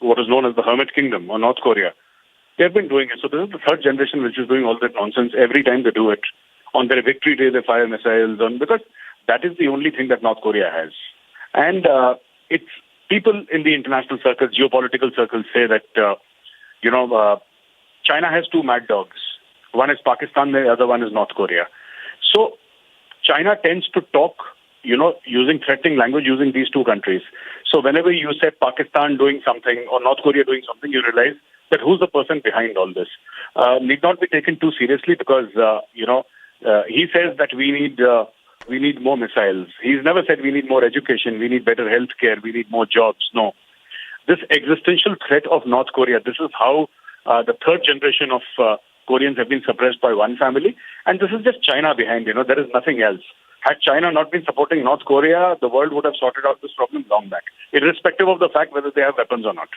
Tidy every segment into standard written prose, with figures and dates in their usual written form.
what is known as the Hermit Kingdom or North Korea. They've been doing it. So this is the third generation which is doing all that nonsense every time they do it. On their victory day, they fire missiles because that is the only thing that North Korea has. And it's people in the international circles, geopolitical circles, say that China has two mad dogs. One is Pakistan, the other one is North Korea. So China tends to talk, using threatening language using these two countries. So whenever you say Pakistan doing something or North Korea doing something, you realize that who's the person behind all this. Need not be taken too seriously because, he says that we need more missiles. He's never said we need more education, we need better health care, we need more jobs. No. This existential threat of North Korea, this is how the third generation of Koreans have been suppressed by one family. And this is just China behind, there is nothing else. Had China not been supporting North Korea, the world would have sorted out this problem long back, irrespective of the fact whether they have weapons or not.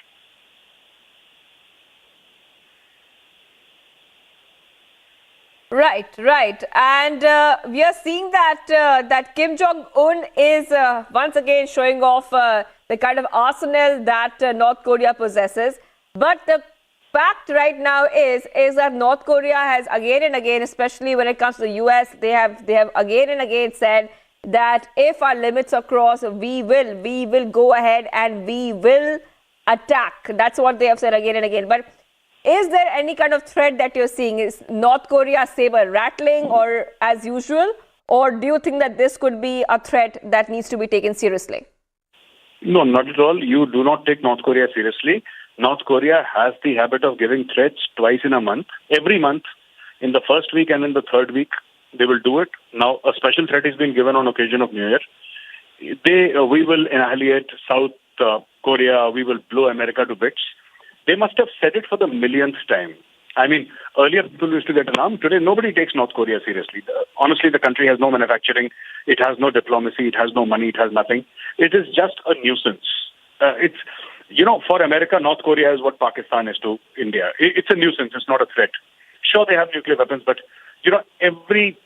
Right. And we are seeing that Kim Jong-un is once again showing off the kind of arsenal that North Korea possesses. But the fact right now is that North Korea has again and again, especially when it comes to the US, they have again and again said that if our limits are crossed, we will go ahead and we will attack. That's what they have said again and again. But is there any kind of threat that you're seeing? Is North Korea saber rattling or as usual? Or do you think that this could be a threat that needs to be taken seriously? No, not at all. You do not take North Korea seriously. North Korea has the habit of giving threats twice in a month. Every month, in the first week and in the third week, they will do it. Now, a special threat is being given on occasion of New Year. We will annihilate South Korea. We will blow America to bits. They must have said it for the millionth time. I mean, earlier people used to get alarmed. Today, nobody takes North Korea seriously. Honestly, the country has no manufacturing. It has no diplomacy. It has no money. It has nothing. It is just a nuisance. For America, North Korea is what Pakistan is to India. It's a nuisance. It's not a threat. Sure, they have nuclear weapons, but, every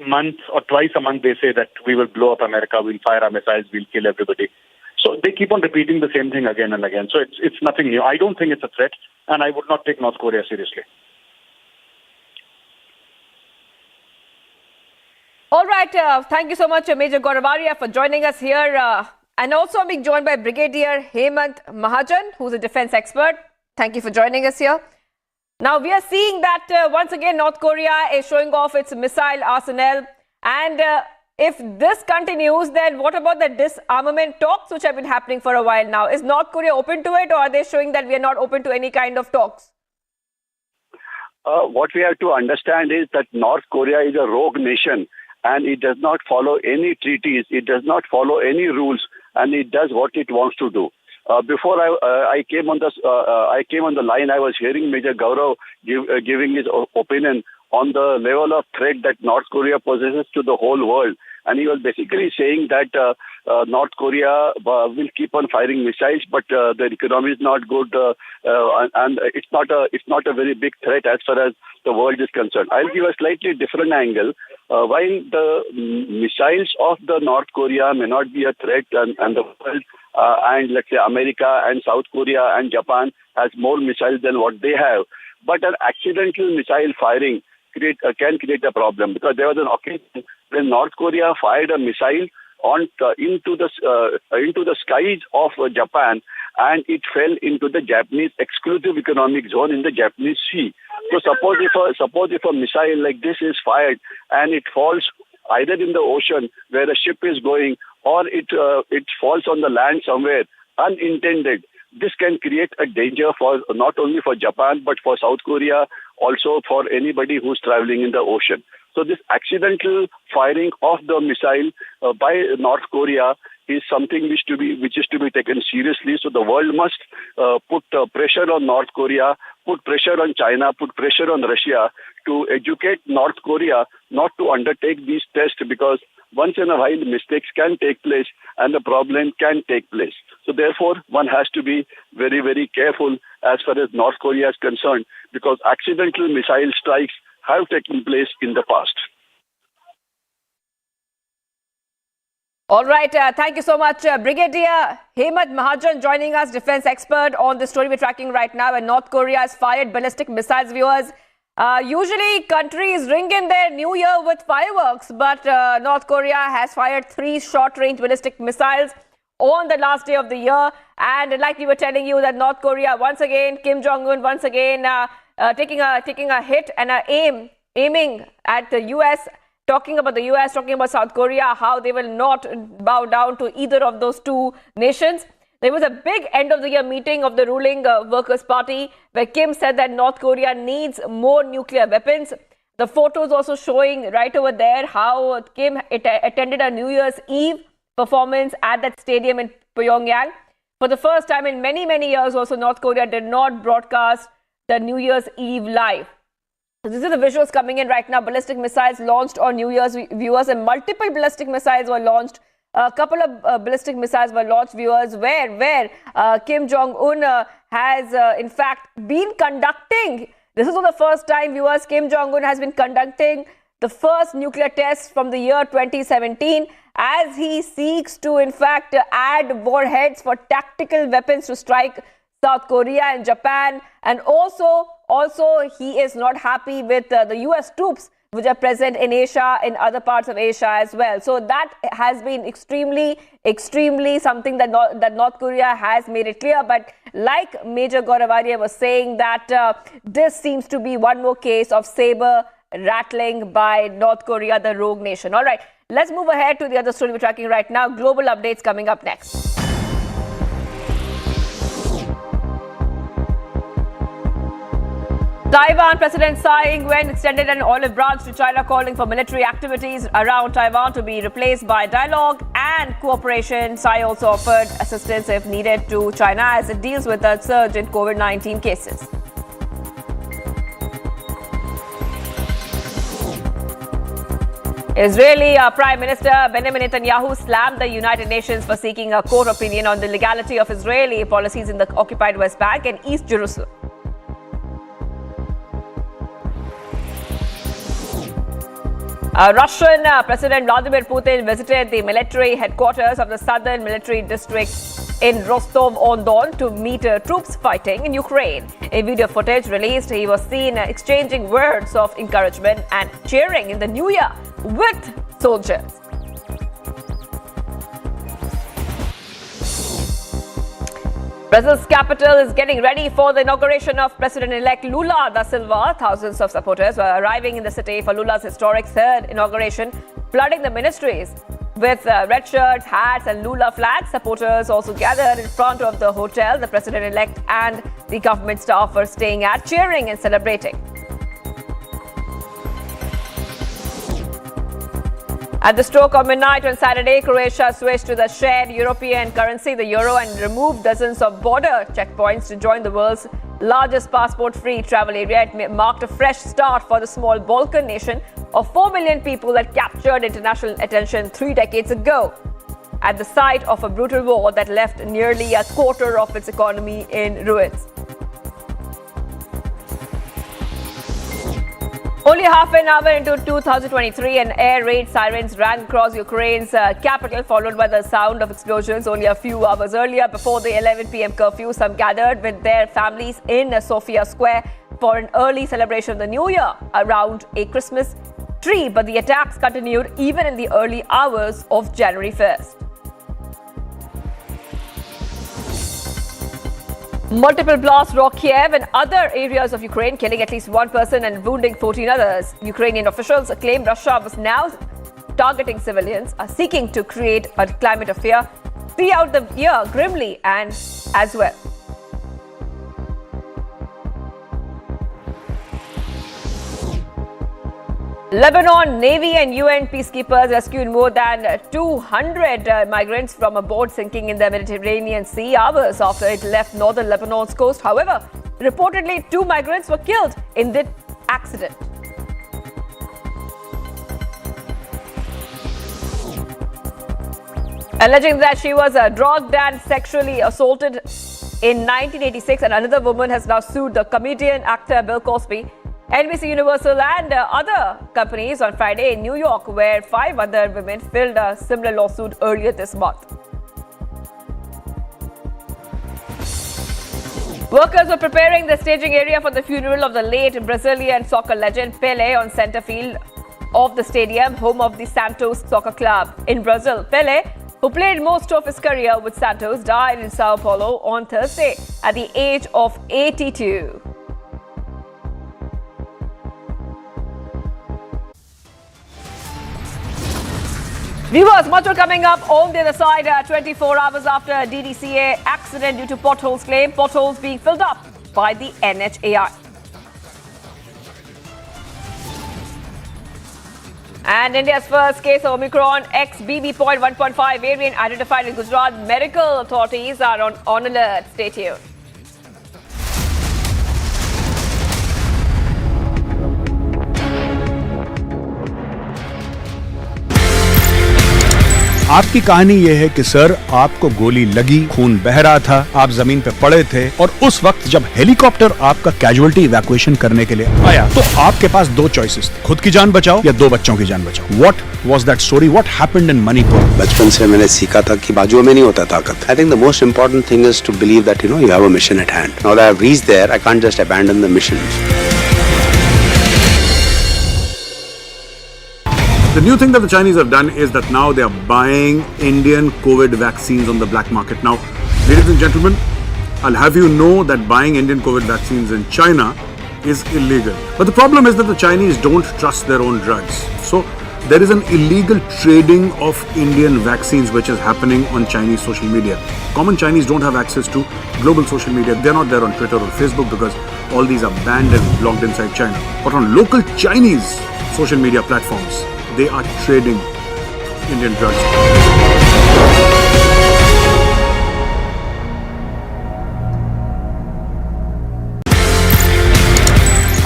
month or twice a month, they say that we will blow up America, we'll fire our missiles, we'll kill everybody. So they keep on repeating the same thing again and again. So it's nothing new. I don't think it's a threat, and I would not take North Korea seriously. All right. Thank you so much, Major Gauravaria, for joining us here. And also being joined by Brigadier Hemant Mahajan, who's a defense expert. Thank you for joining us here. Now, we are seeing that once again, North Korea is showing off its missile arsenal. And if this continues, then what about the disarmament talks which have been happening for a while now? Is North Korea open to it, or are they showing that we are not open to any kind of talks? What we have to understand is that North Korea is a rogue nation and it does not follow any treaties, it does not follow any rules, and it does what it wants to do. Before I came on the line, I was hearing Major Gaurav giving his opinion on the level of threat that North Korea possesses to the whole world. And he was basically saying that North Korea will keep on firing missiles, but their economy is not good, and it's not a very big threat as far as the world is concerned. I'll give a slightly different angle. While the missiles of the North Korea may not be a threat, and the world and let's say America and South Korea and Japan has more missiles than what they have, but an accidental missile firing can create a problem, because there was an occasion when North Korea fired a missile into the skies of Japan, and it fell into the Japanese exclusive economic zone in the Japanese Sea. So suppose if a missile like this is fired and it falls either in the ocean where a ship is going, or it falls on the land somewhere unintended, this can create a danger for not only for Japan but for South Korea, also for anybody who's traveling in the ocean. So this accidental firing of the missile by North Korea is something which is to be taken seriously. So the world must put pressure on North Korea, put pressure on China, put pressure on Russia to educate North Korea not to undertake these tests, because once in a while mistakes can take place and the problem can take place. So therefore, one has to be very, very careful as far as North Korea is concerned, because accidental missile strikes have taken place in the past. All right. Thank you so much, Brigadier Hemant Mahajan, joining us, defense expert on the story we're tracking right now. And North Korea has fired ballistic missiles, viewers. Usually, countries ring in their new year with fireworks, but North Korea has fired 3 short-range ballistic missiles on the last day of the year. And like we were telling you, that North Korea, once again, Kim Jong-un, once again, taking a hit and aiming at the U.S., talking about the US, talking about South Korea, how they will not bow down to either of those two nations. There was a big end of the year meeting of the ruling Workers' Party where Kim said that North Korea needs more nuclear weapons. The photos also showing right over there how Kim attended a New Year's Eve performance at that stadium in Pyongyang. For the first time in many, many years also, North Korea did not broadcast the New Year's Eve live. So these are the visuals coming in right now. Ballistic missiles launched on New Year's, viewers, and multiple ballistic missiles were launched. A couple of ballistic missiles were launched, viewers, where Kim Jong-un has in fact been conducting. This is not the first time, viewers, Kim Jong-un has been conducting the first nuclear test from the year 2017 as he seeks to in fact add warheads for tactical weapons to strike South Korea and Japan. And also he is not happy with the US troops which are present in Asia, in other parts of Asia as well. So that has been extremely something that North Korea has made it clear. But like Major Gauravaria was saying, that this seems to be one more case of saber rattling by North Korea, the rogue nation. All right, let's move ahead to the other story we're tracking right now. Global updates coming up next. Taiwan President Tsai Ing-wen extended an olive branch to China, calling for military activities around Taiwan to be replaced by dialogue and cooperation. Tsai also offered assistance if needed to China as it deals with the surge in COVID-19 cases. Israeli Prime Minister Benjamin Netanyahu slammed the United Nations for seeking a court opinion on the legality of Israeli policies in the occupied West Bank and East Jerusalem. Russian President Vladimir Putin visited the military headquarters of the Southern Military District in Rostov-on-Don to meet troops fighting in Ukraine. In video footage released, he was seen exchanging words of encouragement and cheering in the new year with soldiers. Brazil's capital is getting ready for the inauguration of President-elect Lula da Silva. Thousands of supporters were arriving in the city for Lula's historic third inauguration, flooding the ministries with red shirts, hats and Lula flags. Supporters also gathered in front of the hotel the President-elect and the government staff were staying at, cheering and celebrating. At the stroke of midnight on Saturday, Croatia switched to the shared European currency, the euro, and removed dozens of border checkpoints to join the world's largest passport-free travel area. It marked a fresh start for the small Balkan nation of 4 million people that captured international attention 3 decades ago at the site of a brutal war that left nearly a quarter of its economy in ruins. Only half an hour into 2023, an air raid sirens rang across Ukraine's capital, followed by the sound of explosions only a few hours earlier. Before the 11 p.m. curfew, some gathered with their families in Sofia Square for an early celebration of the New Year around a Christmas tree. But the attacks continued even in the early hours of January 1st. Multiple blasts rocked Kiev and other areas of Ukraine, killing at least 1 person and wounding 14 others. Ukrainian officials claim Russia was now targeting civilians, seeking to create a climate of fear throughout the year, grimly and as well. Lebanon Navy and UN peacekeepers rescued more than 200 migrants from a boat sinking in the Mediterranean Sea hours after it left northern Lebanon's coast. However, reportedly 2 migrants were killed in the accident. Alleging that she was drugged and sexually assaulted in 1986, and another woman has now sued the comedian actor Bill Cosby. NBC Universal and other companies on Friday in New York, where 5 other women filed a similar lawsuit earlier this month. Workers were preparing the staging area for the funeral of the late Brazilian soccer legend Pelé on center field of the stadium, home of the Santos Soccer Club in Brazil. Pelé, who played most of his career with Santos, died in Sao Paulo on Thursday at the age of 82. Viewers, much more coming up on the other side. 24 hours after a DDCA accident due to potholes claim, potholes being filled up by the NHAI. And India's first case of Omicron XBB.1.5 variant identified in Gujarat. Medical authorities are on alert. Stay tuned. आपकी कहानी ये है कि sir आपको गोली लगी, खून बह रहा था, आप जमीन पे पड़े थे और उस वक्त जब हेलीकॉप्टर आपका कैजुअलिटी इवैक्यूएशन करने के लिए आया तो आपके पास 2 चॉइसेस थे, खुद की जान बचाओ या 2 बच्चों की जान बचाओ। What was that story? What happened in Manipur? बचपन से मैंने सीखा था कि बाजुओं में नहीं होता ताकत। I think the most important thing is to believe that you have a mission at hand. Now that I have reached there, I can't just abandon the mission. The new thing that the Chinese have done is that now they are buying Indian COVID vaccines on the black market. Now, ladies and gentlemen, I'll have you know that buying Indian COVID vaccines in China is illegal. But the problem is that the Chinese don't trust their own drugs. So, there is an illegal trading of Indian vaccines which is happening on Chinese social media. Common Chinese don't have access to global social media. They're not there on Twitter or Facebook because all these are banned and blocked inside China. But on local Chinese social media platforms, they are trading Indian drugs.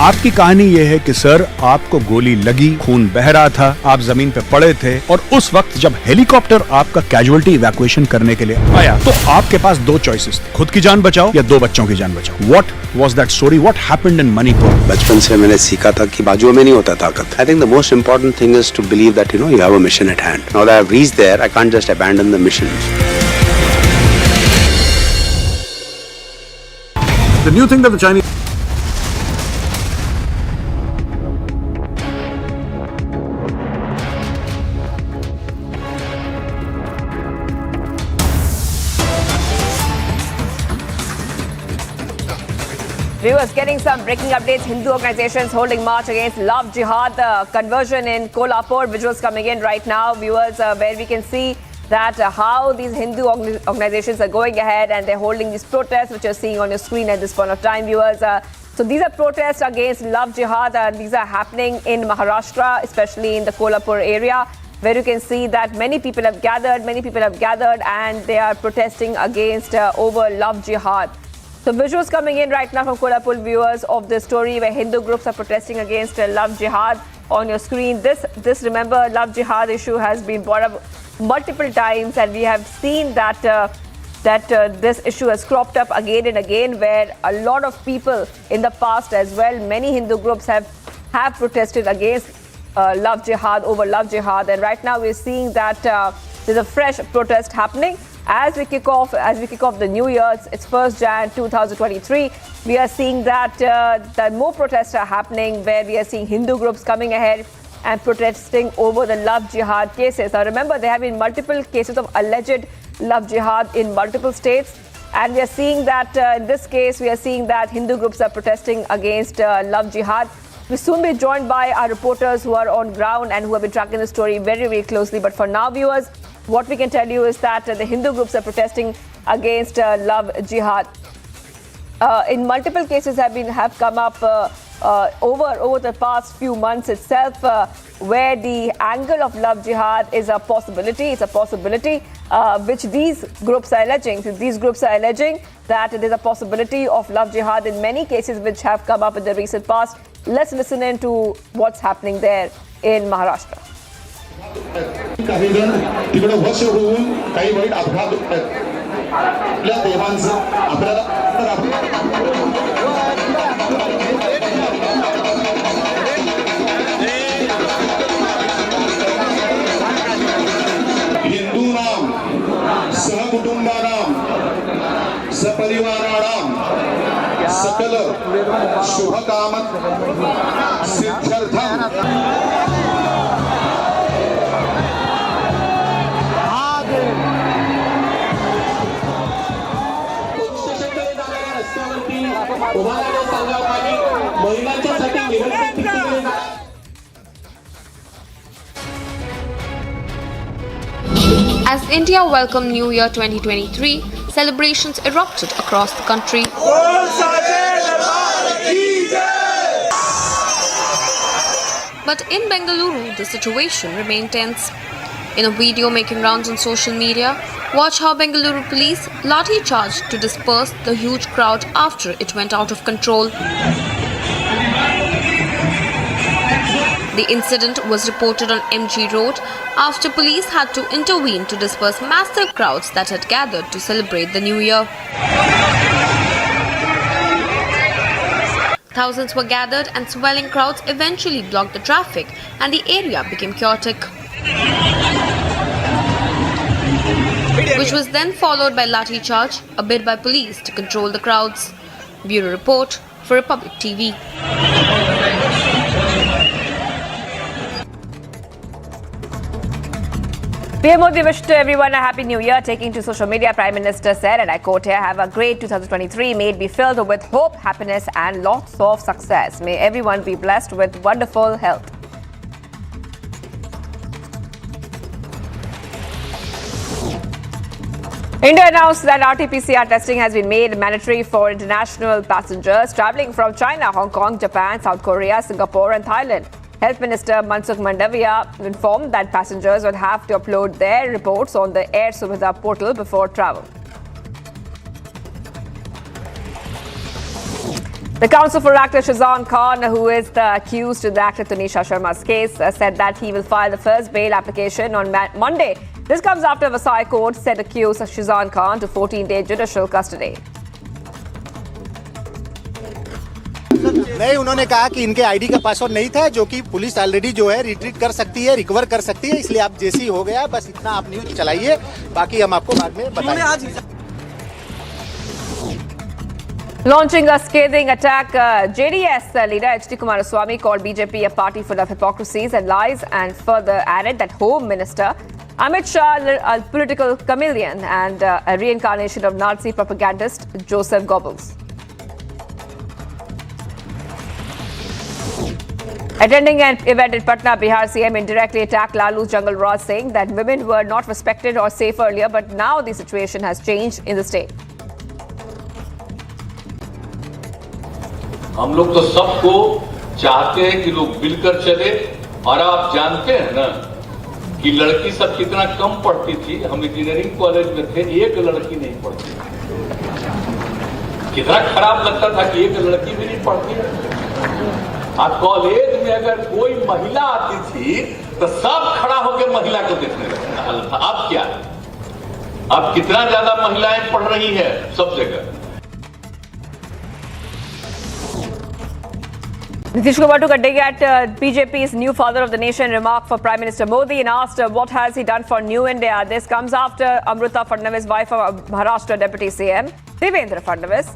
आपकी कहानी ये है कि sir आपको गोली लगी, खून बह रहा था, आप जमीन पे पड़े थे और उस वक्त जब हेलीकॉप्टर आपका कैजुअलिटी इवैक्यूएशन करने के लिए आया तो आपके पास 2 चॉइसेस थे, खुद की जान बचाओ या 2 बच्चों की जान बचाओ। What was that story? What happened in Manipur? बचपन से मैंने सीखा था कि बाजुओं में नहीं होता ताकत। I think the most important thing is to believe that you have a mission at hand. Now that I have reached there, I can't just abandon the mission. The new thing that the Chinese Viewers, getting some breaking updates. Hindu organizations holding march against love jihad conversion in Kolhapur. Visuals coming in right now, viewers, where we can see that how these Hindu organizations are going ahead and they're holding these protests, which you're seeing on your screen at this point of time, viewers. So these are protests against love jihad. These are happening in Maharashtra, especially in the Kolhapur area, where you can see that many people have gathered and they are protesting against over love jihad. So visuals coming in right now from Kolhapur, viewers, of this story where Hindu groups are protesting against love jihad on your screen. This remember, love jihad issue has been brought up multiple times, and we have seen that this issue has cropped up again and again, where a lot of people in the past as well, many Hindu groups have protested against love jihad, over love jihad, and right now we're seeing that there's a fresh protest happening. As we kick off the new year, it's 1st Jan 2023. We are seeing that more protests are happening, where we are seeing Hindu groups coming ahead and protesting over the love jihad cases. Now remember, there have been multiple cases of alleged love jihad in multiple states, and we are seeing that in this case, we are seeing that Hindu groups are protesting against love jihad. We'll soon be joined by our reporters who are on ground and who have been tracking the story very, very closely. But for now, viewers, what we can tell you is that the Hindu groups are protesting against love jihad. In multiple cases have come up over the past few months itself, where the angle of love jihad is a possibility. It's a possibility which these groups are alleging. These groups are alleging that there's a possibility of love jihad in many cases which have come up in the recent past. Let's listen in to what's happening there in Maharashtra. काही जण तिकडे वश होऊन काही white अपघात आपल्या देवांचं आपल्याला सकल शुभकाम सिद्ध्यर्थम As India welcomed New Year 2023, celebrations erupted across the country. But in Bengaluru, the situation remained tense. In a video making rounds on social media, watch how Bengaluru police lathi charged to disperse the huge crowd after it went out of control. The incident was reported on MG Road after police had to intervene to disperse massive crowds that had gathered to celebrate the New Year. Thousands were gathered and swelling crowds eventually blocked the traffic and the area became chaotic, which was then followed by lathi charge, a bid by police to control the crowds. Bureau report for Republic TV. PM Modi wished everyone a happy new year. Taking to social media, Prime Minister said, and I quote here, "Have a great 2023. May it be filled with hope, happiness and lots of success. May everyone be blessed with wonderful health." India announced that RT-PCR testing has been made mandatory for international passengers travelling from China, Hong Kong, Japan, South Korea, Singapore and Thailand. Health Minister Mansukh Mandavia informed that passengers would have to upload their reports on the Air Suvidha portal before travel. The counsel for actor Shazan Khan, who is the accused in the actor Tanisha Sharma's case, said that he will file the first bail application on Monday. This comes after Vasai Court said accused Shazan Khan to 14-day judicial custody. नहीं, उन्होंने कहा कि इनके ID का password नहीं था, जो कि पुलिस ऑलरेडी जो है रिट्रीट कर सकती है, रिकवर कर सकती है, इसलिए आप जैसी हो गया बस इतना आप न्यूज चलाइए, बाकी हम आपको बाद में बताएंगे. Launching a scathing attack, JDS leader H.D. Kumaraswamy called BJP a party full of hypocrisies and lies and further added that Home Minister Amit Shah, a political chameleon and a reincarnation of Nazi propagandist Joseph Goebbels. Attending an event in Patna, Bihar, CM indirectly attacked Lalu's Jungle Raj, saying that women were not respected or safe earlier, but now the situation has changed in the state. हम लोग तो सबको चाहते हैं कि लोग मिलकर चले, और आप जानते हैं ना कि लड़की सब कितना कम पढ़ती थी. हम इंजीनियरिंग कॉलेज में थे, एक लड़की नहीं पढ़ती. कितना खराब लगता था कि एक लड़की भी नहीं पढ़ती. कॉलेज में अगर कोई महिला आती थी तो सब खड़ा होकर महिला को देखने लगता. अब क्या, अब कितना ज्यादा महिलाएं पढ़ रही है सब जगह. Nitish Kumar took a dig at BJP's new father of the nation remark for Prime Minister Modi and asked what has he done for New India. This comes after Amrita Fadnavis, wife of Maharashtra Deputy CM Devendra Fadnavis,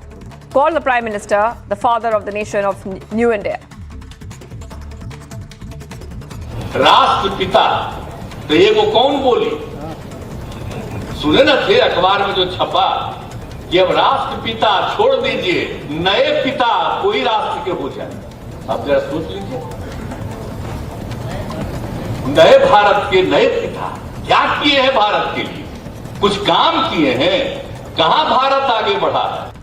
called the Prime Minister the father of the nation of New India. राष्ट्रपिता तो ये वो कौन बोली? सुने न थे अखबार में जो छपा कि अब राष्ट्रपिता छोड़ दीजिए, नए पिता कोई राष्ट्र के हो जाए. आप जरा सोच लीजिए, नए भारत के नए पिता क्या किए हैं भारत के लिए? कुछ काम किए हैं? कहां भारत आगे बढ़ा है?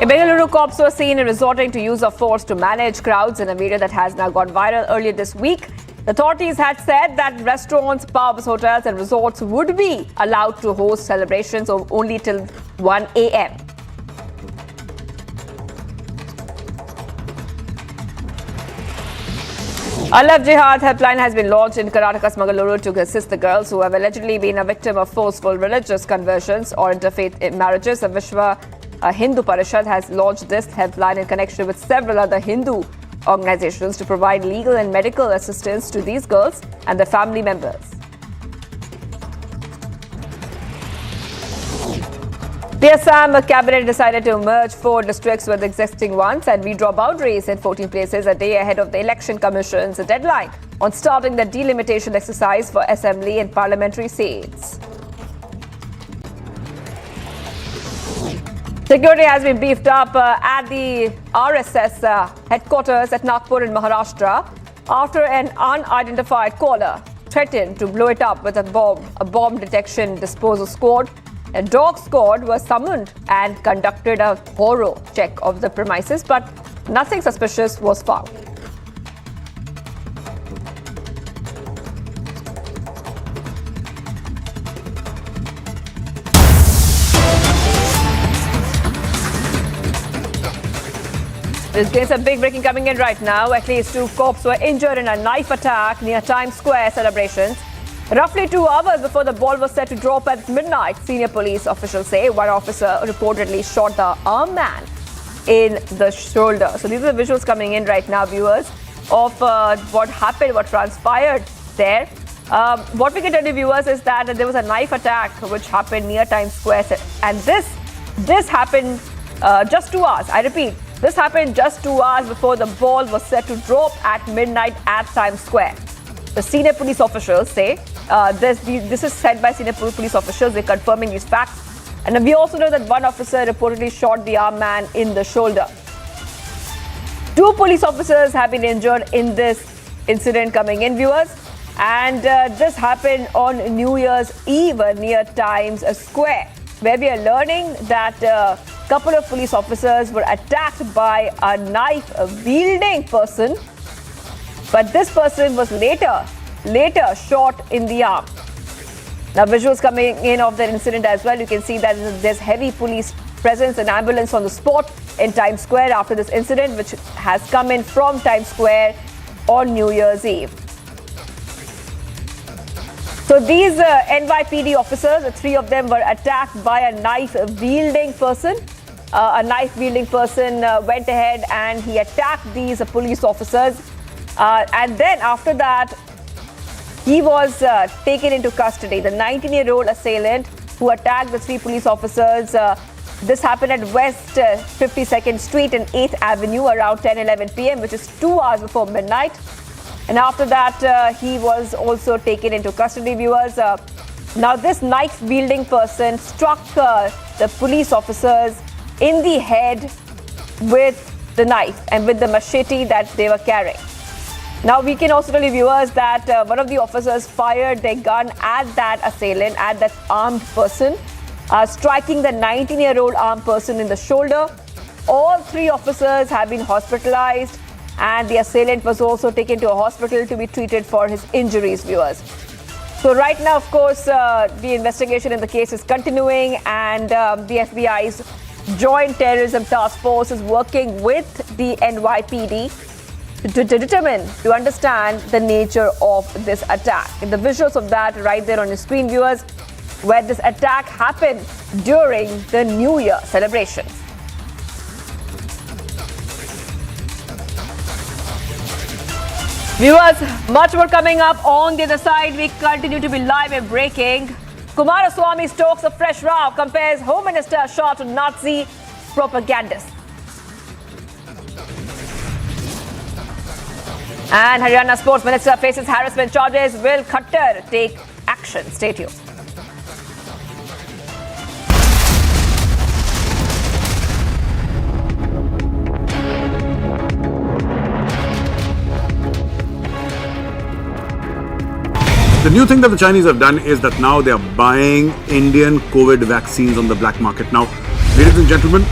Bengaluru cops were seen resorting to use of force to manage crowds in a video that has now gone viral earlier this week. The authorities had said that restaurants, pubs, hotels and resorts would be allowed to host celebrations only till 1 a.m. A Love Jihad helpline has been launched in Karnataka's Mangaluru to assist the girls who have allegedly been a victim of forceful religious conversions or interfaith marriages. The Vishwa Hindu Parishad has launched this helpline in connection with several other Hindu organizations to provide legal and medical assistance to these girls and their family members. The Assam cabinet decided to merge 4 districts with existing ones and redraw boundaries in 14 places a day ahead of the Election Commission's deadline on starting the delimitation exercise for assembly and parliamentary seats. Security has been beefed up at the RSS headquarters at Nagpur in Maharashtra after an unidentified caller threatened to blow it up with a bomb detection disposal squad. A dog squad was summoned and conducted a thorough check of the premises, but nothing suspicious was found. There's some big breaking coming in right now. At least 2 cops were injured in a knife attack near Times Square celebrations. Roughly 2 hours before the ball was set to drop at midnight, senior police officials say one officer reportedly shot the armed man in the shoulder. So these are the visuals coming in right now, viewers, of what happened, what transpired there. What we can tell you, viewers, is that there was a knife attack which happened near Times Square. And this happened just 2 hours. I repeat, this happened just 2 hours before the ball was set to drop at midnight at Times Square. The senior police officials say this is said by senior police officials. They're confirming these facts. And we also know that one officer reportedly shot the armed man in the shoulder. 2 police officers have been injured in this incident coming in, viewers. And this happened on New Year's Eve near Times Square, where we are learning that a couple of police officers were attacked by a knife-wielding person. But this person was later shot in the arm. Now, visuals coming in of the incident as well. You can see that there's heavy police presence, an ambulance on the spot in Times Square after this incident, which has come in from Times Square on New Year's Eve. So these NYPD officers, 3 of them were attacked by a knife-wielding person. A knife-wielding person went ahead and he attacked these police officers. And then after that, he was taken into custody. The 19-year-old assailant who attacked the 3 police officers, this happened at West 52nd Street and 8th Avenue around 10:11 p.m., which is 2 hours before midnight. And after that, he was also taken into custody, viewers. Now, this knife-wielding person struck the police officers in the head with the knife and with the machete that they were carrying. Now, we can also tell you, viewers, that one of the officers fired their gun at that assailant, at that armed person, striking the 19-year-old armed person in the shoulder. All 3 officers have been hospitalized, and the assailant was also taken to a hospital to be treated for his injuries, viewers. So right now, of course, the investigation in the case is continuing, and the FBI's Joint Terrorism Task Force is working with the NYPD to determine, to understand the nature of this attack. And the visuals of that right there on your screen, viewers, where this attack happened during the New Year celebrations. Viewers, much more coming up on the other side. We continue to be live and breaking. Kumaraswamy stokes a fresh row, compares Home Minister shot to Nazi propagandists. And Haryana Sports Minister faces harassment charges. Will Khattar take action? Stay tuned. The new thing that the Chinese have done is that now they are buying Indian COVID vaccines on the black market. Now, ladies and gentlemen,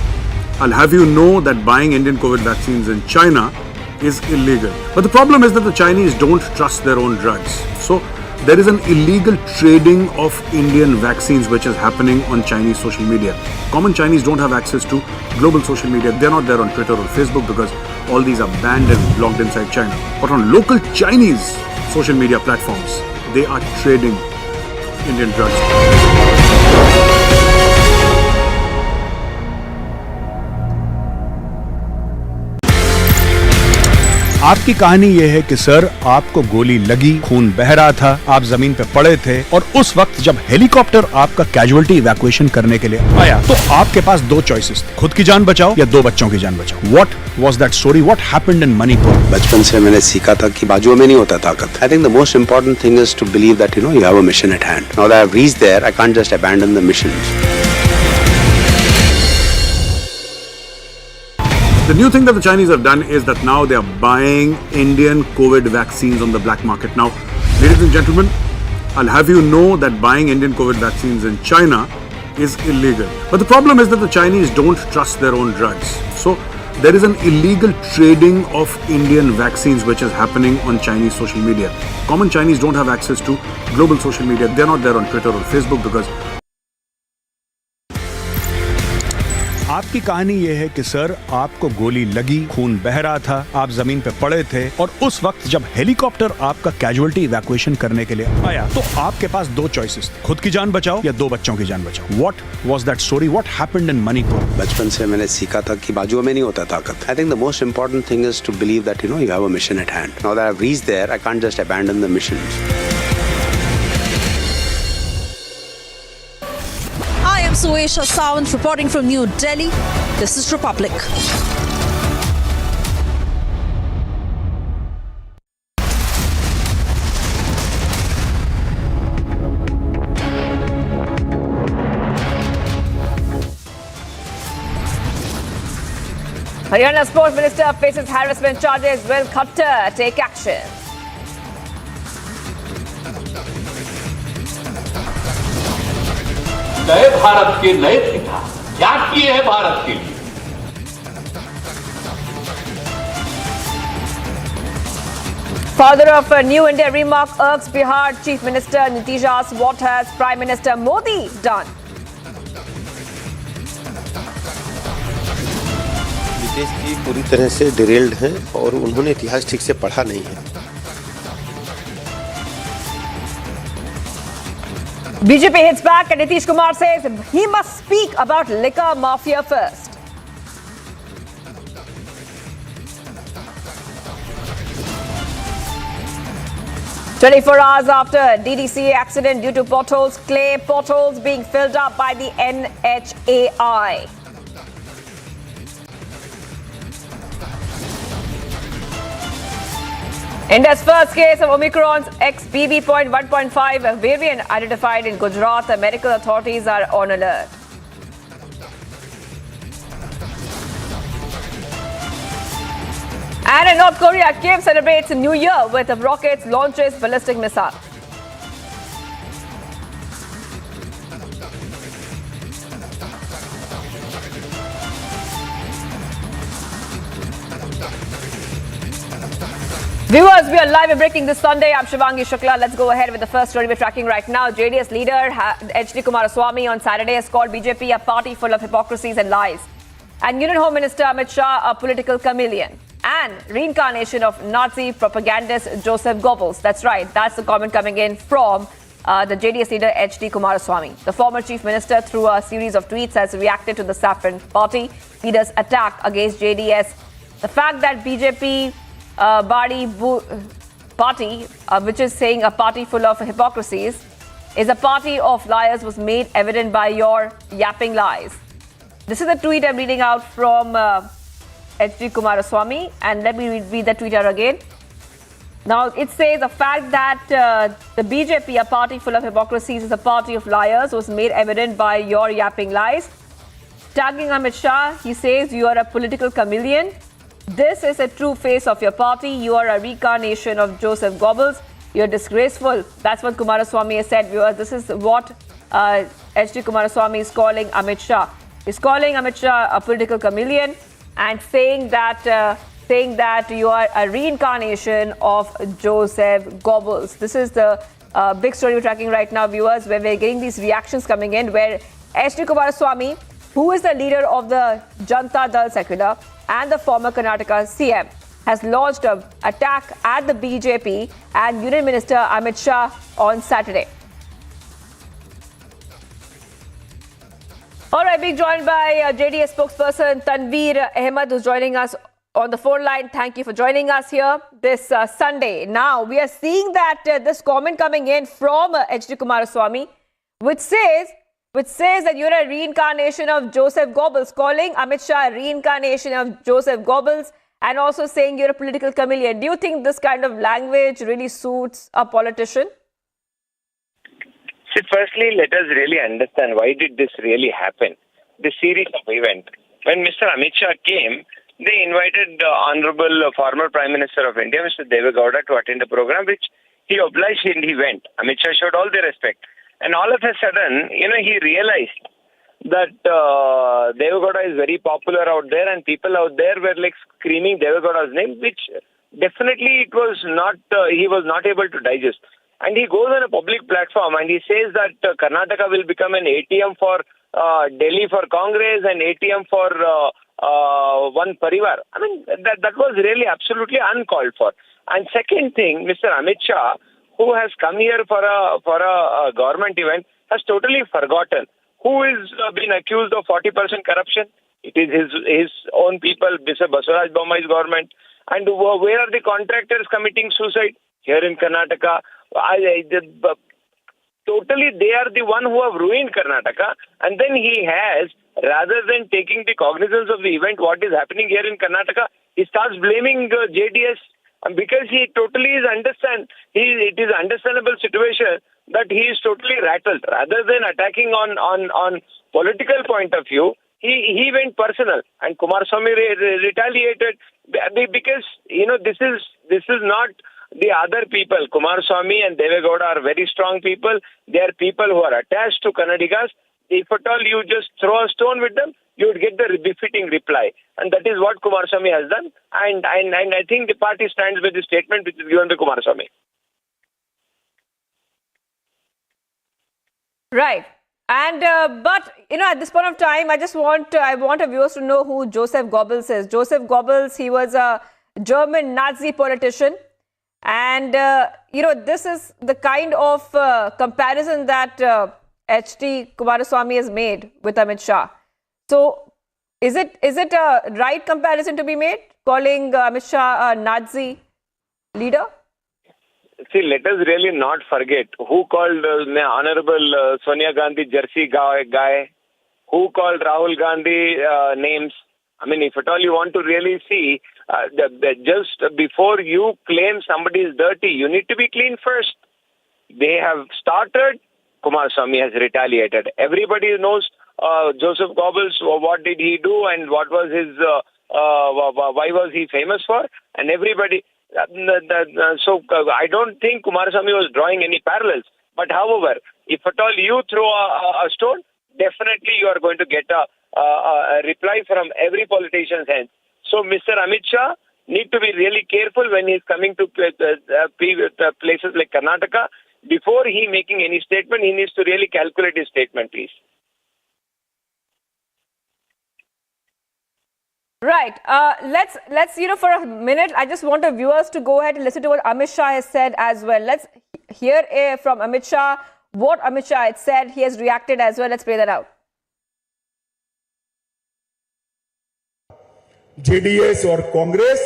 I'll have you know that buying Indian COVID vaccines in China is illegal. But the problem is that the Chinese don't trust their own drugs. So there is an illegal trading of Indian vaccines which is happening on Chinese social media. Common Chinese don't have access to global social media. They're not there on Twitter or Facebook because all these are banned and blocked inside China. But on local Chinese social media platforms, they are trading Indian drugs. आपकी कहानी ये है कि sir आपको गोली लगी, खून बह रहा था, आप जमीन पे पड़े थे और उस वक्त जब हेलीकॉप्टर आपका कैजुअलिटी इवैक्यूएशन करने के लिए आया तो आपके पास दो चॉइसेस थे, खुद की जान बचाओ या दो बच्चों की जान बचाओ। What was that story? What happened in Manipur? बचपन से मैंने सीखा था कि बाजुओं में नहीं होता ताकत। I think the most important thing is to believe that you have a mission at hand. Now that I have reached there, I can't just abandon the mission. The new thing that the Chinese have done is that now they are buying Indian COVID vaccines on the black market. Now, ladies and gentlemen, I'll have you know that buying Indian COVID vaccines in China is illegal. But the problem is that the Chinese don't trust their own drugs. So, there is an illegal trading of Indian vaccines which is happening on Chinese social media. Common Chinese don't have access to global social media. They're not there on Twitter or Facebook because आपकी कहानी ये है कि sir आपको गोली लगी, खून बह रहा था, आप जमीन पे पड़े थे और उस वक्त जब हेलीकॉप्टर आपका कैजुअलिटी इवैक्यूएशन करने के लिए आया तो आपके पास दो चॉइसेस थे, खुद की जान बचाओ या दो बच्चों की जान बचाओ। What was that story? What happened in Manipur? बचपन से मैंने सीखा था कि बाजुओं में नहीं होता ताकत। I think the most important thing is to believe that you have a mission at hand. Now that I have reached there, I can't just abandon the mission. I am Suesha Sawant reporting from New Delhi. This is Republic. Haryana Sports Minister faces harassment charges. Will Khattar take action? नए भारत के नए पिता क्या किए हैं भारत के लिए? Father of a New India remark irks Bihar Chief Minister Nitish asks what has Prime Minister Modi done? Nitish ji पूरी तरह से डिरेल्ड हैं और उन्होंने इतिहास ठीक से पढ़ा नहीं है। BJP hits back and Nitish Kumar says he must speak about liquor mafia first. "24 hours after DDCA accident due to potholes, clay potholes being filled up by the NHAI." India's first case of Omicron's XBB.1.5 variant identified in Gujarat. The medical authorities are on alert. And in North Korea, Kiev celebrates New Year with rockets, launches ballistic missile. Viewers, we are live and breaking this Sunday. I'm Shivangi Shukla. Let's go ahead with the first story we're tracking right now. JDS leader HD Kumaraswamy on Saturday has called BJP a party full of hypocrisies and lies. And Union Home Minister Amit Shah a political chameleon and reincarnation of Nazi propagandist Joseph Goebbels. That's right. That's the comment coming in from the JDS leader HD Kumaraswamy. The former chief minister, through a series of tweets, has reacted to the Saffron Party leader's attack against JDS. The fact that BJP party, which is saying a party full of hypocrisies, is a party of liars, was made evident by your yapping lies. This is a tweet I'm reading out from HD Kumaraswamy, and let me read the tweet out again. Now, it says the fact that the BJP, a party full of hypocrisies, is a party of liars, was made evident by your yapping lies. Tagging Amit Shah, he says you are a political chameleon. This is a true face of your party. You are a reincarnation of Joseph Goebbels. You're disgraceful. That's what Kumaraswamy has said, viewers. This is what HD Kumaraswamy is calling Amit Shah. He's calling Amit Shah a political chameleon and saying that you are a reincarnation of Joseph Goebbels. This is the big story we're tracking right now, viewers, where we're getting these reactions coming in, where HD Kumaraswamy, who is the leader of the Janata Dal Secular and the former Karnataka CM, has launched an attack at the BJP and Union Minister Amit Shah on Saturday. All right, being joined by JDS spokesperson Tanveer Ahmed, who's joining us on the phone line. Thank you for joining us here this Sunday. Now, we are seeing that this comment coming in from H.D. Kumaraswamy, which says that you're a reincarnation of Joseph Goebbels, calling Amit Shah a reincarnation of Joseph Goebbels, and also saying you're a political chameleon. Do you think this kind of language really suits a politician? See, firstly, let us really understand why did this really happen. The series of events. When Mr. Amit Shah came, they invited the Honorable former Prime Minister of India, Mr. Deve Gowda, to attend the program, which he obliged and he went. Amit Shah showed all the respect. And all of a sudden, he realized that Deve Gowda is very popular out there and people out there were like screaming Deve Gowda's name, which definitely he was not able to digest. And he goes on a public platform and he says that Karnataka will become an ATM for Delhi for Congress and ATM for one Parivar. I mean, that was really absolutely uncalled for. And second thing, Mr. Amit Shah, who has come here for a government event, has totally forgotten who is being accused of 40% corruption. It is his own people, Mr. Basuraj Bommai's government. And where are the contractors committing suicide? Here in Karnataka. Totally, they are the one who have ruined Karnataka. And then he has, rather than taking the cognizance of the event, what is happening here in Karnataka, he starts blaming JDS. Because he totally it is understandable situation that he is totally rattled. Rather than attacking on political point of view, he went personal, and Kumaraswamy retaliated because this is not the other people. Kumaraswamy and Deve Gowda are very strong people. They are people who are attached to Kannadigas. If at all you just throw a stone with them, you would get the befitting reply. And that is what Kumaraswamy has done. And I think the party stands by the statement which is given to Kumaraswamy. Right. And but at this point of time, I want our viewers to know who Joseph Goebbels is. Joseph Goebbels, he was a German Nazi politician. And, this is the kind of comparison that H.D. Kumaraswamy has made with Amit Shah. So, is it a right comparison to be made, calling Amit Shah a Nazi leader? See, let us really not forget who called Honorable Sonia Gandhi Jersey guy, who called Rahul Gandhi names. I mean, if at all you want to really see, just before you claim somebody is dirty, you need to be clean first. They have started. Kumaraswamy has retaliated. Everybody knows Joseph Goebbels, what did he do and what was his, why was he famous for? And everybody, so I don't think Kumaraswamy was drawing any parallels. But however, if at all you throw a stone, definitely you are going to get a reply from every politician's hand. So Mr. Amit Shah need to be really careful when he is coming to places like Karnataka. Before he making any statement, he needs to really calculate his statement, please. Right. Let's for a minute, I just want our viewers to go ahead and listen to what Amit Shah has said as well. Let's hear from Amit Shah what Amit Shah had said. He has reacted as well. Let's play that out. JDS और कांग्रेस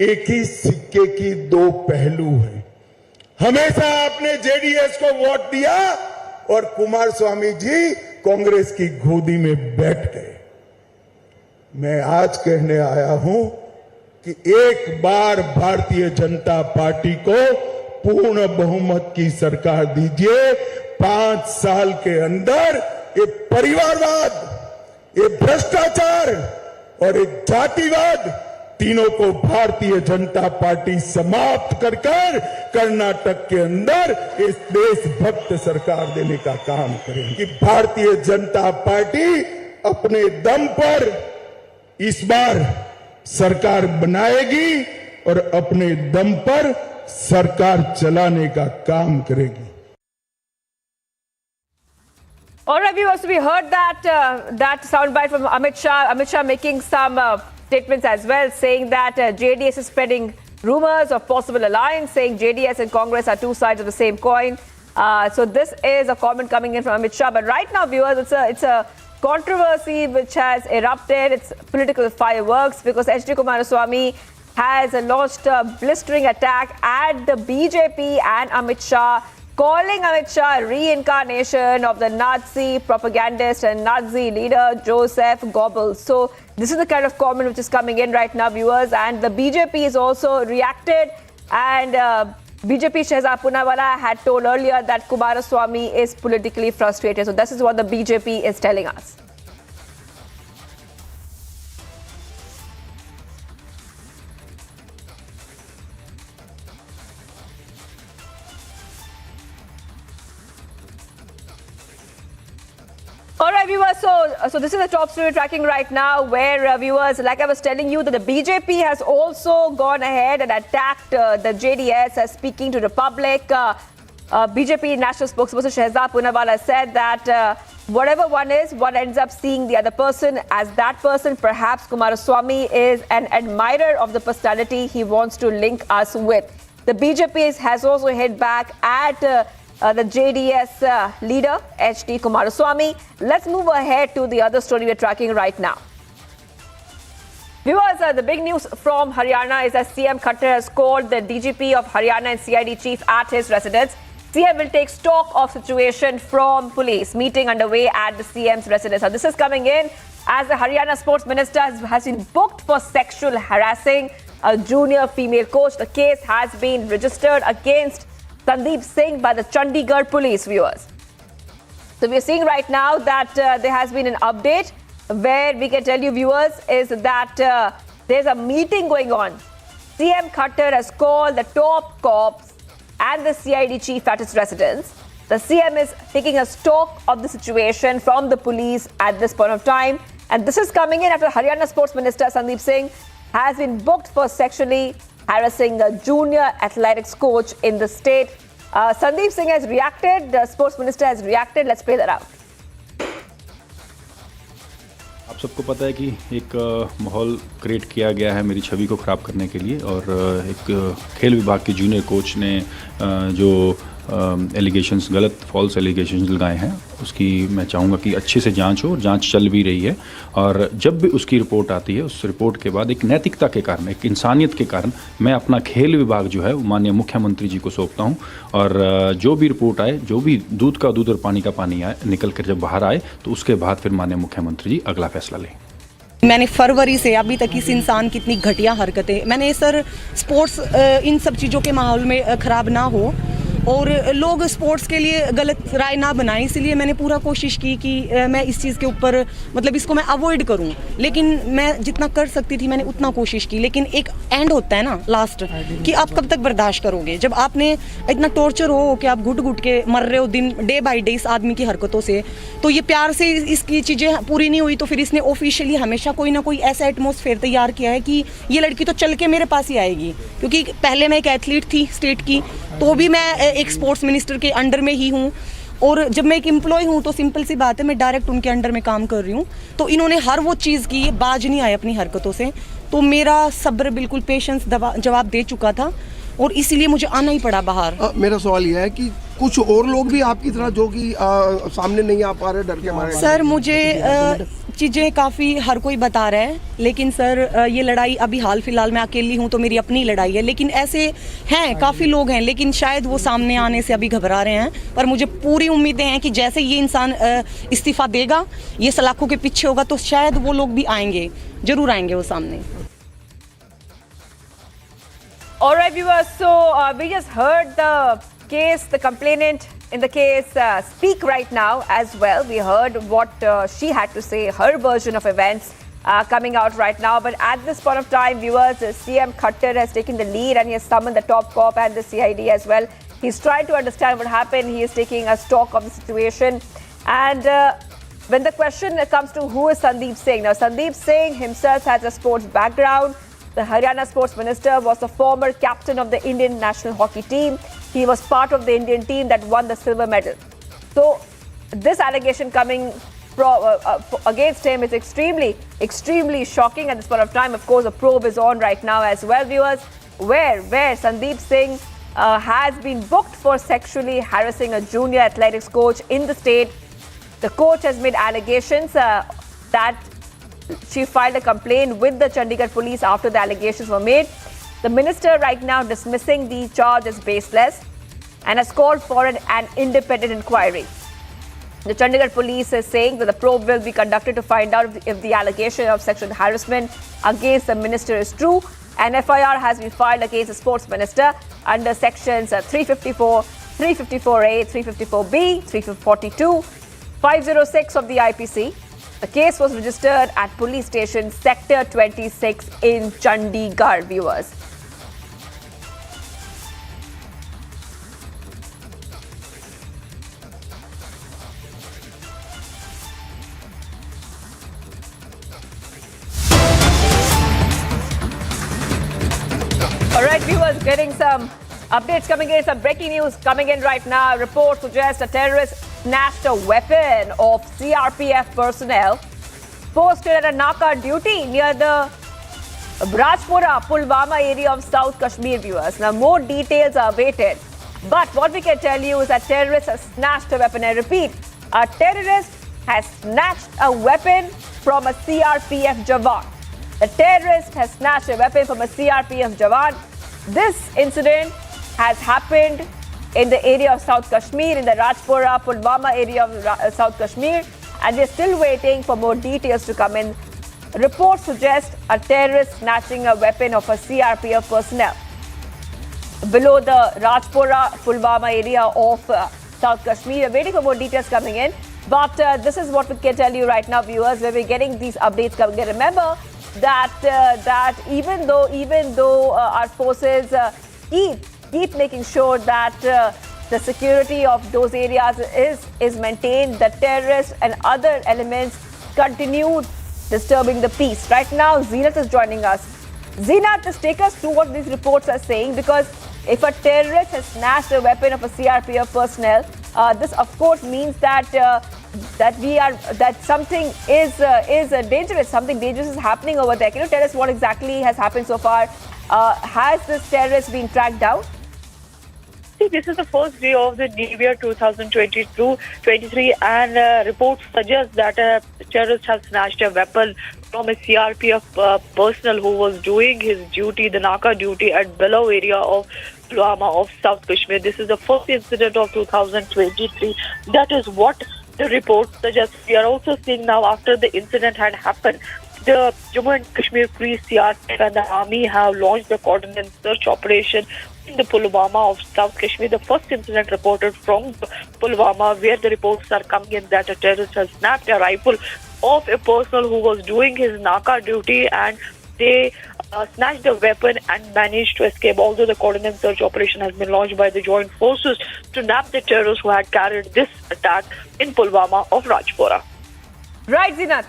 एक ही सिक्के की दो पहलू हैं। हमेशा आपने JDS को वोट दिया और कुमारस्वामी जी कांग्रेस की गोदी में बैठ गए। मैं आज कहने आया हूं कि एक बार भारतीय जनता पार्टी को पूर्ण बहुमत की सरकार दीजिए। 5 साल के अंदर ये परिवारवाद, ये भ्रष्टाचार और एक जातिवाद, तीनों को भारतीय जनता पार्टी समाप्त कर कर्नाटक के अंदर इस देशभक्त सरकार देने का काम करेगी। कि भारतीय जनता पार्टी अपने दम पर इस बार सरकार बनाएगी और अपने दम पर सरकार चलाने का काम करेगी। All right, viewers, we heard that soundbite from Amit Shah. Amit Shah making some statements as well, saying that JDS is spreading rumors of possible alliance, saying JDS and Congress are two sides of the same coin. So this is a comment coming in from Amit Shah. But right now, viewers, it's a controversy which has erupted. It's political fireworks because H.D. Kumaraswamy has launched a blistering attack at the BJP and Amit Shah, calling Amit Shah reincarnation of the Nazi propagandist and Nazi leader Joseph Goebbels. So this is the kind of comment which is coming in right now, viewers, and the BJP has also reacted, and BJP Shehzad Poonawalla had told earlier that Kumaraswamy is politically frustrated. So this is what the BJP is telling us. All right, viewers, so this is the top story we're tracking right now, where viewers, like I was telling you, that the BJP has also gone ahead and attacked the JDS, speaking to the public. BJP national spokesperson Shehzad Poonawalla said that whatever one is, one ends up seeing the other person as that person. Perhaps Kumaraswamy is an admirer of the personality he wants to link us with. The BJP has also hit back at the JDS leader, H.D. Kumaraswamy. Let's move ahead to the other story we're tracking right now. Viewers, the big news from Haryana is that CM Khattar has called the DGP of Haryana and CID chief at his residence. CM will take stock of situation from police. Meeting underway at the CM's residence. Now, this is coming in as the Haryana sports minister has been booked for sexual harassing a junior female coach. The case has been registered against Sandeep Singh by the Chandigarh police, viewers. So we are seeing right now that there has been an update where we can tell you, viewers, is that there's a meeting going on. CM Khattar has called the top cops and the CID chief at his residence. The CM is taking a stock of the situation from the police at this point of time. And this is coming in after Haryana sports minister Sandeep Singh has been booked for sexually harassing a junior athletics coach in the state. Sandeep Singh has reacted. The sports minister has reacted. Let's play that out. आप सबको पता है कि एक माहौल create किया गया है मेरी छवि को ख़राब करने के लिए, और एक खेल विभाग के जूनियर कोच ने जो एलिगेशंस, गलत फॉल्स एलिगेशंस लगाए हैं, उसकी मैं चाहूँगा कि अच्छे से जांच हो, और जांच चल भी रही है। और जब भी उसकी रिपोर्ट आती है, उस रिपोर्ट के बाद एक नैतिकता के कारण, एक इंसानियत के कारण, मैं अपना खेल विभाग जो है वो माननीय मुख्यमंत्री जी को सौंपता हूँ। और जो भी रिपोर्ट आए, जो भी दूध का दूध और पानी का पानी आए, निकल कर जब बाहर आए, तो उसके बाद फिर माननीय मुख्यमंत्री जी अगला फैसला लें। मैंने फरवरी से अभी तक इस इंसान की इतनी घटिया हरकतें, मैंने सर स्पोर्ट्स इन सब चीज़ों के माहौल में ख़राब ना हो और लोग स्पोर्ट्स के लिए गलत राय ना बनाएं, इसलिए मैंने पूरा कोशिश की कि मैं इस चीज़ के ऊपर मतलब इसको मैं अवॉइड करूं। लेकिन मैं जितना कर सकती थी मैंने उतना कोशिश की, लेकिन एक एंड होता है ना लास्ट, कि आप कब तक बर्दाश्त करोगे। जब आपने इतना टॉर्चर हो कि आप घुट घुट के मर रहे हो दिन डे बाई डे इस आदमी की हरकतों से, तो ये प्यार से इसकी चीज़ें पूरी नहीं हुई, तो फिर इसने ऑफिशियली हमेशा कोई ना कोई ऐसा एटमॉस्फेयर तैयार किया है कि ये लड़की तो चल के मेरे पास ही आएगी। क्योंकि पहले मैं एक एथलीट थी स्टेट की, तो भी मैं एक स्पोर्ट्स मिनिस्टर के अंडर में ही हूँ, और जब मैं एक एम्प्लॉय हूँ तो सिंपल सी बात है मैं डायरेक्ट उनके अंडर में काम कर रही हूँ। तो इन्होंने हर वो चीज़ की, बाज नहीं आए अपनी हरकतों से, तो मेरा सब्र बिल्कुल पेशेंस जवाब दे चुका था और इसीलिए मुझे आना ही पड़ा बाहर। मेरा सवाल यह है कि कुछ और लोग भी आपकी तरह जो कि सामने नहीं आ पा रहे डर के मारे? सर मुझे चीज़ें काफ़ी हर कोई बता रहा है, लेकिन सर ये लड़ाई अभी हाल फिलहाल मैं अकेली हूँ तो मेरी अपनी लड़ाई है, लेकिन ऐसे हैं काफ़ी लोग हैं, लेकिन शायद वो सामने आने से अभी घबरा रहे हैं। पर मुझे पूरी उम्मीदें हैं कि जैसे ये इंसान इस्तीफ़ा देगा, ये सलाखों के पीछे होगा, तो शायद वो लोग भी आएंगे, ज़रूर आएंगे वो सामने। All right, viewers, so we just heard the case, the complainant in the case speak right now as well. We heard what she had to say, her version of events coming out right now. But at this point of time, viewers, CM Khattar has taken the lead and he has summoned the top cop and the CID as well. He's trying to understand what happened. He is taking a stock of the situation. And when the question comes to who is Sandeep Singh, now Sandeep Singh himself has a sports background. The Haryana sports minister was the former captain of the Indian national hockey team. He was part of the Indian team that won the silver medal. So this allegation coming against him is extremely shocking at this point of time. Of course, a probe is on right now as well, viewers, where Sandeep Singh has been booked for sexually harassing a junior athletics coach in the state. The coach has made allegations that she filed a complaint with the Chandigarh police after the allegations were made. The minister right now dismissing the charge as baseless and has called for an independent inquiry. The Chandigarh police is saying that the probe will be conducted to find out if the allegation of sexual harassment against the minister is true. An FIR has been filed against the sports minister under sections 354, 354A, 354B, 342, 506 of the IPC. The case was registered at police station Sector 26 in Chandigarh, viewers. All right, viewers, getting some updates coming in, some breaking news coming in right now. Reports suggest a terrorist snatched a weapon of CRPF personnel posted at a Naka duty near the Rajpura, Pulwama area of South Kashmir, viewers. Now, more details are awaited. But what we can tell you is that terrorists have snatched a weapon. I repeat, a terrorist has snatched a weapon from a CRPF Jawan. The terrorist has snatched a weapon from a CRPF Jawan. This incident has happened in the area of South Kashmir, in the Rajpura, Pulwama area of South Kashmir, and we're still waiting for more details to come in. Reports suggest a terrorist snatching a weapon of a CRPF personnel below the Rajpura, Pulwama area of South Kashmir. We're waiting for more details coming in, but this is what we can tell you right now, viewers, where we're getting these updates coming in. Remember that even though our forces keep making sure that the security of those areas is maintained, the terrorists and other elements continue disturbing the peace. Right now, Zeenat is joining us. Zeenat, just take us through what these reports are saying, because if a terrorist has snatched a weapon of a CRPF personnel, this of course means that something is dangerous. Something dangerous is happening over there. Can you tell us what exactly has happened so far? Has this terrorist been tracked down? See, this is the first day of the new year 2022-23, and reports suggest that a terrorist has snatched a weapon from a CRPF personnel who was doing his duty, the Naka duty, at below area of Pulwama of South Kashmir. This is the first incident of 2023. That is what the report suggests. We are also seeing now, after the incident had happened, the Jammu and Kashmir Police, CRPF and the Army have launched a coordinated search operation in the Pulwama of South Kashmir. The first incident reported from Pulwama, where the reports are coming in that a terrorist has snapped a rifle of a person who was doing his Naka duty, and they snatched the weapon and managed to escape. Although the coordinated search operation has been launched by the joint forces to nab the terrorists who had carried this attack in Pulwama of Rajpura. Right, Zeenat.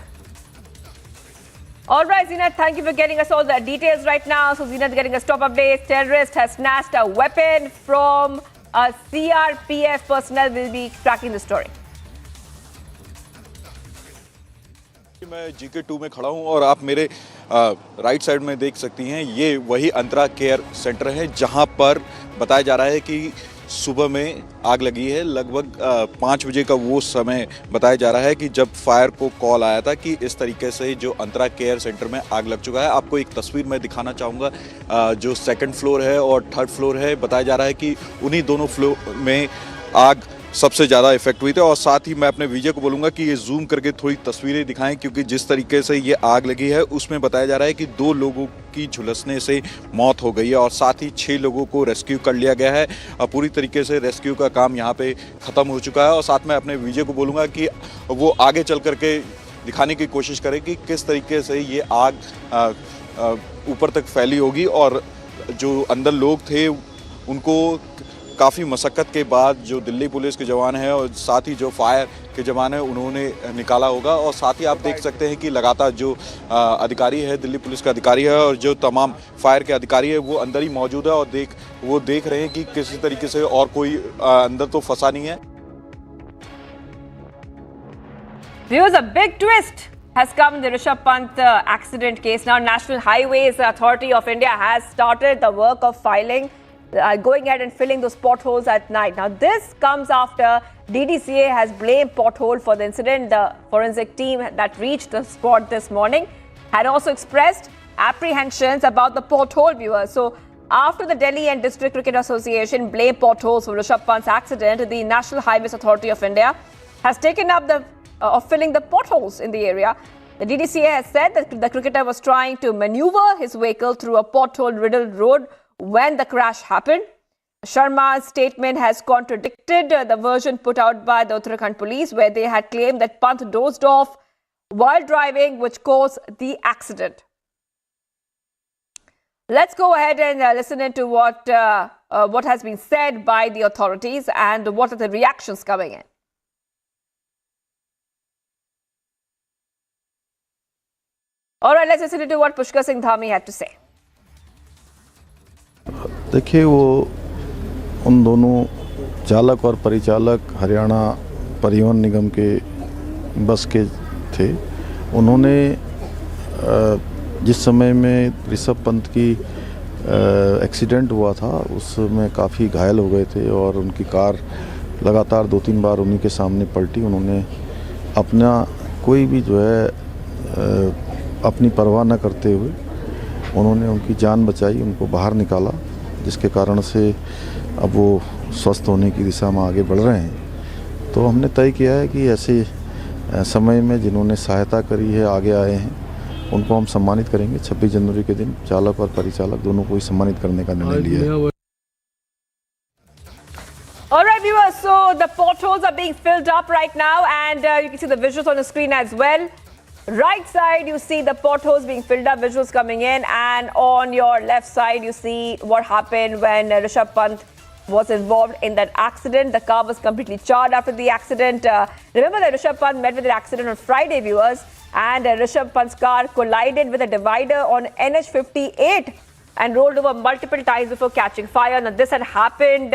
All right, Zeenat, thank you for getting us all the details right now. So Zeenat getting us top updates. Terrorist has snatched a weapon from a CRPF personnel. Will be tracking the story. मैं GK2 में खड़ा हूं और आप मेरे right side में देख सकती हैं, ये वही अंतरा केयर सेंटर है जहां पर बताया जा रहा है कि सुबह में आग लगी है। लगभग 5 बजे का वो समय बताया जा रहा है कि जब फायर को कॉल आया था कि इस तरीके से जो अंतरा केयर सेंटर में आग लग चुका है। आपको एक तस्वीर मैं दिखाना चाहूँगा, जो सेकंड फ्लोर है और थर्ड फ्लोर है। बताया जा रहा है कि उन्हीं दोनों फ्लोर में आग सबसे ज़्यादा इफेक्ट हुई थी। और साथ ही मैं अपने विजय को बोलूँगा कि ये जूम करके थोड़ी तस्वीरें दिखाएं, क्योंकि जिस तरीके से ये आग लगी है उसमें बताया जा रहा है कि 2 लोगों की झुलसने से मौत हो गई है और साथ ही 6 लोगों को रेस्क्यू कर लिया गया है। पूरी तरीके से रेस्क्यू का काम यहाँ पे ख़त्म हो चुका है। और साथ में अपने विजय को बोलूँगा कि वो आगे चल करके दिखाने की कोशिश करें कि किस तरीके से ये आग ऊपर तक फैली होगी और जो अंदर लोग थे उनको काफ़ी मशक्क़त के बाद जो दिल्ली पुलिस के जवान हैं और साथ ही जो फायर के जवान हैं उन्होंने निकाला होगा। और साथ ही आप देख सकते हैं कि लगातार जो अधिकारी है, दिल्ली पुलिस का अधिकारी है और जो तमाम फायर के अधिकारी है वो अंदर ही मौजूद है और वो देख रहे हैं कि किसी तरीके से और कोई अंदर तो फंसा नहीं है। Here's a big twist has come in the Rishabh Pant accident case. Now, National Highways Authority of India has started the work of filing going ahead and filling those potholes at night. Now, this comes after DDCA has blamed pothole for the incident. The forensic team that reached the spot this morning had also expressed apprehensions about the pothole, viewers. So, after the Delhi and District Cricket Association blamed potholes for Rishabh Pant's accident, the National Highways Authority of India has taken up of filling the potholes in the area. The DDCA has said that the cricketer was trying to maneuver his vehicle through a pothole-riddled road when the crash happened. Sharma's statement has contradicted the version put out by the Uttarakhand police, where they had claimed that Pant dozed off while driving, which caused the accident. Let's go ahead and listen into what has been said by the authorities and what are the reactions coming in. All right, let's listen to what Pushkar Singh Dhami had to say. देखिए, वो उन दोनों चालक और परिचालक हरियाणा परिवहन निगम के बस के थे। उन्होंने जिस समय में ऋषभ पंत की एक्सीडेंट हुआ था, उसमें काफ़ी घायल हो गए थे और उनकी कार लगातार 2-3 बार उन्हीं के सामने पलटी। उन्होंने अपना कोई भी जो है अपनी परवाह न करते हुए उन्होंने उनकी जान बचाई, उनको बाहर निकाला, जिसके कारण से अब वो स्वस्थ होने की दिशा में आगे बढ़ रहे हैं। तो हमने तय किया है कि ऐसे समय में जिन्होंने सहायता करी है, आगे आए हैं, उनको हम सम्मानित करेंगे। 26 जनवरी के दिन चालक और परिचालक दोनों को ही सम्मानित करने का निर्णय लिया है। All right, viewers, so the potholes are being filled up right now, and you can see the visuals on the screen as well. Right side, you see the potholes being filled up, visuals coming in, and on your left side, you see what happened when Rishabh Pant was involved in that accident. The car was completely charred after the accident. Remember that Rishabh Pant met with an accident on Friday, viewers, and Rishabh Pant's car collided with a divider on NH58 and rolled over multiple times before catching fire. Now, this had happened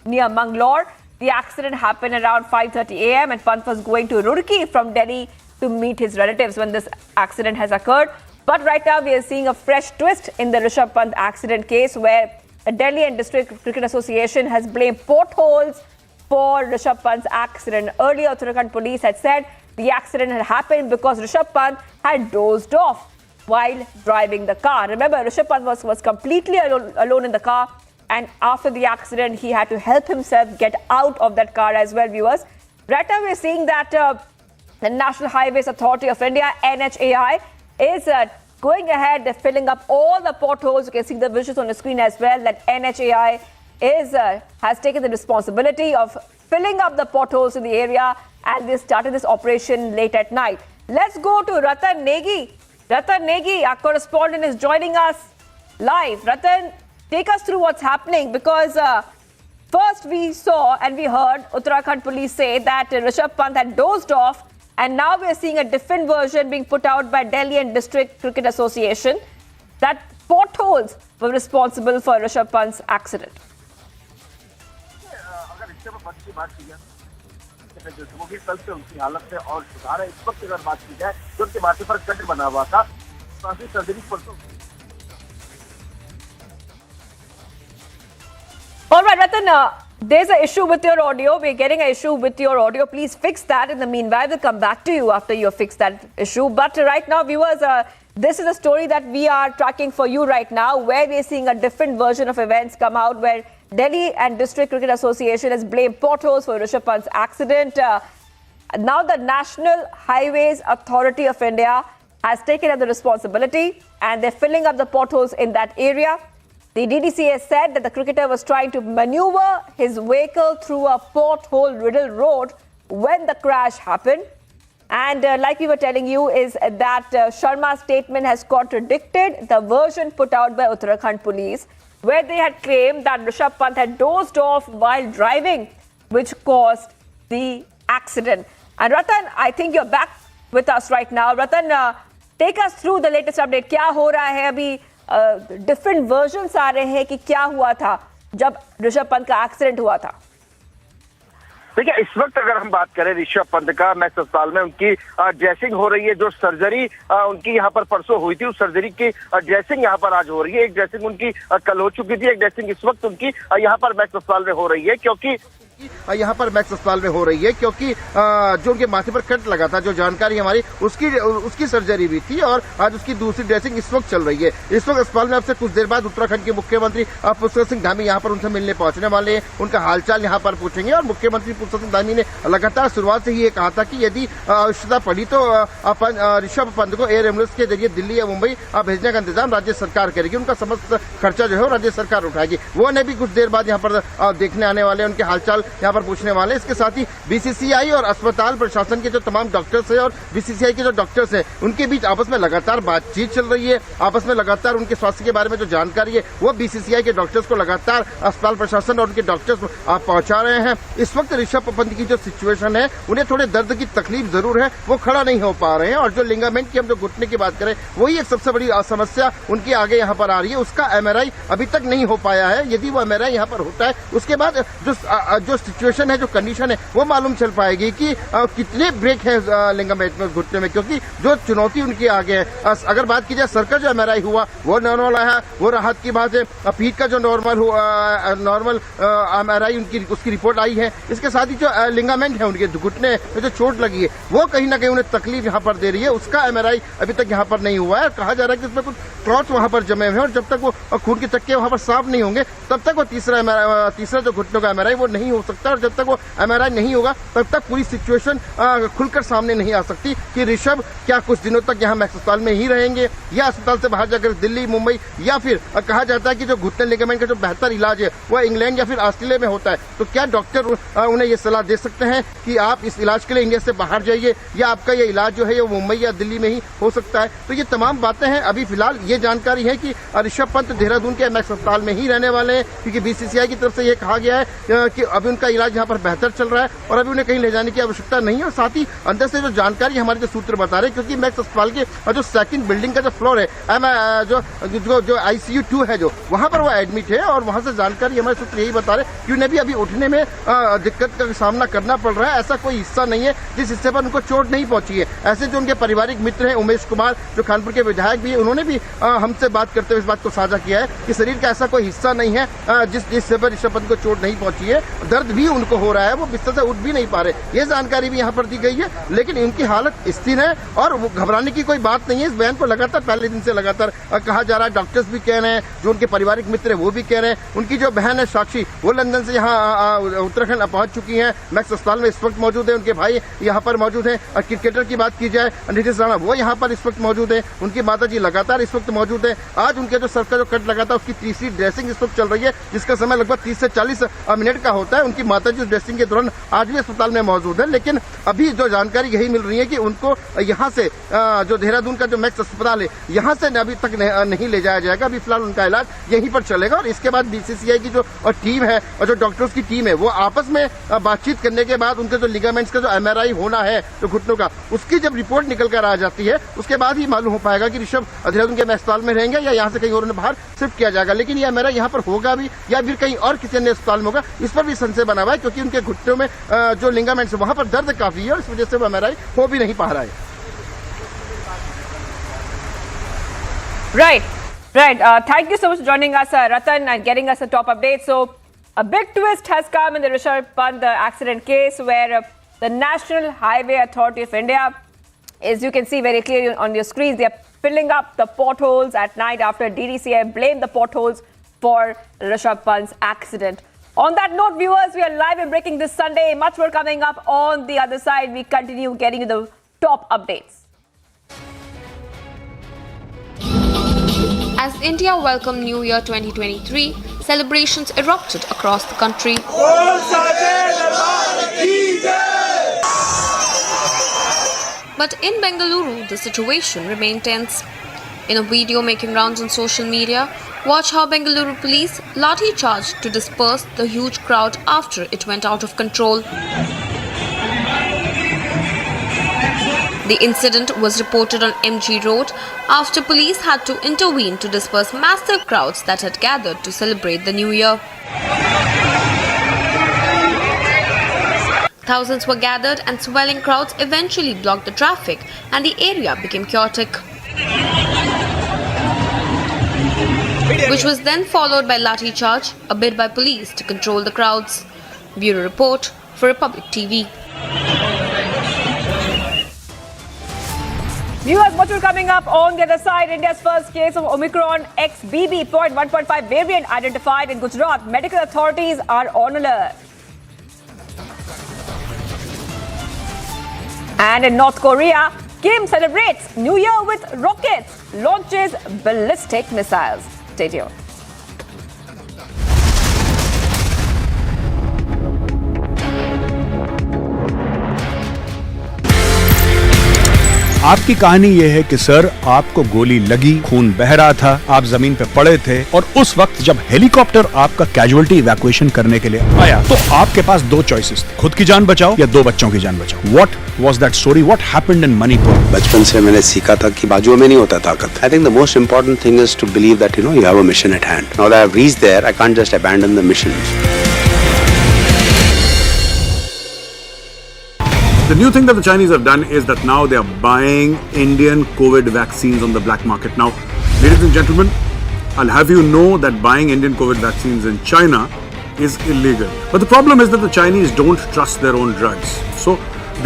near Mangalore. The accident happened around 5:30 a.m. and Pant was going to Roorkee from Delhi to meet his relatives when this accident has occurred. But right now, we are seeing a fresh twist in the Rishabh Pant accident case, where the Delhi and District Cricket Association has blamed potholes for Rishabh Pant's accident. Earlier, Uttarakhand police had said the accident had happened because Rishabh Pant had dozed off while driving the car. Remember, Rishabh Pant was completely alone in the car, and after the accident, he had to help himself get out of that car as well, viewers. Right now, we're seeing that the National Highways Authority of India, NHAI, is going ahead, they're filling up all the potholes. You can see the visuals on the screen as well, that NHAI has taken the responsibility of filling up the potholes in the area, and they started this operation late at night. Let's go to Ratan Negi. Ratan Negi, our correspondent, is joining us live. Ratan, take us through what's happening, because first we saw and we heard Uttarakhand police say that Rishabh Pant had dozed off, and now we're seeing a different version being put out by Delhi and District Cricket Association, that potholes were responsible for Rishabh Pant's accident. कल से उनकी हालत में और सुधार है। इस वक्त अगर बात की जाए तो उनके माथे पर कट बना हुआ था, काफी सर्जरी परसों। All right, Ratan, there's an issue with your audio. We're getting an issue with your audio. Please fix that. In the meanwhile, we'll come back to you after you fix that issue. But right now, viewers, this is a story that we are tracking for you right now, where we're seeing a different version of events come out, where Delhi and District Cricket Association has blamed potholes for Rishabh Pant's accident. Now the National Highways Authority of India has taken up the responsibility, and they're filling up the potholes in that area. The DDCA said that the cricketer was trying to maneuver his vehicle through a pothole-riddled road when the crash happened. And like we were telling you, is that Sharma's statement has contradicted the version put out by Uttarakhand police, where they had claimed that Rishabh Pant had dozed off while driving, which caused the accident. And Ratan, I think you're back with us right now. Ratan, take us through the latest update. क्या हो रहा है अभी? Different versions आ रहे हैं कि क्या हुआ था जब ऋषभ पंत का एक्सीडेंट हुआ था. देखिए, इस वक्त अगर हम बात करें ऋषभ पंत का, मैक्स अस्पताल में उनकी ड्रेसिंग हो रही है। जो सर्जरी उनकी यहाँ पर परसों हुई थी, उस सर्जरी की ड्रेसिंग यहाँ पर आज हो रही है। एक ड्रेसिंग उनकी कल हो चुकी थी, एक ड्रेसिंग इस वक्त उनकी यहाँ पर मैक्स अस्पताल में हो रही है, क्योंकि यहाँ पर मैक्स अस्पताल में हो रही है क्योंकि जो उनके माथे पर कट लगा था, जो जानकारी हमारी उसकी सर्जरी भी थी और आज उसकी दूसरी ड्रेसिंग इस वक्त चल रही है। इस वक्त अस्पताल में अब से कुछ देर बाद उत्तराखंड के मुख्यमंत्री पुष्कर सिंह धामी यहाँ पर उनसे मिलने पहुंचने वाले हैं। उनका हालचाल यहाँ पर पूछेंगे और मुख्यमंत्री पुष्कर सिंह धामी ने लगातार शुरुआत से ही ये कहा था कि यदि आवश्यकता पड़ी तो ऋषभ पंत को एयर एम्बुलेंस के जरिए दिल्ली या मुंबई भेजने का इंतजाम राज्य सरकार करेगी। उनका समस्त खर्चा जो है राज्य सरकार उठाएगी। वो ने भी कुछ देर बाद यहाँ पर देखने आने वाले, उनके हालचाल यहाँ पर पूछने वाले। इसके साथ ही बीसीसीआई और अस्पताल प्रशासन के जो तमाम डॉक्टर्स हैं और बीसीसीआई के जो डॉक्टर्स हैं, उनके बीच आपस में लगातार बातचीत चल रही है। आपस में लगातार उनके स्वास्थ्य के बारे में जो जानकारी है वो बीसीसीआई के डॉक्टर्स को लगातार अस्पताल प्रशासन और उनके डॉक्टर्स पहुंचा रहे हैं। इस वक्त ऋषभ पंत की जो सिचुएशन है, उन्हें थोड़े दर्द की तकलीफ जरूर है, वो खड़ा नहीं हो पा रहे हैं। और जो लिगामेंट की हम जो घुटने की बात करें, वही एक सबसे बड़ी समस्या उनके आगे यहाँ पर आ रही है। उसका एमआरआई अभी तक नहीं हो पाया है। यदि वो एमआरआई यहाँ पर होता है, उसके बाद जो सिचुएशन है, जो कंडीशन है, वो मालूम चल पाएगी कि कितने ब्रेक है लिगामेंट में, घुटने में, क्योंकि जो चुनौती उनकी आगे है। अगर बात की जाए सर का जो एमआरआई हुआ वो नॉर्मल है, वो राहत की बात है। पीठ का जो नॉर्मल एमआरआई उसकी रिपोर्ट आई है। इसके साथ ही जो लिगामेंट है, उनके घुटने में जो चोट लगी है, वो कहीं ना कहीं उन्हें तकलीफ यहाँ पर दे रही है। उसका एमआरआई अभी तक यहाँ पर नहीं हुआ है। कहा जा रहा है कि उसमें कुछ क्लॉट्स वहाँ पर जमे हुए हैं और जब तक वो खून के चक्के वहाँ पर साफ नहीं होंगे, तब तक वो तीसरा जो घुटनों का एमआरआई वो नहीं हो सकता। और जब तक वो एमआरआई नहीं होगा, तब तक पूरी सिचुएशन खुलकर सामने नहीं आ सकती कि ऋषभ क्या कुछ दिनों तक यहाँ मैक्स अस्पताल में ही रहेंगे या अस्पताल से बाहर जाकर दिल्ली, मुंबई, या फिर कहा जाता है कि जो घुटने लिगामेंट का जो बेहतर इलाज है वो इंग्लैंड या फिर ऑस्ट्रेलिया में होता है। तो क्या डॉक्टर उन्हें ये सलाह दे सकते हैं कि आप इस इलाज के लिए इंडिया से बाहर जाइए या आपका ये इलाज जो है वो मुंबई या दिल्ली में ही हो सकता है? तो ये तमाम बातें हैं। अभी फिलहाल ये जानकारी है कि ऋषभ पंत देहरादून के मैक्स अस्पताल में ही रहने वाले हैं, क्योंकि बीसीसीआई की तरफ से ये कहा गया है कि अभी उनका इलाज यहाँ पर बेहतर चल रहा है और अभी उन्हें कहीं ले जाने की आवश्यकता नहीं है। और साथ ही अंदर से जो जानकारी हमारे जो सूत्र बता रहे हैं, क्योंकि मैक्स अस्पताल के जो सेकंड बिल्डिंग का जो फ्लोर है, जो ICU 2 है, जो वहां पर वो एडमिट है और वहां से जानकारी हमारे सूत्र यही बता रहे हैं कि उन्हें भी अभी उठने में दिक्कत का सामना करना पड़ रहा है। ऐसा कोई हिस्सा नहीं है जिस हिस्से पर उनको चोट नहीं पहुंची है। ऐसे जो उनके पारिवारिक मित्र हैं, उमेश कुमार जो कानपुर के विधायक भी है, उन्होंने भी हमसे बात करते हुए इस बात को साझा किया है कि शरीर का ऐसा कोई हिस्सा नहीं है जिस हिस्से पर ऋषभ पंत को चोट नहीं पहुंची है। दर्द भी उनको हो रहा है, वो बिस्तर से उठ भी नहीं पा रहे। ये जानकारी भी यहाँ पर दी गई है, लेकिन उनकी हालत स्थिर है और वो घबराने की कोई बात नहीं है। इस बयान को लगातार पहले दिन से लगातार कहा जा रहा है। डॉक्टर्स भी कह रहे हैं, जो उनके पारिवारिक मित्र है वो भी कह रहे हैं। उनकी जो बहन है साक्षी, वो लंदन से यहाँ उत्तराखंड पहुंच चुकी है, मैक्स अस्पताल में इस वक्त मौजूद है। उनके भाई यहाँ पर मौजूद है। क्रिकेटर की बात की जाए, नीतीश राणा, वो यहाँ पर इस वक्त मौजूद है। उनकी माता जी लगातार इस वक्त मौजूद है। आज उनके जो सर का जो कट लगा था, उसकी तीसरी ड्रेसिंग इस वक्त चल रही है, जिसका समय लगभग 30 से 40 मिनट का होता है। उनकी माता जी ड्रेसिंग के दौरान आज भी अस्पताल में मौजूद है। लेकिन अभी जो जानकारी यही मिल रही है कि उनको यहाँ से जो देहरादून का जो मैक्स अस्पताल है, यहाँ से अभी तक नहीं ले जाया जाएगा। अभी फिलहाल उनका इलाज यहीं पर चलेगा और इसके बाद बीसीसीआई की जो टीम है और जो डॉक्टर्स की टीम है, वो आपस में बातचीत करने के बाद उनके जो लिगामेंट्स का जो एमआरआई होना है जो घुटनों का, उसकी जब रिपोर्ट निकल कर आ जाती है, उसके बाद ही मालूम हो पाएगा कि ऋषभ देहरादून के मैक्स अस्पताल में रहेंगे या यहाँ से कहीं और बाहर शिफ्ट किया जाएगा। लेकिन ये एमआरआई यहाँ पर होगा भी या फिर कहीं और किसी अन्य अस्पताल में होगा, इस पर भी संशय बना हुआ है, क्योंकि उनके घुटनों में जो लिगामेंट्स है वहां पर दर्द काफी है और इस वजह से वो एमआरआई हो भी नहीं पा रहा है। Right. Thank you so much for joining us, Ratan, and getting us a top update. So, a big twist has come in the Rishabh Pant accident case, where the National Highway Authority of India, as you can see very clearly on your screens, they are filling up the potholes at night after DDCA blamed the potholes for Rishabh Pant's accident. On that note, viewers, we are live and breaking this Sunday. Much more coming up on the other side. We continue getting you the top updates. As India welcomed New Year 2023, celebrations erupted across the country. But in Bengaluru, the situation remained tense. In a video making rounds on social media, watch how Bengaluru police lathi charged to disperse the huge crowd after it went out of control. The incident was reported on MG Road after police had to intervene to disperse massive crowds that had gathered to celebrate the New Year. Thousands were gathered and swelling crowds eventually blocked the traffic and the area became chaotic, which was then followed by lathi charge, a bid by police to control the crowds. Bureau report for Republic TV. Viewers, what will coming up on the other side? India's first case of Omicron XBB.1.5 variant identified in Gujarat. Medical authorities are on alert. And in North Korea, Kim celebrates New Year with rockets, launches ballistic missiles. Stay tuned. आपकी कहानी ये है कि sir आपको गोली लगी, खून बह रहा था, आप जमीन पे पड़े थे और उस वक्त जब हेलीकॉप्टर आपका कैजुअलिटी इवैक्यूएशन करने के लिए आया तो आपके पास दो चॉइसेस थे, खुद की जान बचाओ या दो बच्चों की जान बचाओ। What was that story? What happened in Manipur? बचपन से मैंने सीखा था कि बाजुओं में नहीं होता ताकत। I think the most important thing is to believe that you have a mission at hand. Now that I have reached there, I can't just abandon the mission. The new thing that the Chinese have done is that now they are buying Indian COVID vaccines on the black market. Now, ladies and gentlemen, I'll have you know that buying Indian COVID vaccines in China is illegal. But the problem is that the Chinese don't trust their own drugs. So,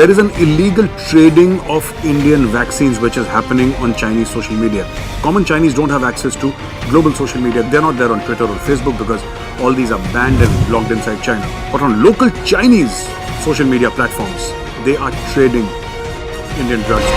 there is an illegal trading of Indian vaccines which is happening on Chinese social media. Common Chinese don't have access to global social media. They're not there on Twitter or Facebook because all these are banned and blocked inside China. But on local Chinese social media platforms, they are trading Indian drugs.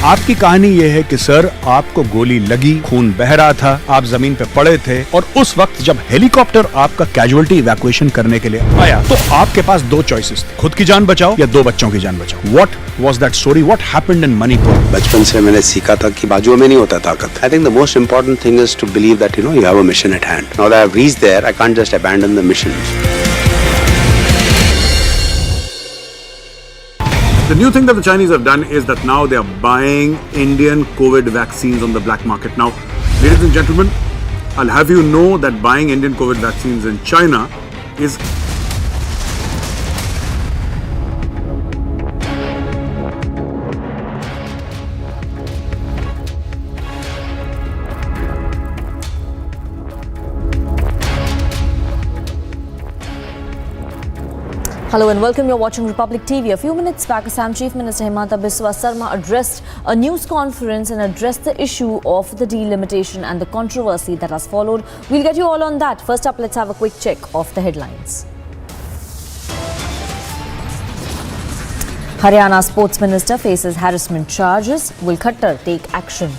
आपकी कहानी ये है कि sir आपको गोली लगी, खून बह रहा था, आप जमीन पे पड़े थे और उस वक्त जब हेलीकॉप्टर आपका कैजुअलिटी इवैक्यूएशन करने के लिए आया तो आपके पास दो चॉइसेस थे, खुद की जान बचाओ या दो बच्चों की जान बचाओ। What was that story? What happened in Manipur? बचपन से मैंने सीखा था कि बाजुओं में नहीं होता ताकत। I think the most important thing is to believe that you have a mission at hand. Now that I have reached there, I can't just abandon the mission. The new thing that the Chinese have done is that now they are buying Indian COVID vaccines on the black market. Now, ladies and gentlemen, I'll have you know that buying Indian COVID vaccines in China is Hello and welcome. You're watching Republic TV. A few minutes back, Assam Chief Minister Himanta Biswa Sarma addressed a news conference and addressed the issue of the delimitation and the controversy that has followed. We'll get you all on that. First up, let's have a quick check of the headlines. Haryana Sports Minister faces harassment charges. Will Khattar take action?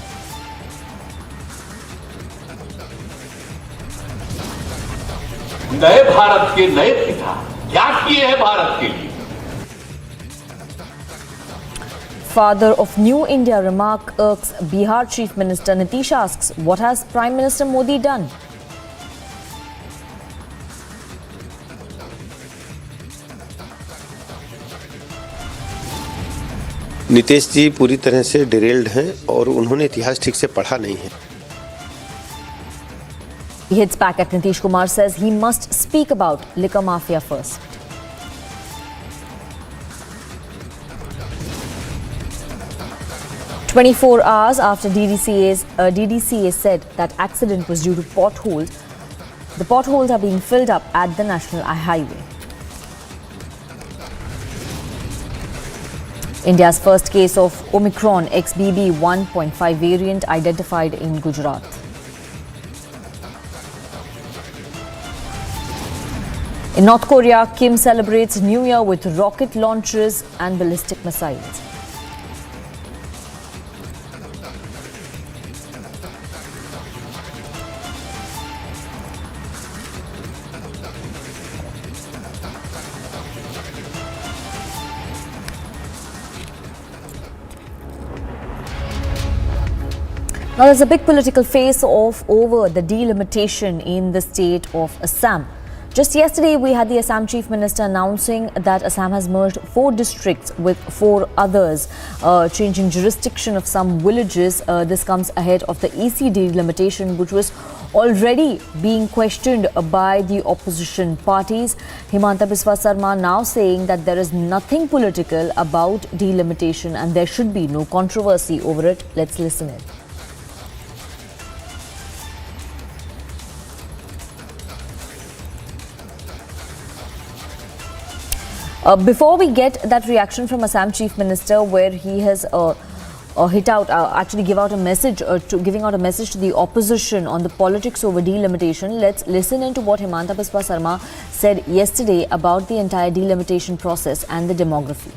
नए भारत के नए पिता क्या किए हैं भारत के लिए? Father of New India remark irks Bihar Chief Minister. Nitish asks, what has Prime Minister Modi done? Nitish ji पूरी तरह से डिरेल्ड हैं और उन्होंने इतिहास ठीक से पढ़ा नहीं है। He hits back at Nitish Kumar, says he must speak about liquor mafia first. "24 hours after DDCA said that accident was due to potholes, the potholes are being filled up at the National Highway." India's first case of Omicron XBB 1.5 variant identified in Gujarat. In North Korea, Kim celebrates New Year with rocket launches and ballistic missiles. Now, there's a big political face-off over the delimitation in the state of Assam. Just yesterday, we had the Assam Chief Minister announcing that Assam has merged 4 districts with 4 others, changing jurisdiction of some villages. This comes ahead of the EC delimitation, which was already being questioned by the opposition parties. Himanta Biswa Sarma now saying that there is nothing political about delimitation and there should be no controversy over it. Let's listen in. Before we get that reaction from Assam Chief Minister, where he has giving out a message to the opposition on the politics over delimitation, let's listen into what Himanta Biswa Sarma said yesterday about the entire delimitation process and the demography.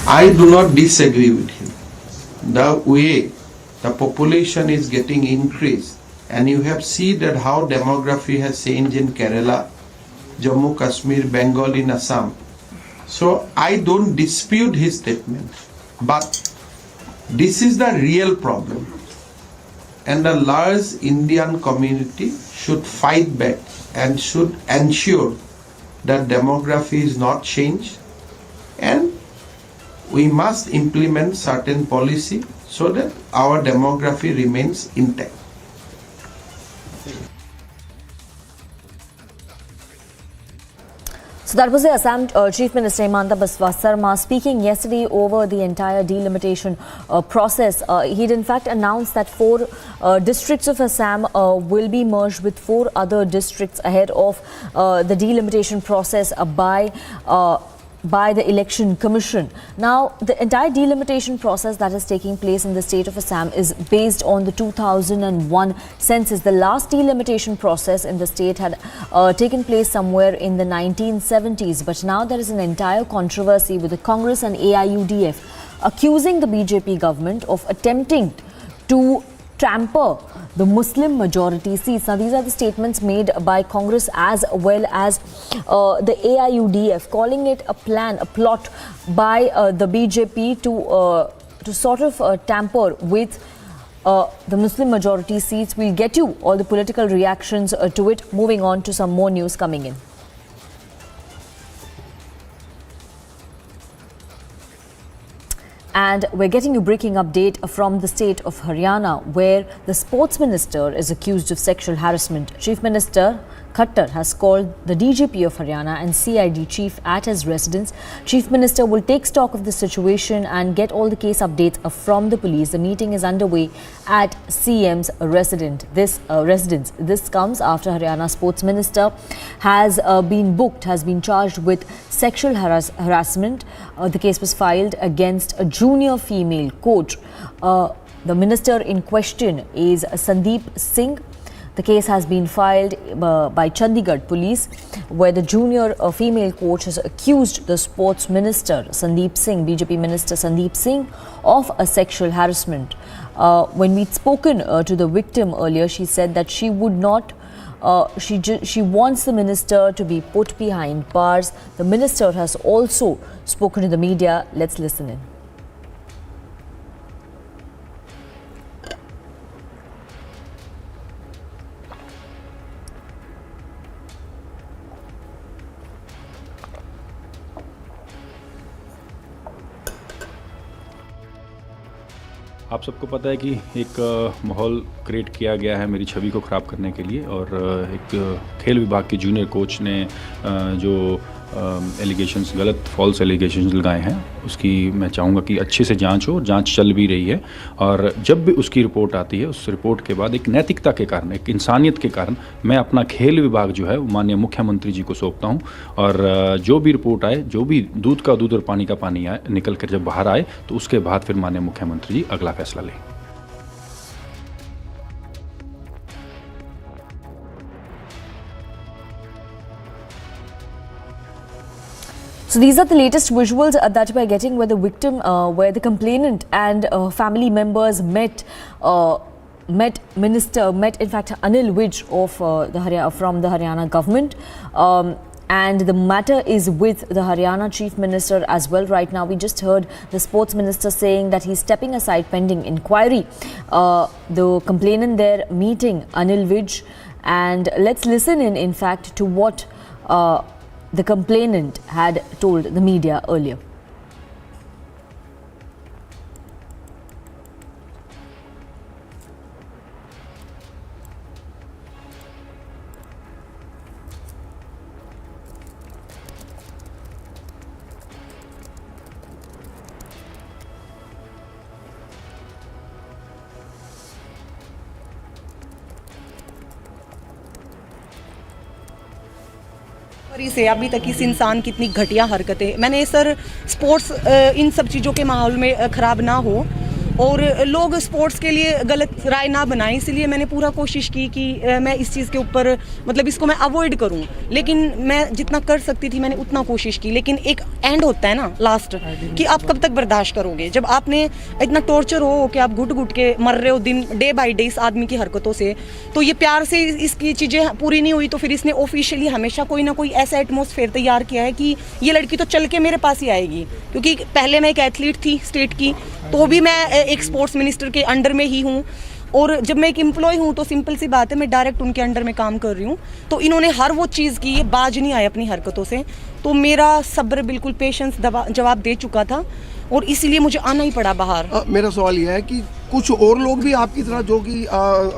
I do not disagree with him. The way the population is getting increased, and you have seen that how demography has changed in Kerala, Jammu, Kashmir, Bengal, in Assam. So I don't dispute his statement, but this is the real problem. And the large Indian community should fight back and should ensure that demography is not changed, and we must implement certain policy so that our demography remains intact. So that was the Assam Chief Minister Himanta Biswa Sarma speaking yesterday over the entire delimitation process. He'd in fact announced that 4 districts of Assam will be merged with 4 other districts ahead of the delimitation process by the Election Commission. Now, the entire delimitation process that is taking place in the state of Assam is based on the 2001 census. The last delimitation process in the state had taken place somewhere in the 1970s. But now there is an entire controversy with the Congress and AIUDF accusing the BJP government of attempting to tamper the Muslim majority seats. Now, these are the statements made by Congress as well as the AIUDF, calling it a plot by the BJP to sort of tamper with the Muslim majority seats. We'll get you all the political reactions to it. Moving on to some more news coming in. And we're getting you a breaking update from the state of Haryana, where the sports minister is accused of sexual harassment. Chief Minister Khattar has called the DGP of Haryana and CID chief at his residence. Chief Minister will take stock of the situation and get all the case updates from the police. The meeting is underway at CM's residence. This comes after Haryana sports minister has been charged with sexual harassment. The case was filed against a junior female coach. The minister in question is Sandeep Singh. The case has been filed by Chandigarh police, where the junior female coach has accused the sports minister, Sandeep Singh, BJP minister Sandeep Singh, of a sexual harassment. When we'd spoken to the victim earlier, she said that she would not she wants the minister to be put behind bars. The minister has also spoken to the media. Let's listen in. आप सबको पता है कि एक माहौल create किया गया है मेरी छवि को ख़राब करने के लिए, और एक खेल विभाग के जूनियर कोच ने जो एलिगेशंस, गलत फॉल्स एलिगेशंस लगाए हैं, उसकी मैं चाहूँगा कि अच्छे से जांच हो। जांच चल भी रही है, और जब भी उसकी रिपोर्ट आती है, उस रिपोर्ट के बाद एक नैतिकता के कारण, एक इंसानियत के कारण मैं अपना खेल विभाग जो है वो माननीय मुख्यमंत्री जी को सौंपता हूँ। और जो भी रिपोर्ट आए, जो भी दूध का दूध और पानी का पानी आए, निकल कर जब बाहर आए, तो उसके बाद फिर माननीय मुख्यमंत्री जी अगला फैसला लें। So these are the latest visuals that we are getting, where the victim, where the complainant and family members met in fact Anil Vij of from the Haryana government. And the matter is with the Haryana Chief Minister as well right now. We just heard the Sports Minister saying that he's stepping aside pending inquiry. The complainant there meeting Anil Vij, and let's listen in fact to what the complainant had told the media earlier. से अभी तक इस इंसान की इतनी घटिया हरकतें, मैंने सर स्पोर्ट्स इन सब चीज़ों के माहौल में ख़राब ना हो और लोग स्पोर्ट्स के लिए गलत राय ना बनाएं, इसलिए मैंने पूरा कोशिश की कि मैं इस चीज़ के ऊपर मतलब इसको मैं अवॉइड करूं, लेकिन मैं जितना कर सकती थी मैंने उतना कोशिश की। लेकिन एक एंड होता है ना लास्ट, कि आप कब तक बर्दाश्त करोगे जब आपने इतना टॉर्चर हो कि आप घुट घुट के मर रहे हो दिन डे बाई डे इस आदमी की हरकतों से। तो ये प्यार से इसकी चीज़ें पूरी नहीं हुई तो फिर इसने ऑफिशियली हमेशा कोई ना कोई ऐसा एटमॉस्फेयर तैयार किया है कि ये लड़की तो चल के मेरे पास ही आएगी, क्योंकि पहले मैं एक एथलीट थी स्टेट की, तो भी मैं एक स्पोर्ट्स मिनिस्टर के अंडर में ही हूँ, और जब मैं एक एम्प्लॉय हूँ तो सिंपल सी बात है मैं डायरेक्ट उनके अंडर में काम कर रही हूँ। तो इन्होंने हर वो चीज़ की, ये बाज नहीं आए अपनी हरकतों से, तो मेरा सब्र बिल्कुल पेशेंस जवाब दे चुका था और इसीलिए मुझे आना ही पड़ा बाहर। मेरा सवाल यह है कि कुछ और लोग भी आपकी तरह जो कि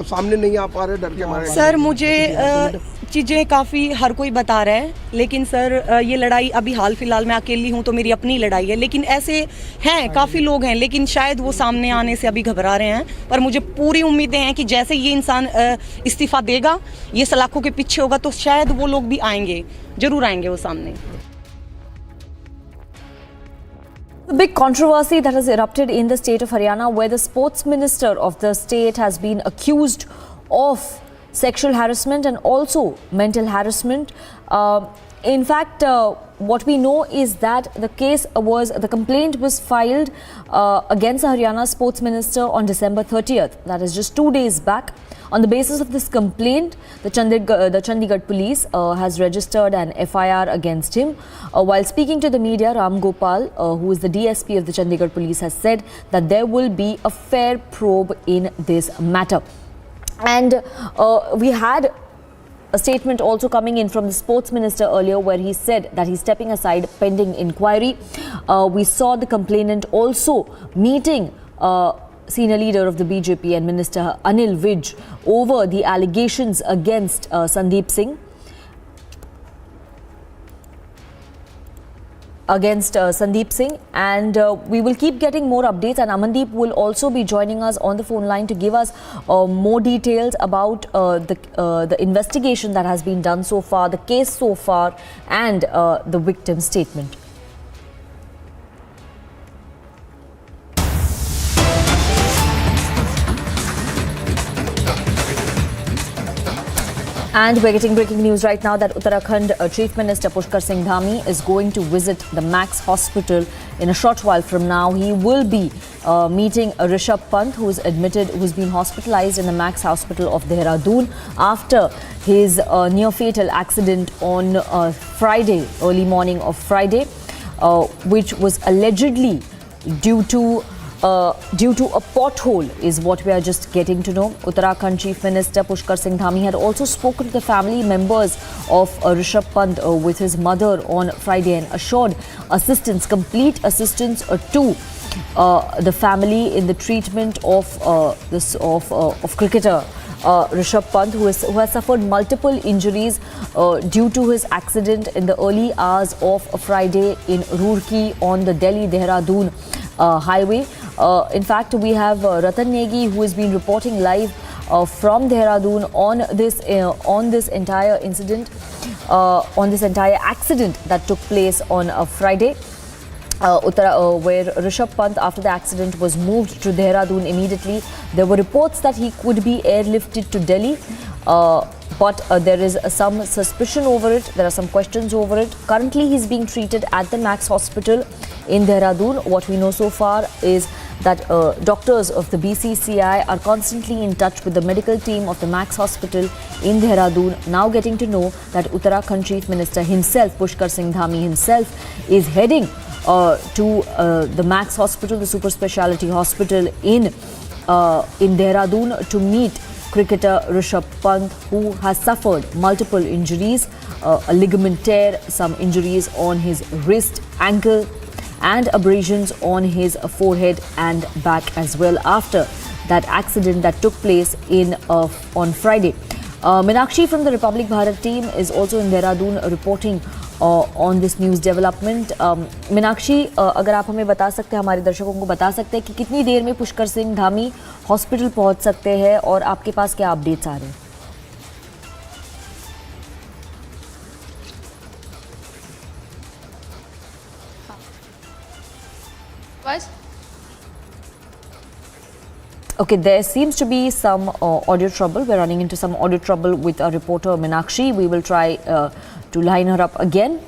सामने नहीं आ पा रहे डर के मारे। सर मुझे चीज़ें काफ़ी हर कोई बता रहा है, लेकिन सर ये लड़ाई अभी हाल फिलहाल मैं अकेली हूँ तो मेरी अपनी लड़ाई है, लेकिन ऐसे हैं काफ़ी लोग हैं, लेकिन शायद वो सामने आने से अभी घबरा रहे हैं। पर मुझे पूरी उम्मीदें हैं कि जैसे ये इंसान इस्तीफ़ा देगा, ये सलाखों के पीछे होगा, तो शायद वो लोग भी आएंगे, ज़रूर आएंगे वो सामने। The big controversy that has erupted in the state of Haryana, where the sports minister of the state has been accused of sexual harassment and also mental harassment. In fact, what we know is that the complaint was filed against the Haryana sports minister on December 30th. That is just 2 days back. On the basis of this complaint, the Chandigarh police has registered an FIR against him. While speaking to the media, Ram Gopal, who is the DSP of the Chandigarh police, has said that there will be a fair probe in this matter. And we had a statement also coming in from the sports minister earlier, where he said that he's stepping aside pending inquiry. We saw the complainant also meeting senior leader of the BJP and Minister Anil Vij over the allegations against Sandeep Singh. And we will keep getting more updates, and Amandeep will also be joining us on the phone line to give us more details about the investigation that has been done so far, the case so far, and the victim's statement. And we're getting breaking news right now that Uttarakhand Chief Minister Pushkar Singh Dhami is going to visit the Max Hospital in a short while from now. He will be meeting Rishabh Pant, who's been hospitalized in the Max Hospital of Dehradun after his near-fatal accident on Friday, early morning of Friday, which was allegedly due to a pothole, is what we are just getting to know. Uttarakhand Chief Minister Pushkar Singh Dhami had also spoken to the family members of Rishabh Pant with his mother on Friday and assured complete assistance to the family in the treatment of cricketer Rishabh Pant, who has suffered multiple injuries due to his accident in the early hours of Friday in Roorkee on the Delhi-Dehradun highway. In fact, we have Ratan Negi, who has been reporting live from Dehradun on this entire incident, on this entire accident that took place on Friday. Where Rishabh Pant, after the accident, was moved to Dehradun immediately. There were reports that he could be airlifted to Delhi. But there is some suspicion over it. There are some questions over it. Currently, he's being treated at the Max Hospital in Dehradun. What we know so far is that doctors of the BCCI are constantly in touch with the medical team of the Max Hospital in Dehradun, now getting to know that Uttarakhand Chief Minister himself, Pushkar Singh Dhami himself, is heading to the Max Hospital, the super speciality hospital in Dehradun, to meet cricketer Rishabh Pant, who has suffered multiple injuries, a ligament tear, some injuries on his wrist, ankle, and abrasions on his forehead and back as well after that accident that took place on Friday. Meenakshi from the Republic Bharat team is also in Dehradun reporting on this news development. Meenakshi, अगर आप हमें बता सकते हैं, हमारे दर्शकों को बता सकते हैं कि कितनी देर में पुष्कर सिंह धामी हॉस्पिटल पहुंच सकते हैं और आपके पास क्या अपडेट्स आ रहे हैं? Okay, there seems to be some audio trouble. We're running into some audio trouble with our reporter Meenakshi. We will try to line her up again.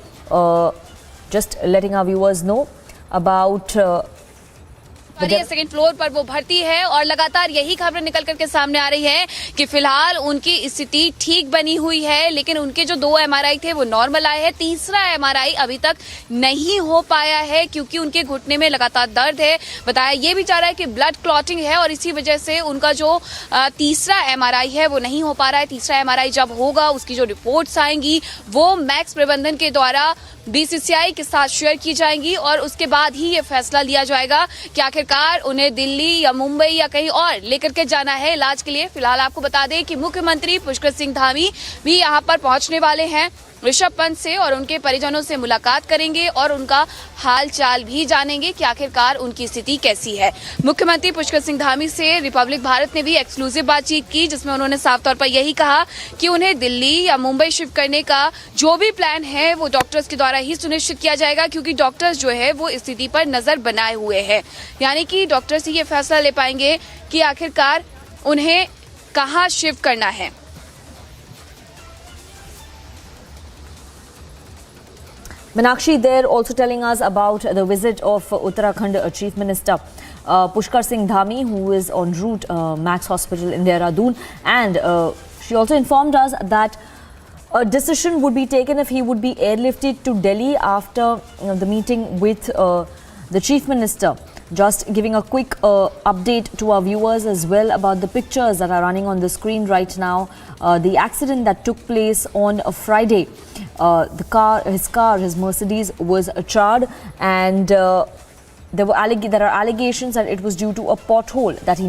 Just letting our viewers know about second floor पर वो भर्ती है और लगातार यही खबरें निकल करके सामने आ रही है कि फिलहाल उनकी स्थिति ठीक बनी हुई है, लेकिन उनके जो 2 MRI थे वो नॉर्मल आए हैं। तीसरा MRI अभी तक नहीं हो पाया है क्योंकि उनके घुटने में लगातार दर्द है। बताया ये भी जा रहा है कि ब्लड क्लॉटिंग है और इसी वजह से उनका जो तीसरा MRI है वो नहीं हो पा रहा है। तीसरा MRI जब होगा उसकी जो रिपोर्ट्स आएंगी वो मैक्स प्रबंधन के द्वारा BCCI के साथ शेयर की जाएंगी और उसके बाद ही ये फैसला लिया जाएगा कि आखिरकार उन्हें दिल्ली या मुंबई या कहीं और लेकर के जाना है इलाज के लिए। फिलहाल आपको बता दें कि मुख्यमंत्री पुष्कर सिंह धामी भी यहां पर पहुंचने वाले हैं, ऋषभ पंत से और उनके परिजनों से मुलाकात करेंगे और उनका हाल चाल भी जानेंगे कि आखिरकार उनकी स्थिति कैसी है। मुख्यमंत्री पुष्कर सिंह धामी से रिपब्लिक भारत ने भी एक्सक्लूसिव बातचीत की, जिसमें उन्होंने साफ तौर पर यही कहा कि उन्हें दिल्ली या मुंबई शिफ्ट करने का जो भी प्लान है वो डॉक्टर्स के द्वारा ही सुनिश्चित किया जाएगा, क्योंकि डॉक्टर्स जो है वो स्थिति पर नजर बनाए हुए हैं। यानी कि डॉक्टर्स ही ये फैसला ले पाएंगे कि आखिरकार उन्हें कहाँ शिफ्ट करना है। Meenakshi, they're also telling us about the visit of Uttarakhand Chief Minister Pushkar Singh Dhami, who is en route Max Hospital in Dehradun, and she also informed us that a decision would be taken if he would be airlifted to Delhi after the meeting with the Chief Minister. Just giving a quick update to our viewers as well about the pictures that are running on the screen right now. The accident that took place on a Friday, his Mercedes was charred, and there are allegations that it was due to a pothole that he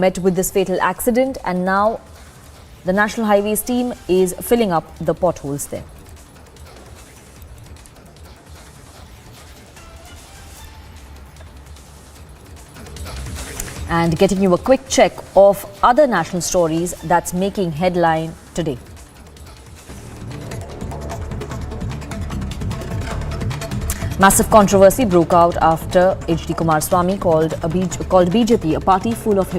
met with this fatal accident, and now the National Highways team is filling up the potholes there. And getting you a quick check of other national stories that's making headline today. Massive controversy broke out after H.D. Kumaraswamy called BJP a party full of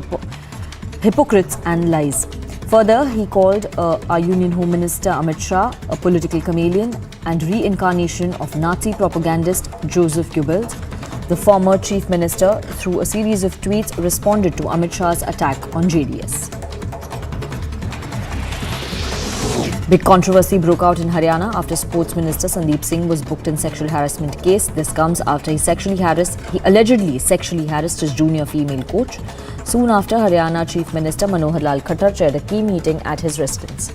hypocrites and lies. Further, he called our Union Home Minister Amit Shah a political chameleon and reincarnation of Nazi propagandist Joseph Goebbels. The former Chief Minister, through a series of tweets, responded to Amit Shah's attack on JDS. Big controversy broke out in Haryana after Sports Minister Sandeep Singh was booked in sexual harassment case. This comes after he allegedly sexually harassed his junior female coach. Soon after, Haryana Chief Minister Manohar Lal Khattar chaired a key meeting at his residence.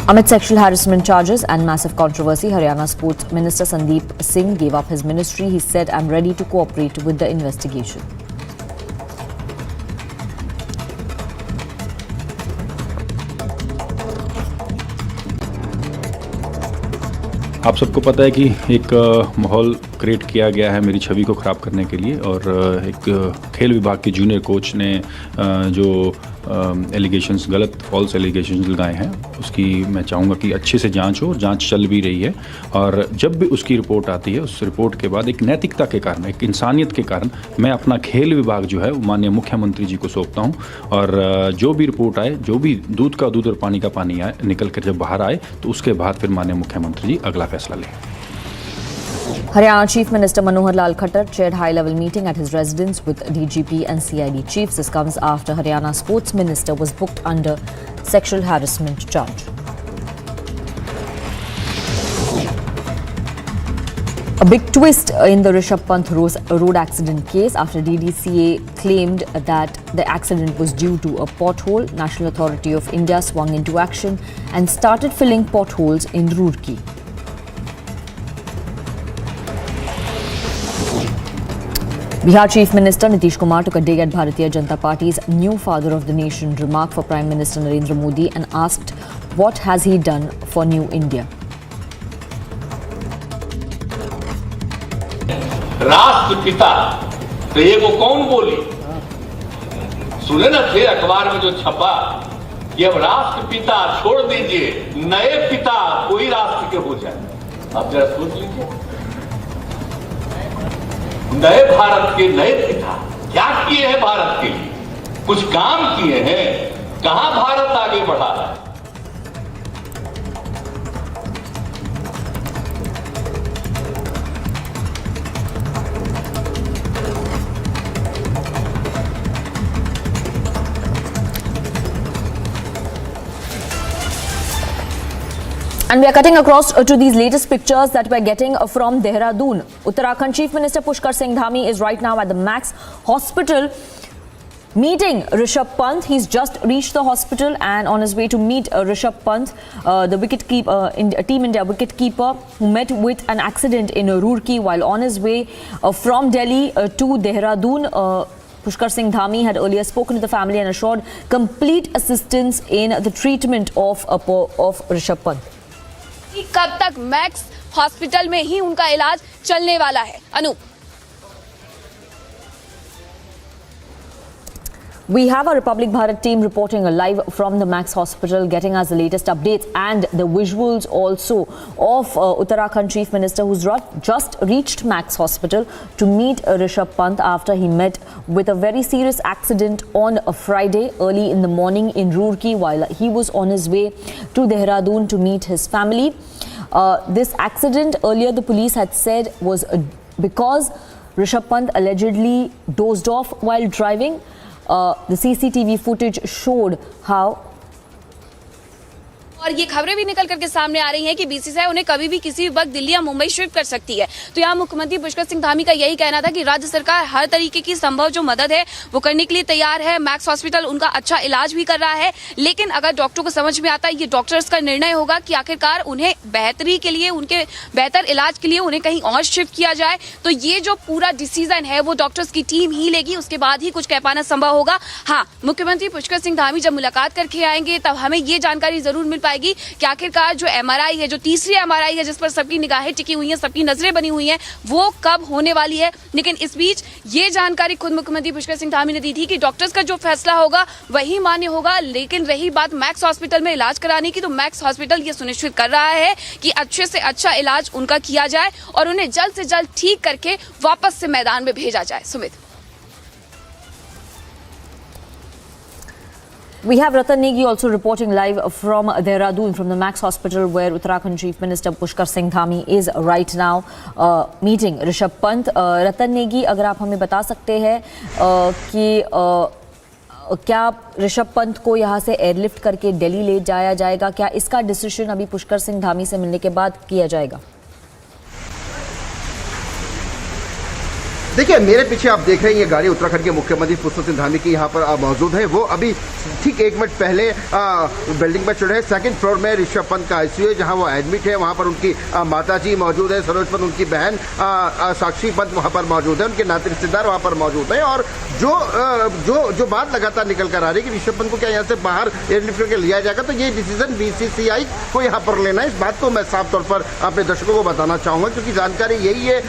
Amid sexual harassment charges and massive controversy, Haryana Sports Minister Sandeep Singh gave up his ministry. He said, "I'm ready to cooperate with the investigation." आप सबको पता है कि एक माहौल create किया गया है मेरी छवि को ख़राब करने के लिए, और एक खेल विभाग के जूनियर कोच ने जो एलिगेशंस, गलत फॉल्स एलिगेशंस लगाए हैं, उसकी मैं चाहूँगा कि अच्छे से जांच हो, और जांच चल भी रही है। और जब भी उसकी रिपोर्ट आती है, उस रिपोर्ट के बाद एक नैतिकता के कारण, एक इंसानियत के कारण मैं अपना खेल विभाग जो है वो माननीय मुख्यमंत्री जी को सौंपता हूँ। और जो भी रिपोर्ट आए, जो भी दूध का दूध और पानी का पानी आए, निकल कर जब बाहर आए, तो उसके बाद फिर माननीय मुख्यमंत्री जी अगला फैसला लें। Haryana Chief Minister Manohar Lal Khattar chaired high-level meeting at his residence with DGP and CID chiefs. This comes after Haryana Sports Minister was booked under sexual harassment charge. A big twist in the Rishabh Pant road accident case after DDCA claimed that the accident was due to a pothole. National Authority of India swung into action and started filling potholes in Roorkee. Bihar Chief Minister Nitish Kumar took a dig at Bharatiya Janata Party's new father of the nation remark for Prime Minister Narendra Modi and asked what has he done for New India. राष्ट्रपिता तो ये वो कौन बोली? सुने ना थे अखबार में जो छपा कि अब राष्ट्रपिता छोड़ दीजिए, नए पिता कोई राष्ट्र के हो जाए। आप जरा सोच लीजिए, नए भारत के नए पिता क्या किए हैं भारत के लिए? कुछ काम किए हैं? कहां भारत आगे बढ़ा है? And we are cutting across to these latest pictures that we're getting from Dehradun. Uttarakhand Chief Minister Pushkar Singh Dhami is right now at the Max Hospital meeting Rishabh Pant. He's just reached the hospital and on his way to meet Rishabh Pant, the wicketkeeper, Team India wicketkeeper, who met with an accident in Roorkee while on his way from Delhi to Dehradun. Pushkar Singh Dhami had earlier spoken to the family and assured complete assistance in the treatment of Rishabh Pant. कब तक max hospital में ही उनका इलाज चलने वाला है? अनु, we have our Republic Bharat team reporting live from the Max Hospital, getting us the latest updates and the visuals also of Uttarakhand Chief Minister, who's just reached Max Hospital to meet Rishabh Pant after he met with a very serious accident on a Friday early in the morning in Roorkee while he was on his way to Dehradun to meet his family. This accident, earlier the police had said, was because Rishabh Pant allegedly dozed off while driving. The CCTV footage showed how. और ये खबरें भी निकल करके सामने आ रही हैं कि बीसीसीआई उन्हें कभी भी किसी भी वक्त दिल्ली या मुंबई शिफ्ट कर सकती है। तो यहाँ मुख्यमंत्री पुष्कर सिंह धामी का यही कहना था कि राज्य सरकार हर तरीके की संभव जो मदद है वो करने के लिए तैयार है। मैक्स हॉस्पिटल उनका अच्छा इलाज भी कर रहा है, लेकिन अगर डॉक्टर को समझ में आता है, ये डॉक्टर्स का निर्णय होगा कि आखिरकार उन्हें बेहतरी के लिए, उनके बेहतर इलाज के लिए उन्हें कहीं और शिफ्ट किया जाए, तो ये जो पूरा डिसीजन है वो डॉक्टर्स की टीम ही लेगी। उसके बाद ही कुछ कह पाना संभव होगा। हाँ, मुख्यमंत्री पुष्कर सिंह धामी जब मुलाकात करके आएंगे तब हमें ये जानकारी जरूर मिल पाएगी कि आखिरकार जो एमआरआई है, जो तीसरी एमआरआई है जिस पर सबकी निगाहें टिकी हुई हैं, सबकी नजरें बनी हुई हैं, वो कब होने वाली है। लेकिन इस बीच ये जानकारी खुद मुख्यमंत्री पुष्कर सिंह धामी ने दी थी कि डॉक्टर्स का जो फैसला होगा वही मान्य होगा। लेकिन रही बात मैक्स हॉस्पिटल में इलाज कराने की, तो मैक्स हॉस्पिटल ये सुनिश्चित कर रहा है कि अच्छे से अच्छा इलाज उनका किया जाए और उन्हें जल्द से जल्द ठीक करके वापस से मैदान में भेजा जाए। Sumit, we have Ratan Negi also reporting live from Dehradun, from the Max Hospital, where Uttarakhand Chief Minister Pushkar Singh Dhami is right now meeting Rishabh Pant. Ratan Negi, अगर आप हमें बता सकते हैं कि क्या ऋषभ पंत को यहाँ से एयरलिफ्ट करके दिल्ली ले जाया जाएगा? क्या इसका डिसीजन अभी पुष्कर सिंह धामी से मिलने के बाद किया जाएगा? देखिए मेरे पीछे आप देख रहे हैं ये गाड़ी उत्तराखंड के मुख्यमंत्री पुष्कर सिंह धामी की यहाँ पर मौजूद है। वो अभी ठीक 1 मिनट पहले बिल्डिंग पर चढ़े। सेकंड फ्लोर में ऋषभ पंत का आईसीयू है जहाँ वो एडमिट है। वहाँ पर उनकी माताजी मौजूद है, सरोज पंत उनकी बहन, साक्षी पंत वहाँ पर मौजूद है, उनके नाते रिश्तेदार वहाँ पर मौजूद है। और जो बात लगातार निकल कर आ रही है कि ऋषभ पंत को क्या यहाँ से बाहर एयरलिफ्ट करके लिया जाएगा, तो ये डिसीजन बीसीसीआई को यहाँ पर लेना है। इस बात को मैं साफ तौर पर अपने दर्शकों को बताना चाहूंगा, क्योंकि जानकारी यही है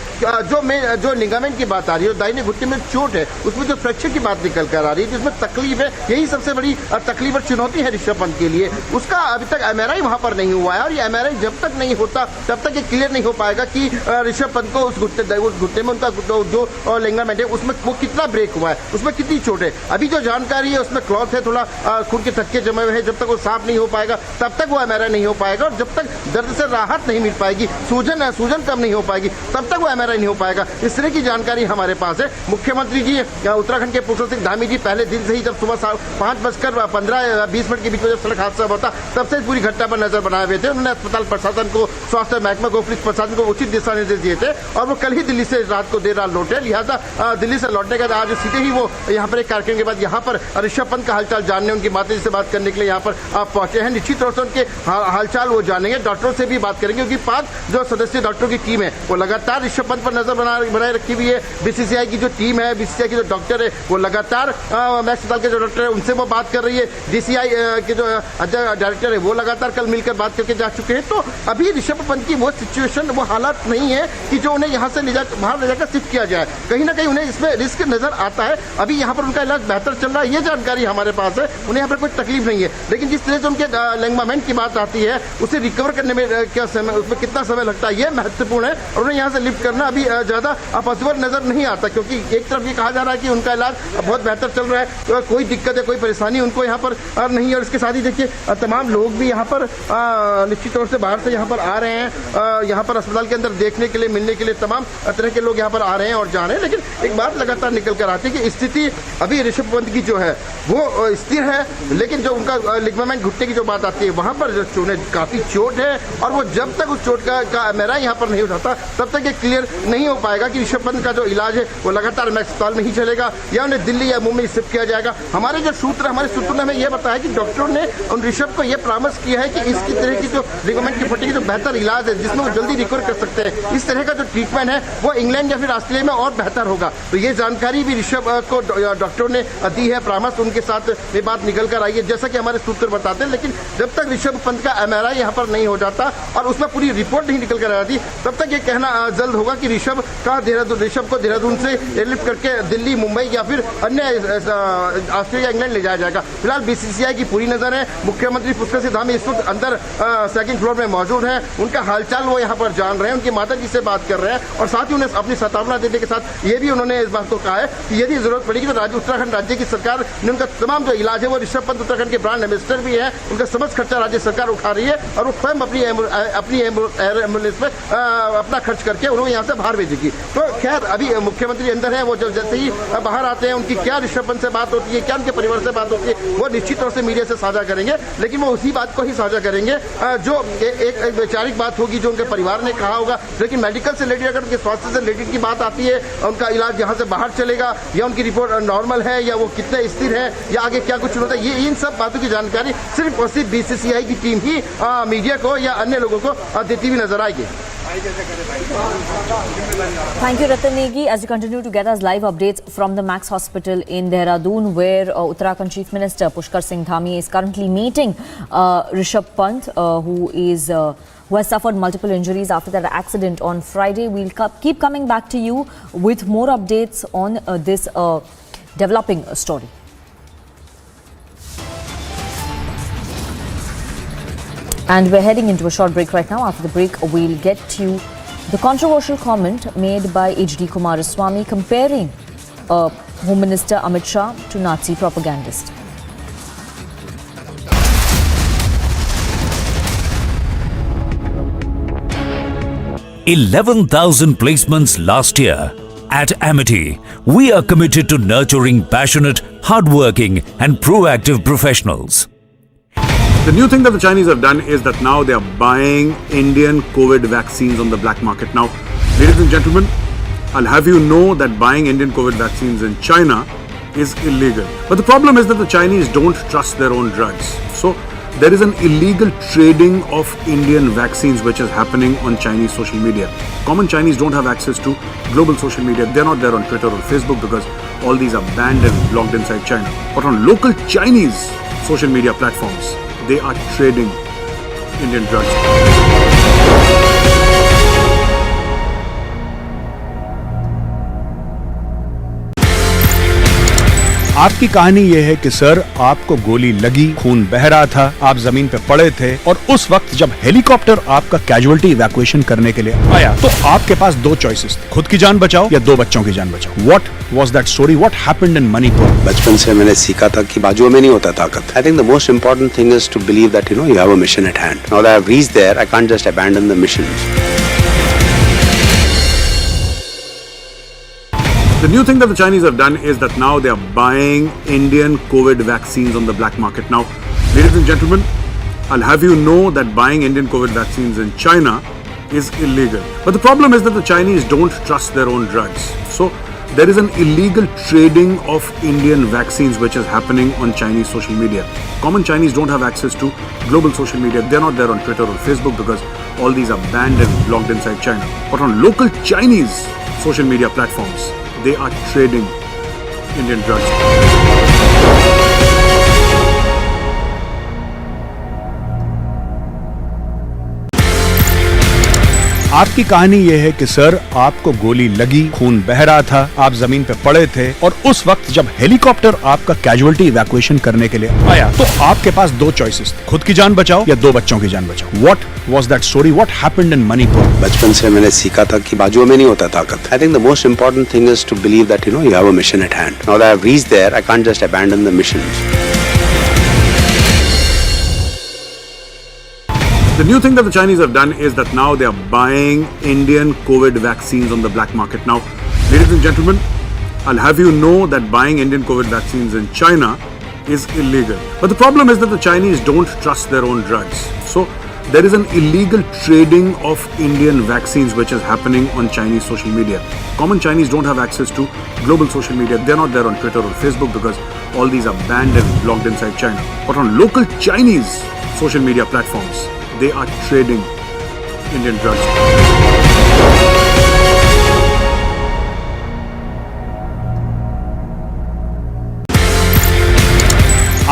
जो लिगामेंट की बात आ रही है, दाहिने घुटने में चोट है, उसमें जो फ्रैक्चर की बात निकल कर आ रही है, जिसमें तकलीफ है, यही सबसे बड़ी तकलीफ और चुनौती है ऋषभ पंत के लिए। उसका अभी तक एमआरआई वहां पर नहीं हुआ है, और ये एमआरआई जब तक नहीं होता तब तक ये क्लियर नहीं हो पाएगा कि ऋषभ पंत को उस घुटने में उनका जो लिगामेंट है उसमें वो कितना ब्रेक हुआ है, उसमें कितनी चोट है। अभी जो जानकारी है उसमें क्लॉथ है, थोड़ा खून के थक्के जमे हुए हैं। जब तक वो साफ नहीं हो पाएगा तब तक वो एमआरआई नहीं हो पाएगा, और जब तक दर्द से राहत नहीं मिल पाएगी, सूजन कम नहीं हो पाएगी, तब तक वो एमआरआई नहीं हो पाएगा। इस तरह की जानकारी हमारे पास है। मुख्यमंत्री जी उत्तराखंड के पुष्कर सिंह धामी जी पहले दिन से ही जब सुबह 5:15-20 के बीच में जब सड़क हादसा हुआ था, तब से पूरी घटना पर नजर बनाए हुए थे। उन्होंने अस्पताल प्रशासन को, स्वास्थ्य महकमे को, पुलिस प्रशासन को उचित दिशा निर्देश दिए थे, और वो कल ही दिल्ली से रात को देर रात लौटे। लिहाजा दिल्ली से लौटने के बाद आज सीधे ही वो यहाँ पर एक कार्यक्रम के बाद यहाँ पर ऋषभ पंत का हालचाल जानने, उनकी माता जी से बात करने के लिए यहाँ पर पहुंचे हैं। निश्चित तौर से उनके हालचाल वो जानेंगे, डॉक्टरों से भी बात करेंगे, क्योंकि 5 जो सदस्यीय डॉक्टरों की टीम है वो लगातार ऋषभ पंत पर नजर बनाए रखी हुई है। बीसीसीआई की जो टीम है, बीसीसीआई के जो डॉक्टर है, वो लगातार मैक्स अस्पताल के जो डॉक्टर है उनसे वो बात कर रही है। डीसीआई के जो डायरेक्टर है वो लगातार कल मिलकर बात करके जा चुके हैं। तो अभी ऋषभ पंत की वो सिचुएशन, वो हालात नहीं है कि जो उन्हें यहाँ से बाहर ले जाकर शिफ्ट किया जाए। कहीं ना कहीं उन्हें इसमें रिस्क नजर आता है। अभी यहाँ पर उनका इलाज बेहतर चल रहा है, ये जानकारी हमारे पास है। उन्हें यहाँ पर कोई तकलीफ नहीं है, लेकिन जिस तरह से उनके लिगामेंट की बात आती है, उसे रिकवर करने में क्या समय, उसमें कितना समय लगता है, ये महत्वपूर्ण है। और उन्हें यहाँ से लिफ्ट करना अभी ज्यादा पॉसिबल नजर नहीं आता, क्योंकि एक तरफ ये कहा जा रहा है कि उनका इलाज बहुत बेहतर चल रहा है, तो कोई दिक्कत है, कोई परेशानी उनको यहाँ पर नहीं है। और इसके साथ ही देखिए तमाम लोग भी यहाँ पर निश्चित तौर से बाहर से यहाँ पर आ रहे हैं, यहाँ पर अस्पताल के अंदर देखने के लिए, मिलने के लिए तमाम तरह के लोग यहाँ पर आ रहे हैं और जा रहे हैं। लेकिन एक बात लगातार निकल कर आती है कि स्थिति अभी ऋषभ पंत की जो है वो स्थिर है, लेकिन जो उनका लिगामेंट घुटने की जो बात आती है, वहां पर उन्हें काफी चोट है, और वो जब तक उस चोट का एमआरआई यहाँ पर नहीं उठाता तब तक ये क्लियर नहीं हो पाएगा कि ऋषभ पंत का जो इलाज है वो लगातार मैक्स अस्पताल में ही चलेगा या उन्हें दिल्ली या मुंबई शिफ्ट किया जाएगा। हमारे सूत्रों ने हमें यह बताया कि डॉक्टरों ने उन ऋषभ को यह परामर्श किया है कि इसकी तरह की जो लिगामेंट की फटी की जो बेहतर इलाज है, जिसमें वो जल्दी रिकवर कर सकते हैं, इस तरह का जो ट्रीटमेंट है वो इंग्लैंड या फिर ऑस्ट्रेलिया में और बेहतर होगा। तो ये जानकारी भी ऋषभ को डॉक्टरों ने दी है, परामर्श उनके साथ ये बात निकल कर आई है, जैसा कि हमारे सूत्र बताते हैं। लेकिन जब तक ऋषभ पंत का एमआरआई यहाँ पर नहीं हो जाता और उसमें पूरी रिपोर्ट नहीं निकल कर आ जाती, तब तक ये कहना जल्द होगा कि ऋषभ को देहरादून से एयरलिफ्ट करके दिल्ली, मुंबई या फिर अन्य ऑस्ट्रेलिया, इंग्लैंड ले जाया जाएगा। फिलहाल बीसीसीआई की पूरी नजर है। मुख्यमंत्री पुष्कर सिंह धामी इस वक्त अंदर सेकंड फ्लोर में मौजूद हैं, उनका हालचाल वो यहाँ पर जान रहे हैं, उनकी माता जी से बात कर रहे हैं, और साथ ही उन्हें अपनी सतावना देने के साथ ये भी उन्होंने इस बात को कहा है कि यदि जरूरत पड़ेगी तो उत्तराखंड राज्य की सरकार ने उनका तमाम जो इलाज है, वो ऋषभ पंत उत्तराखंड के ब्रांड एम्बेसडर भी है, उनका समस्त खर्चा राज्य सरकार उठा रही है, और वो स्वयं अपनी एम्बुलेंस में अपना खर्च करके उन्हें यहाँ से बाहर भेजेगी। तो खैर अभी मुख्यमंत्री अंदर है, वो जब जैसे ही बाहर आते हैं, उनकी क्या ऋषभ पंत से बात होती है, क्या उनके परिवार से बात होती है, वो निश्चित तौर से मीडिया से साझा करेंगे। लेकिन वो उसी बात को ही साझा करेंगे जो एक वैचारिक बात होगी, जो उनके परिवार ने कहा होगा। लेकिन मेडिकल से रिलेटेड, अगर उनके स्वास्थ्य से रिलेटेड की बात आती है, उनका इलाज यहाँ से बाहर चलेगा या उनकी रिपोर्ट नॉर्मल है या वो कितने स्थिर है या आगे क्या कुछ होता है, ये इन सब बातों की जानकारी सिर्फ और सिर्फ बीसीसीआई की टीम ही मीडिया को या अन्य लोगों को देती हुई नजर आएगी। Thank you, Ratan Negi. As you continue to get us live updates from the Max Hospital in Dehradun, where Uttarakhand Chief Minister Pushkar Singh Dhami is currently meeting Rishabh Pant, who has suffered multiple injuries after that accident on Friday. We'll keep coming back to you with more updates on this developing story. And we're heading into a short break right now. After the break, we'll get to the controversial comment made by H.D. Kumaraswamy comparing Home Minister Amit Shah to Nazi propagandist. 11,000 placements last year. At Amity, we are committed to nurturing passionate, hardworking and proactive professionals. The new thing that the Chinese have done is that now they are buying Indian COVID vaccines on the black market. Now, ladies and gentlemen, I'll have you know that buying Indian COVID vaccines in China is illegal. But the problem is that the Chinese don't trust their own drugs. So there is an illegal trading of Indian vaccines which is happening on Chinese social media. Common Chinese don't have access to global social media. They're not there on Twitter or Facebook because all these are banned and blocked inside China. But on local Chinese social media platforms, they are trading Indian drugs. आपकी कहानी ये है कि sir आपको गोली लगी, खून बह रहा था, आप जमीन पे पड़े थे और उस वक्त जब हेलीकॉप्टर आपका कैजुअलिटी इवैक्यूएशन करने के लिए आया तो आपके पास दो चॉइसेस थे, खुद की जान बचाओ या दो बच्चों की जान बचाओ। What was that story? What happened in Manipur? बचपन से मैंने सीखा था कि बाजुओं में नहीं होता ताकत। I think the most important thing is to believe that you have a mission at hand. Now that I have reached there, I can't just abandon the mission. The new thing that the Chinese have done is that now they are buying Indian COVID vaccines on the black market. Now, ladies and gentlemen, I'll have you know that buying Indian COVID vaccines in China is illegal. But the problem is that the Chinese don't trust their own drugs. So there is an illegal trading of Indian vaccines which is happening on Chinese social media. Common Chinese don't have access to global social media. They're not there on Twitter or Facebook because all these are banned and blocked inside China. But on local Chinese social media platforms, they are trading Indian drugs. आपकी कहानी ये है कि sir आपको गोली लगी, खून बह रहा था, आप जमीन पे पड़े थे और उस वक्त जब हेलीकॉप्टर आपका कैजुअलिटी इवैक्यूएशन करने के लिए आया तो आपके पास दो चॉइसेस थे, खुद की जान बचाओ या दो बच्चों की जान बचाओ। What was that story? What happened in Manipur? बचपन से मैंने सीखा था कि बाजुओं में नहीं होता ताकत। I think the most important thing is to believe that you have a mission at hand. Now that I have reached there, I can't just abandon the mission. The new thing that the Chinese have done is that now they are buying Indian COVID vaccines on the black market. Now, ladies and gentlemen, I'll have you know that buying Indian COVID vaccines in China is illegal. But the problem is that the Chinese don't trust their own drugs. So there is an illegal trading of Indian vaccines which is happening on Chinese social media. Common Chinese don't have access to global social media. They're not there on Twitter or Facebook because all these are banned and blocked inside China. But on local Chinese social media platforms, they are trading Indian drugs.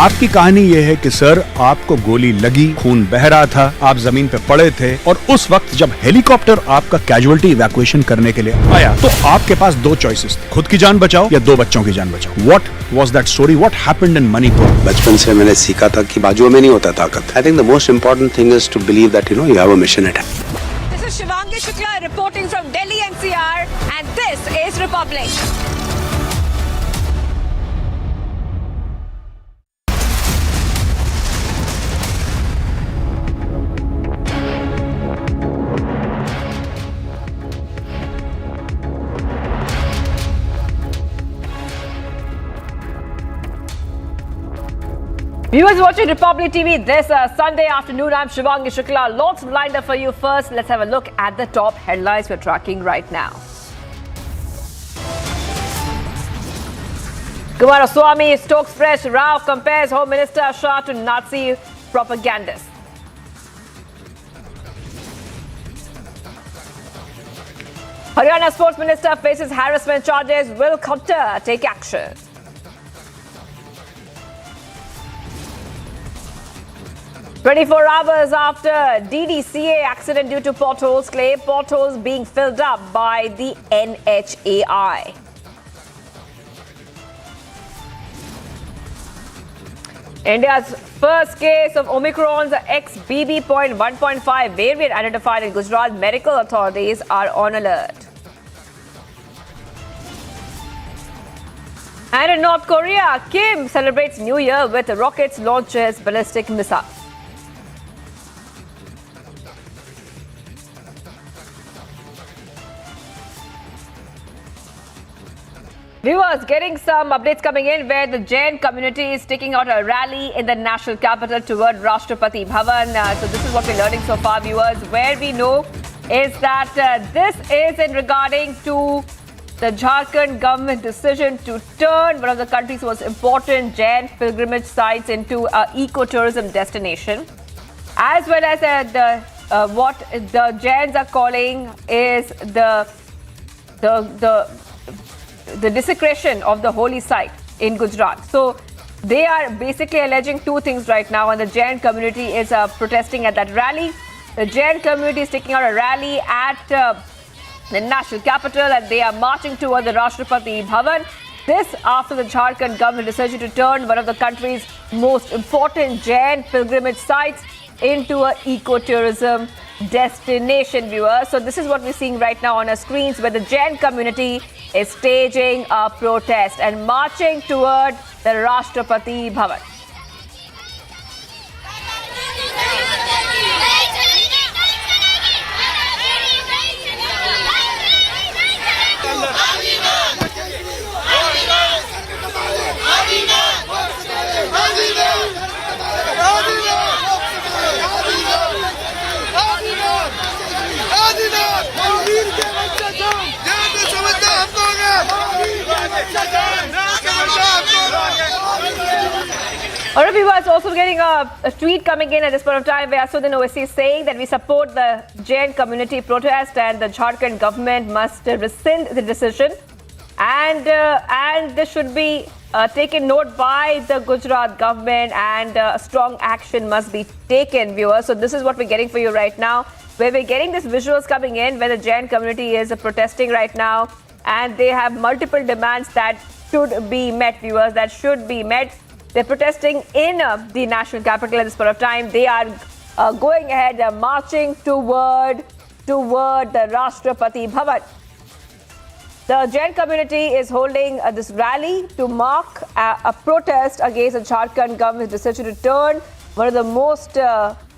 आपकी कहानी ये है कि sir आपको गोली लगी, खून बह रहा था, आप जमीन पे पड़े थे और उस वक्त जब हेलीकॉप्टर आपका कैजुअलिटी इवैक्यूएशन करने के लिए आया तो आपके पास दो चॉइसेस थे, खुद की जान बचाओ या दो बच्चों की जान बचाओ। What was that story? What happened in Manipur? बचपन से मैंने सीखा था कि बाजुओं में नहीं होता ताकत। I think the most important thing is to believe that you have a mission at hand. This is Shivangi Shukla reporting from Delhi NCR and this is Republic. Viewers watching Republic TV this Sunday afternoon, I'm Shivangi Shukla. Lots lined up for you. First, let's have a look at the top headlines we're tracking right now. Kumaraswamy stokes fresh row, compares Home Minister Shah to Nazi propagandist. Haryana Sports Minister faces harassment charges. Will Khattar take action? "24 hours after DDCA accident due to potholes, claim potholes being filled up by the NHAI." India's first case of Omicron's XBB.1.5 variant identified in Gujarat. Medical authorities are on alert. And in North Korea, Kim celebrates New Year with rockets, launches ballistic missiles. Viewers, getting some updates coming in where the Jain community is taking out a rally in the national capital toward Rashtrapati Bhavan. So this is what we're learning so far, viewers. Where we know is that this is in regarding to the Jharkhand government decision to turn one of the country's most important Jain pilgrimage sites into an eco-tourism destination, as well as what the Jains are calling is the desecration of the holy site in Gujarat. So they are basically alleging two things right now, and the Jain community is protesting at that rally. The Jain community is taking out a rally at the national capital, and they are marching toward the Rashtrapati Bhavan. This after the Jharkhand government decision to turn one of the country's most important Jain pilgrimage sites into an eco-tourism destination, viewers. So this is what we're seeing right now on our screens, where the Jain community is staging a protest and marching toward the Rashtrapati Bhavan. All right, viewers, also getting a tweet coming in at this point of time where Asudin Owaisi is saying that we support the Jain community protest and the Jharkhand government must rescind the decision, and this should be taken note by the Gujarat government, and strong action must be taken, viewers. So this is what we're getting for you right now, where we're getting these visuals coming in where the Jain community is protesting right now, and they have multiple demands that should be met, viewers, that should be met. They're protesting in the national capital at this point of time. They are going ahead, marching toward the Rashtrapati Bhavan. The Jain community is holding this rally to mark a protest against the Jharkhand government's decision to turn one of the most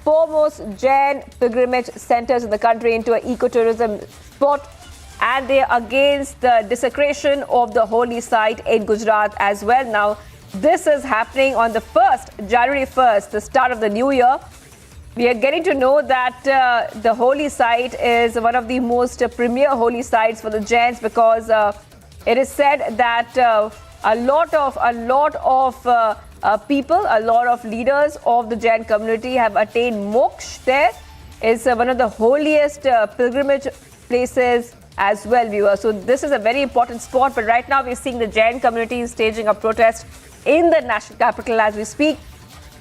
foremost Jain pilgrimage centers in the country into an ecotourism spot. And they are against the desecration of the holy site in Gujarat as well. Now, this is happening on the January 1st, the start of the new year. We are getting to know that the holy site is one of the most premier holy sites for the Jains, because it is said that a lot of people, a lot of leaders of the Jain community have attained moksha there. It's one of the holiest pilgrimage places as well, viewers. So this is a very important spot, but right now we're seeing the Jain community staging a protest in the national capital as we speak.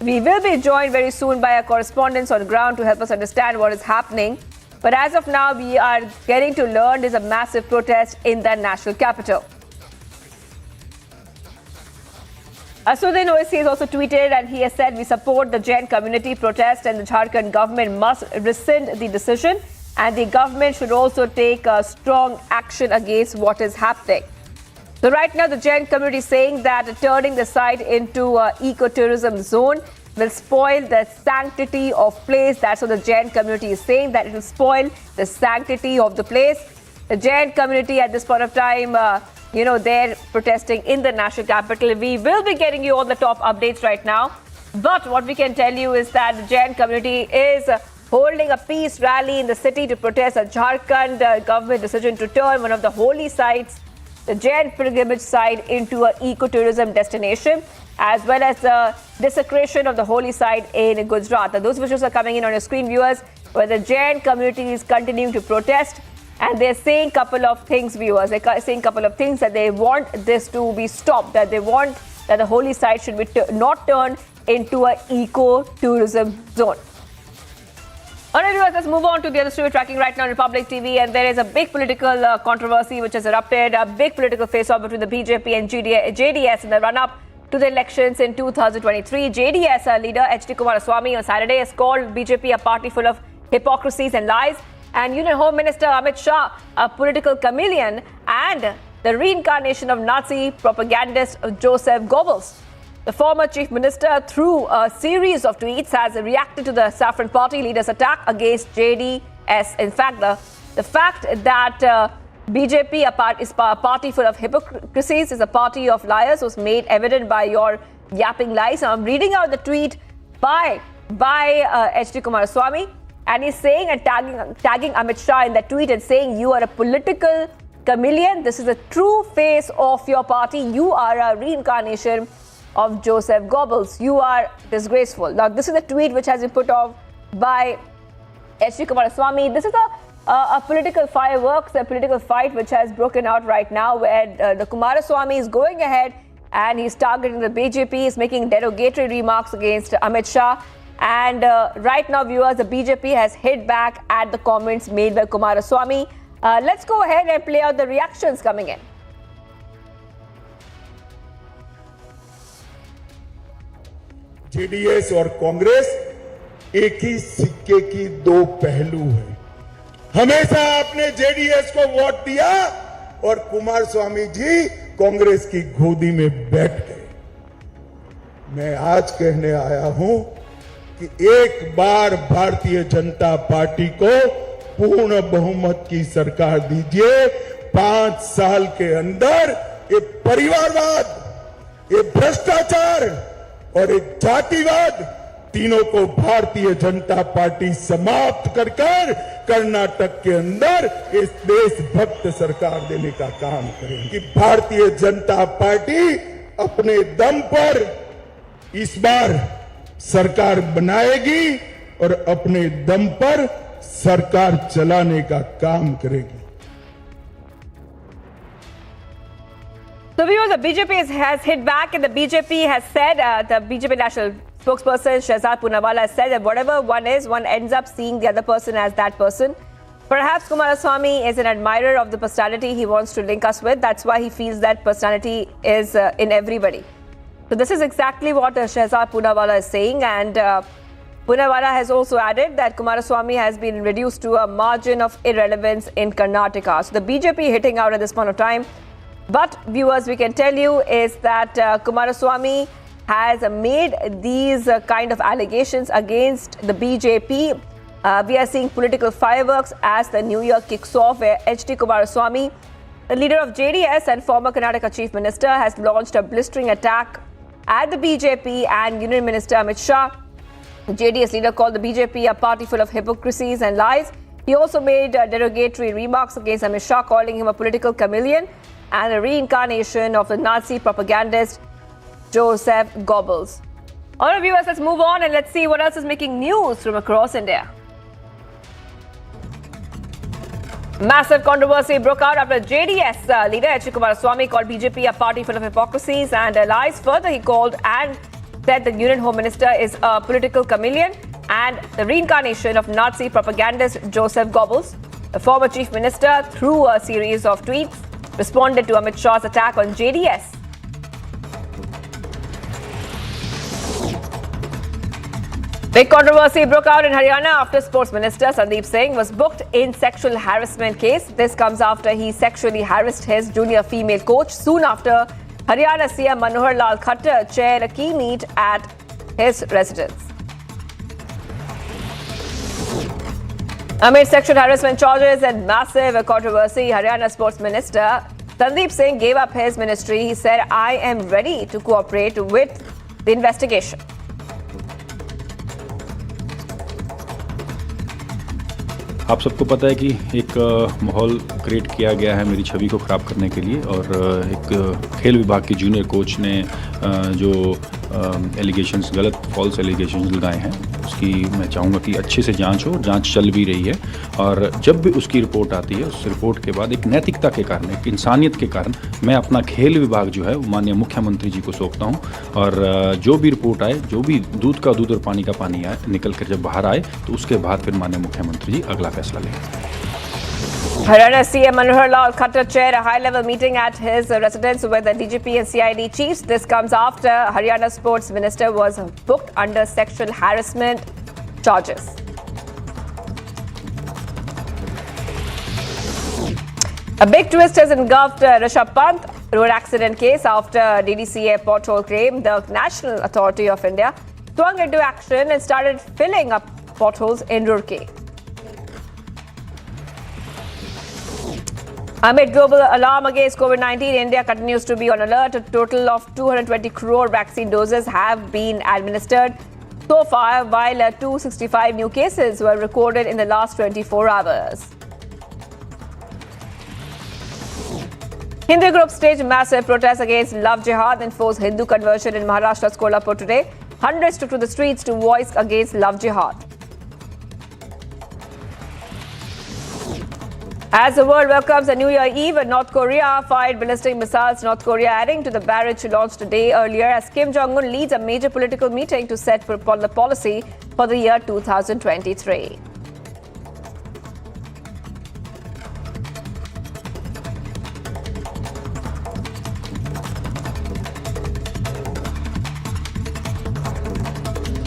We will be joined very soon by our correspondents on ground to help us understand what is happening. But as of now, we are getting to learn there's a massive protest in the national capital. Asudin Owaisi has also tweeted, and he has said, we support the Jain community protest and the Jharkhand government must rescind the decision, and the government should also take strong action against what is happening. So right now, the Jain community is saying that turning the site into an ecotourism zone will spoil the sanctity of place. That's what the Jain community is saying, that it will spoil the sanctity of the place. The Jain community at this point of time, they're protesting in the national capital. We will be getting you all the top updates right now. But what we can tell you is that the Jain community is holding a peace rally in the city to protest a Jharkhand government decision to turn one of the holy sites, the Jain pilgrimage site, into an ecotourism destination, as well as the desecration of the holy site in Gujarat. Now, those visuals are coming in on your screen, viewers, where the Jain community is continuing to protest, and they're saying a couple of things, viewers. They're saying a couple of things, that they want this to be stopped, that they want that the holy site should be not turned into an ecotourism zone. All right, viewers, let's move on to the other story we're tracking right now on Republic TV. And there is a big political controversy which has erupted, a big political face-off between the BJP and JDS in the run-up to the elections in 2023. JDS leader H.D. Kumaraswamy on Saturday has called BJP a party full of hypocrisies and lies, and Union Home Minister Amit Shah a political chameleon and the reincarnation of Nazi propagandist Joseph Goebbels. The former chief minister, through a series of tweets, has reacted to the Saffron Party leader's attack against JDS. In fact, the fact that BJP is a party full of hypocrisies, is a party of liars, was made evident by your yapping lies. Now, I'm reading out the tweet by H.D. Kumaraswamy, and he's saying and tagging Amit Shah in that tweet and saying, you are a political chameleon. This is the true face of your party. You are a reincarnation of Joseph Goebbels. You are disgraceful. Now, this is a tweet which has been put off by H.D. Kumaraswamy. This is a political fireworks, a political fight which has broken out right now, where the Kumaraswamy is going ahead and he's targeting the BJP. He's making derogatory remarks against Amit Shah. And right now, viewers, the BJP has hit back at the comments made by Kumaraswamy. Let's go ahead and play out the reactions coming in. JDS और कांग्रेस एक ही सिक्के की दो पहलू हैं। हमेशा आपने JDS को वोट दिया और कुमारस्वामी जी कांग्रेस की गोदी में बैठ गए। मैं आज कहने आया हूं कि एक बार भारतीय जनता पार्टी को पूर्ण बहुमत की सरकार दीजिए। 5 साल के अंदर ये परिवारवाद, ये भ्रष्टाचार और एक जातिवाद, तीनों को भारतीय जनता पार्टी समाप्त कर कर्नाटक के अंदर इस देशभक्त सरकार देने का काम करेगी। कि भारतीय जनता पार्टी अपने दम पर इस बार सरकार बनाएगी और अपने दम पर सरकार चलाने का काम करेगी। So viewers, the BJP has hit back and the BJP has said, the BJP national spokesperson Shehzad Poonawalla has said that whatever one is, one ends up seeing the other person as that person. Perhaps Kumaraswamy is an admirer of the personality he wants to link us with. That's why he feels that personality is in everybody. So this is exactly what Shehzad Poonawalla is saying, and Poonawalla has also added that Kumaraswamy has been reduced to a margin of irrelevance in Karnataka. So the BJP hitting out at this point of time. But viewers, we can tell you is that Kumaraswamy has made these kind of allegations against the BJP. We are seeing political fireworks as the new year kicks off, where H.D. Kumaraswamy, the leader of JDS and former Karnataka Chief Minister, has launched a blistering attack at the BJP and Union Minister Amit Shah. The JDS leader called the BJP a party full of hypocrisies and lies. He also made derogatory remarks against Amit Shah, calling him a political chameleon and a reincarnation of the Nazi propagandist Joseph Goebbels. All right, viewers, let's move on and let's see what else is making news from across India. Massive controversy broke out after JDS leader H.D. Kumaraswamy called BJP a party full of hypocrisies and lies. Further, he called and said the Union Home Minister is a political chameleon and the reincarnation of Nazi propagandist Joseph Goebbels. The former Chief Minister, through a series of tweets, responded to Amit Shah's attack on JDS. Big controversy broke out in Haryana after Sports Minister Sandeep Singh was booked in sexual harassment case. This comes after he sexually harassed his junior female coach. Soon after, Haryana CM Manohar Lal Khattar chaired a key meet at his residence. Amid sexual harassment charges and massive controversy, Haryana Sports Minister Sandeep Singh gave up his ministry. He said, I am ready to cooperate with the investigation. आप सबको पता है कि एक माहौल create किया गया है मेरी छवि को ख़राब करने के लिए, और एक खेल विभाग की जूनियर कोच ने जो एलिगेशंस, गलत फॉल्स एलिगेशंस लगाए हैं, उसकी मैं चाहूँगा कि अच्छे से जांच हो। जांच चल भी रही है, और जब भी उसकी रिपोर्ट आती है, उस रिपोर्ट के बाद एक नैतिकता के कारण, एक इंसानियत के कारण, मैं अपना खेल विभाग जो है वो माननीय मुख्यमंत्री जी को सौंपता हूँ। और जो भी रिपोर्ट आए, जो भी दूध का दूध और पानी का पानी आए, निकल कर जब बाहर आए, तो उसके बाद फिर माननीय मुख्यमंत्री जी अगला फैसला लेंगे। Haryana CM Manohar Lal Khattar chaired a high-level meeting at his residence with the DGP and CID chiefs. This comes after Haryana Sports Minister was booked under sexual harassment charges. A big twist has engulfed Rishabh Pant road accident case after DDCA pothole claim. The National Authority of India swung into action and started filling up potholes in Roorkee. Amid global alarm against COVID-19, India continues to be on alert. A total of 220 crore vaccine doses have been administered so far, while 265 new cases were recorded in the last 24 hours. Hindu groups staged massive protests against love jihad and forced Hindu conversion in Maharashtra's Kolhapur today. Hundreds took to the streets to voice against love jihad. As the world welcomes a New Year Eve, North Korea fired ballistic missiles. North Korea adding to the barrage launched a day earlier as Kim Jong-un leads a major political meeting to set the policy for the year 2023.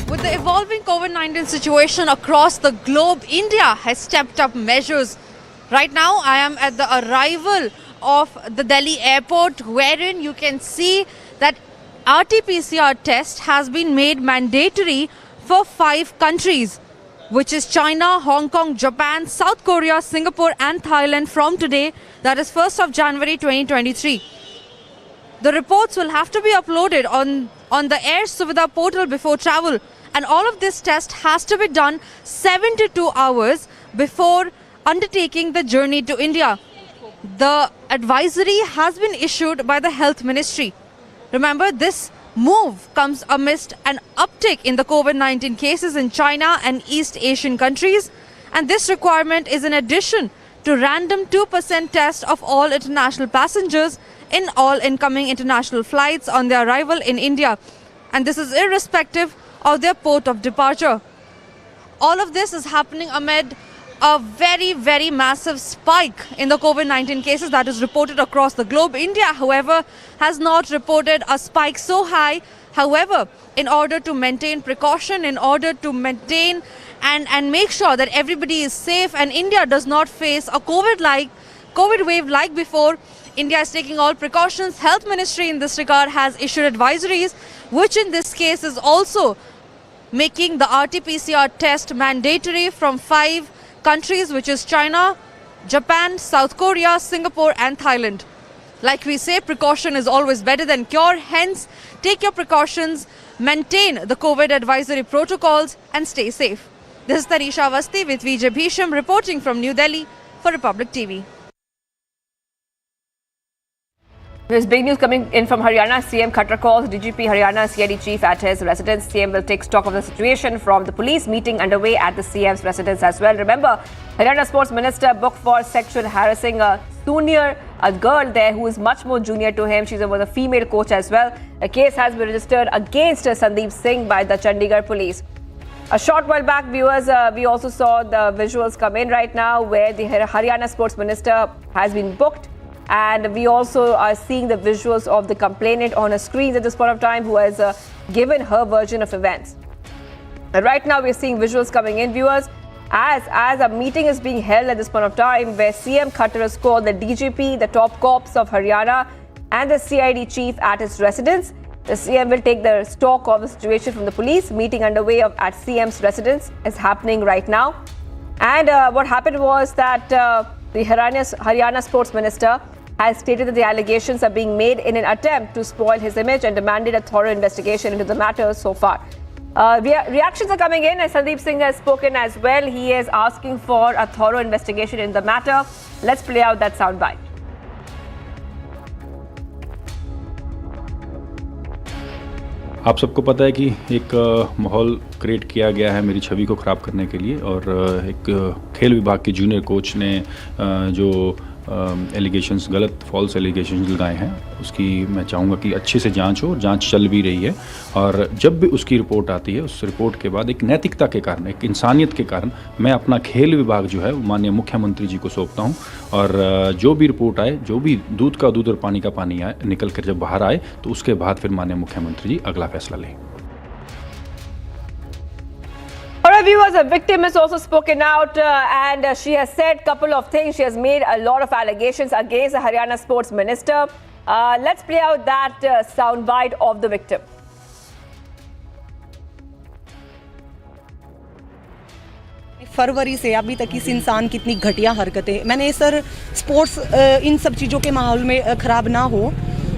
With the evolving COVID-19 situation across the globe, India has stepped up measures. Right now, I am at the arrival of the Delhi airport, wherein you can see that RT-PCR test has been made mandatory for 5 countries, which is China, Hong Kong, Japan, South Korea, Singapore and Thailand from today, that is 1st of January 2023. The reports will have to be uploaded on the Air Suvidha portal before travel. And all of this test has to be done 72 hours before undertaking the journey to India. The advisory has been issued by the Health Ministry. Remember, this move comes amidst an uptick in the COVID-19 cases in China and East Asian countries. And this requirement is in addition to random 2% test of all international passengers in all incoming international flights on their arrival in India. And this is irrespective of their port of departure. All of this is happening amid a very, very massive spike in the COVID-19 cases that is reported across the globe. India, however, has not reported a spike so high. However, in order to maintain precaution, in order to maintain and make sure that everybody is safe and India does not face a COVID wave like before, India is taking all precautions. Health Ministry in this regard has issued advisories, which in this case is also making the RT-PCR test mandatory from 5 countries, which is China, Japan, South Korea, Singapore and Thailand. Like we say, precaution is always better than cure. Hence, take your precautions, maintain the COVID advisory protocols and stay safe. This is Tanisha Avasti with Vijay Bhisham reporting from New Delhi for Republic TV. There's big news coming in from Haryana. CM Khattar calls DGP Haryana CID chief at his residence. CM will take stock of the situation from the police meeting underway at the CM's residence as well. Remember, Haryana Sports Minister booked for sexual harassing a girl there who is much more junior to him. She's a female coach as well. A case has been registered against Sandeep Singh by the Chandigarh police. A short while back, viewers, we also saw the visuals come in right now where the Haryana Sports Minister has been booked. And we also are seeing the visuals of the complainant on her screens at this point of time who has given her version of events. And right now we're seeing visuals coming in, viewers, as a meeting is being held at this point of time where CM Khattar has called the DGP, the top cops of Haryana and the CID chief at his residence. The CM will take the stock of the situation from the police. Meeting underway at CM's residence is happening right now. And what happened was that the Haryana Sports Minister has stated that the allegations are being made in an attempt to spoil his image and demanded a thorough investigation into the matter so far. Reactions are coming in, and Sandeep Singh has spoken as well. He is asking for a thorough investigation in the matter. Let's play out that soundbite. आप सबको पता है कि एक माहौल create किया गया है मेरी छवि को ख़राब करने के लिए और एक खेल विभाग के जूनियर कोच ने जो एलिगेशंस गलत फॉल्स एलिगेशंस लगाए हैं उसकी मैं चाहूँगा कि अच्छे से जांच हो। जांच चल भी रही है और जब भी उसकी रिपोर्ट आती है उस रिपोर्ट के बाद एक नैतिकता के कारण, एक इंसानियत के कारण मैं अपना खेल विभाग जो है माननीय मुख्यमंत्री जी को सौंपता हूँ और जो भी रिपोर्ट आए, जो भी दूध का दूध और पानी का पानी आए, निकल कर जब बाहर आए तो उसके बाद फिर माननीय मुख्यमंत्री जी अगला फैसला लें। Our viewers, a victim has also spoken out and she has said a couple of things. She has made a lot of allegations against the Haryana Sports Minister. Let's play out that soundbite of the victim. फरवरी से अभी तक इस इंसान की इतनी घटिया हरकतें, मैंने सर स्पोर्ट्स इन सब चीज़ों के माहौल में ख़राब ना हो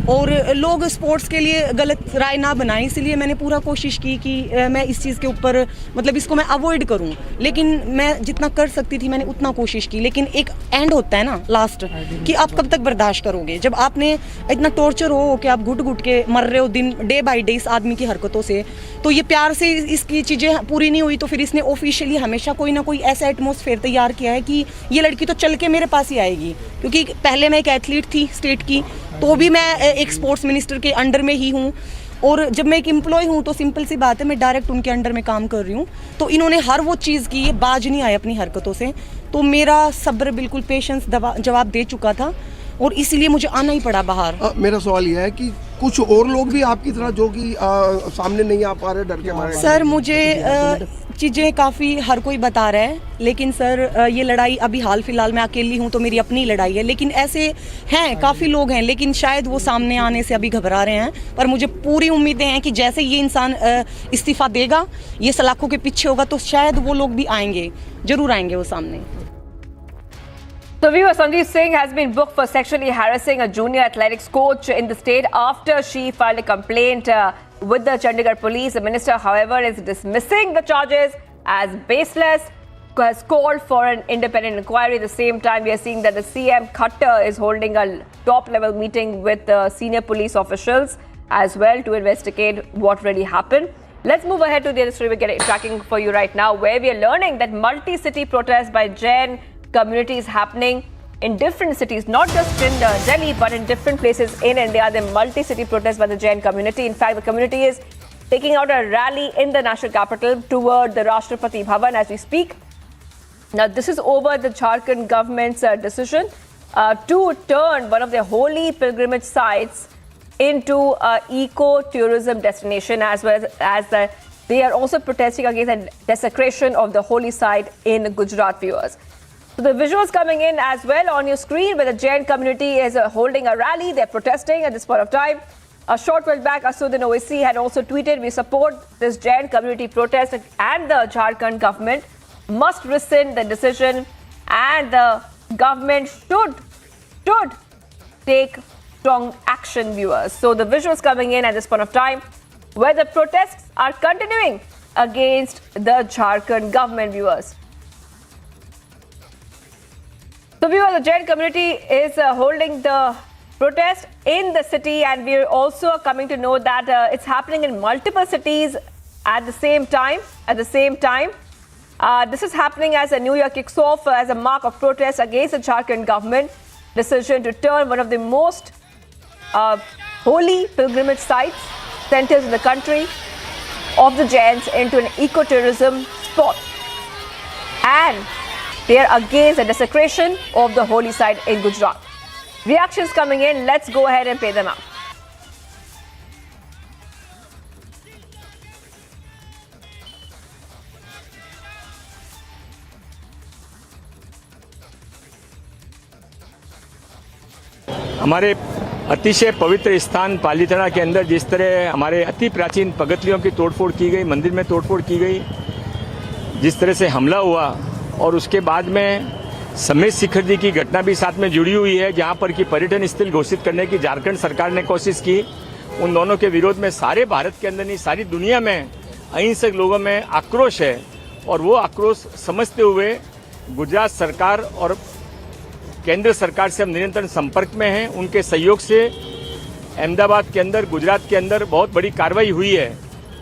और लोग स्पोर्ट्स के लिए गलत राय ना बनाएं, इसलिए मैंने पूरा कोशिश की कि मैं इस चीज़ के ऊपर मतलब इसको मैं अवॉइड करूं, लेकिन मैं जितना कर सकती थी मैंने उतना कोशिश की। लेकिन एक एंड होता है ना लास्ट, कि आप कब तक बर्दाश्त करोगे जब आपने इतना टॉर्चर हो कि आप घुट घुट के मर रहे हो दिन डे बाई डे इस आदमी की हरकतों से। तो ये प्यार से इसकी चीज़ें पूरी नहीं हुई तो फिर इसने ऑफिशियली हमेशा कोई ना कोई ऐसा एटमॉस्फेयर तैयार किया है कि ये लड़की तो चल के मेरे पास ही आएगी, क्योंकि पहले मैं एक एथलीट थी स्टेट की, तो भी मैं एक स्पोर्ट्स मिनिस्टर के अंडर में ही हूँ, और जब मैं एक एम्प्लॉय हूँ तो सिंपल सी बात है मैं डायरेक्ट उनके अंडर में काम कर रही हूँ। तो इन्होंने हर वो चीज़ की, ये बाज नहीं आए अपनी हरकतों से। तो मेरा सब्र बिल्कुल पेशेंस जवाब दे चुका था और इसीलिए मुझे आना ही पड़ा बाहर। मेरा सवाल यह है कि कुछ और लोग भी आपकी तरह जो कि सामने नहीं आ पा रहे डर के मारे? सर मुझे चीज़ें काफ़ी हर कोई बता रहा है, लेकिन सर ये लड़ाई अभी हाल फिलहाल मैं अकेली हूँ तो मेरी अपनी लड़ाई है, लेकिन ऐसे हैं काफ़ी लोग हैं, लेकिन शायद वो सामने आने से अभी घबरा रहे हैं। पर मुझे पूरी उम्मीदें हैं कि जैसे ये इंसान इस्तीफ़ा देगा, ये सलाखों के पीछे होगा, तो शायद वो लोग भी आएंगे, जरूर आएंगे वो सामने। So viewer Sandeep Singh has been booked for sexually harassing a junior athletics coach in the state after she filed a complaint with the Chandigarh police. The minister, however, is dismissing the charges as baseless, has called for an independent inquiry. At the same time, we are seeing that the CM Khattar is holding a top-level meeting with senior police officials as well to investigate what really happened. Let's move ahead to the other story we're tracking for you right now, where we are learning that multi-city protests by Jain communities happening in different cities, not just in Delhi, but in different places in India. The multi-city protests by the Jain community. In fact, the community is taking out a rally in the national capital toward the Rashtrapati Bhavan as we speak. Now, this is over the Jharkhand government's decision to turn one of their holy pilgrimage sites into an eco-tourism destination, as well as they are also protesting against the desecration of the holy site in Gujarat, viewers. So the visuals coming in as well on your screen, where the Jain community is holding a rally. They're protesting at this point of time. A short while back, Asuddin Owaisi had also tweeted, "We support this Jain community protest and the Jharkhand government must rescind the decision, and the government should take strong action," viewers. So the visuals coming in at this point of time, where the protests are continuing against the Jharkhand government, viewers. So, viewers, the Jain community is holding the protest in the city, and we're also coming to know that it's happening in multiple cities at the same time. This is happening as the New Year kicks off as a mark of protest against the Jharkhand government decision to turn one of the most holy pilgrimage sites, centers in the country of the Jains into an ecotourism spot. And they are against the desecration of the holy site in Gujarat. Reactions coming in. Let's go ahead and pay them out. हमारे अतिशय पवित्र स्थान पालीताना के अंदर जिस तरह हमारे अति प्राचीन पगतियों की तोड़फोड़ की गई, मंदिर में तोड़फोड़ की गई, जिस तरह से हमला हुआ, और उसके बाद में समेत शिखर जी की घटना भी साथ में जुड़ी हुई है, जहां पर कि पर्यटन स्थल घोषित करने की झारखंड सरकार ने कोशिश की। उन दोनों के विरोध में सारे भारत के अंदर नहीं, सारी दुनिया में अहिंसक लोगों में आक्रोश है, और वो आक्रोश समझते हुए गुजरात सरकार और केंद्र सरकार से हम निरंतर संपर्क में हैं। उनके सहयोग से अहमदाबाद के अंदर, गुजरात के अंदर बहुत बड़ी कार्रवाई हुई है,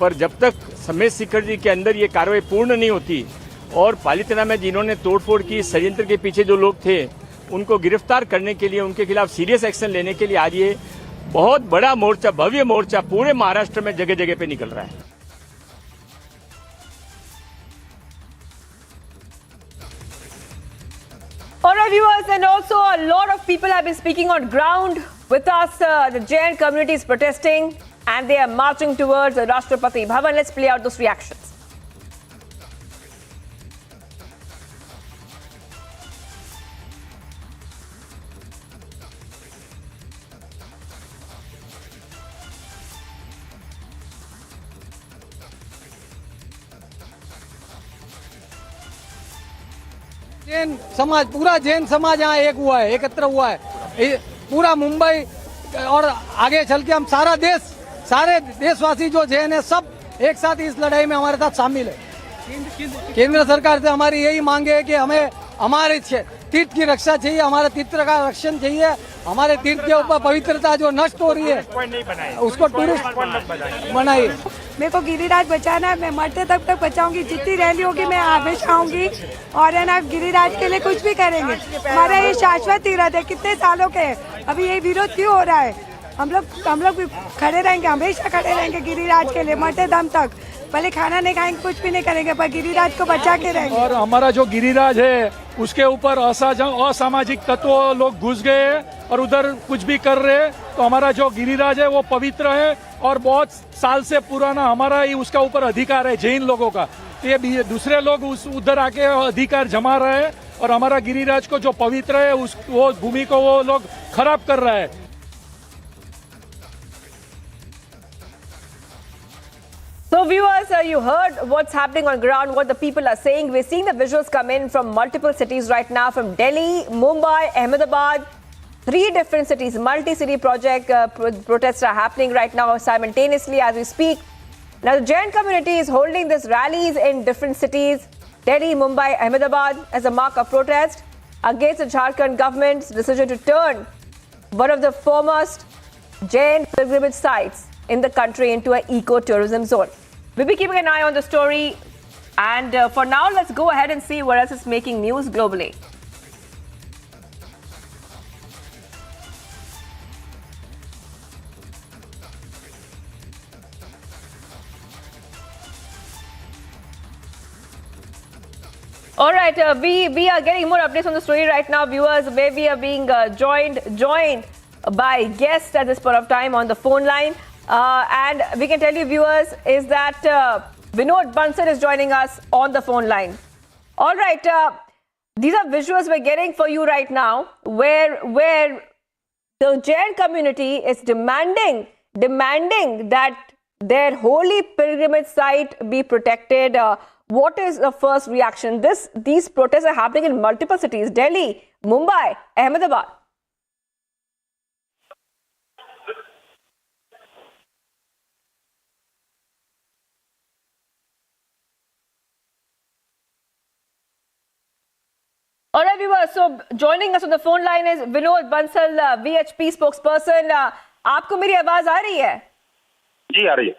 पर जब तक समेत शिखर जी के अंदर ये कार्रवाई पूर्ण नहीं होती और पालीताना में जिन्होंने तोड़फोड़ की, षड्यंत्र के पीछे जो लोग थे, उनको गिरफ्तार करने के लिए, उनके खिलाफ सीरियस एक्शन लेने के लिए आज ये बहुत बड़ा मोर्चा, भव्य मोर्चा पूरे महाराष्ट्र में जगह जगह पे निकल रहा है। All right, viewers, and also a lot of people have been speaking on ground with us. The Jain community is protesting and they are marching towards the Rashtrapati Bhavan. Let's play out those reactions. Jain समाज, पूरा जैन समाज यहाँ एक हुआ है, एकत्र हुआ है। पूरा मुंबई और आगे चल के हम सारे देशवासी जो जैन है सब एक साथ इस लड़ाई में हमारे साथ शामिल है। केंद्र सरकार से हमारी यही मांग है कि हमें हमारे तीर्थ की रक्षा चाहिए, हमारे तीर्थ का रक्षण चाहिए, हमारे तीर्थ के ऊपर पवित्रता जो नष्ट हो रही है उसको टूरिस्ट बनाइए। मेरे को गिरिराज बचाना है, मैं मरते तक बचाऊंगी, जितनी रैली होगी मैं हमेशा आऊंगी और है ना गिरिराज के लिए कुछ भी करेंगे। हमारा ये शाश्वत तीर्थ है, कितने सालों के है, अभी ये विरोध क्यों हो रहा है? हम लोग खड़े रहेंगे, हमेशा खड़े रहेंगे गिरिराज के लिए मरते दम तक। भले खाना नहीं खाएंगे, कुछ भी नहीं करेंगे, पर गिरिराज को बचा के रहेंगे। और हमारा जो गिरिराज है उसके ऊपर असामाजिक तत्व लोग घुस गए और उधर कुछ भी कर रहे हैं, तो हमारा जो गिरिराज है वो पवित्र है और बहुत साल से पुराना हमारा ही उसका ऊपर अधिकार है जैन लोगों का। तो ये दूसरे लोग उधर आके अधिकार जमा रहे हैं और हमारा गिरिराज को जो पवित्र है वो भूमि को वो लोग खराब कर रहा है। So viewers, you heard what's happening on ground, what the people are saying. We're seeing the visuals come in from multiple cities right now, from Delhi, Mumbai, Ahmedabad, 3 different cities. Multi-city project protests are happening right now simultaneously as we speak. Now the Jain community is holding these rallies in different cities, Delhi, Mumbai, Ahmedabad, as a mark of protest against the Jharkhand government's decision to turn one of the foremost Jain pilgrimage sites in the country into an eco-tourism zone. We'll be keeping an eye on the story, and for now, let's go ahead and see what else is making news globally. All right, we are getting more updates on the story right now, viewers, where we are being joined by guests at this point of time on the phone line. And we can tell you, viewers, is that Vinod Bansal is joining us on the phone line. All right, these are visuals we're getting for you right now, where the Jain community is demanding that their holy pilgrimage site be protected. What is the first reaction? These protests are happening in multiple cities: Delhi, Mumbai, Ahmedabad. All right, viewers. So joining us on the phone line is Vinod Bansal, VHP spokesperson. आपको मेरी आवाज आ रही है? जी आ रही है।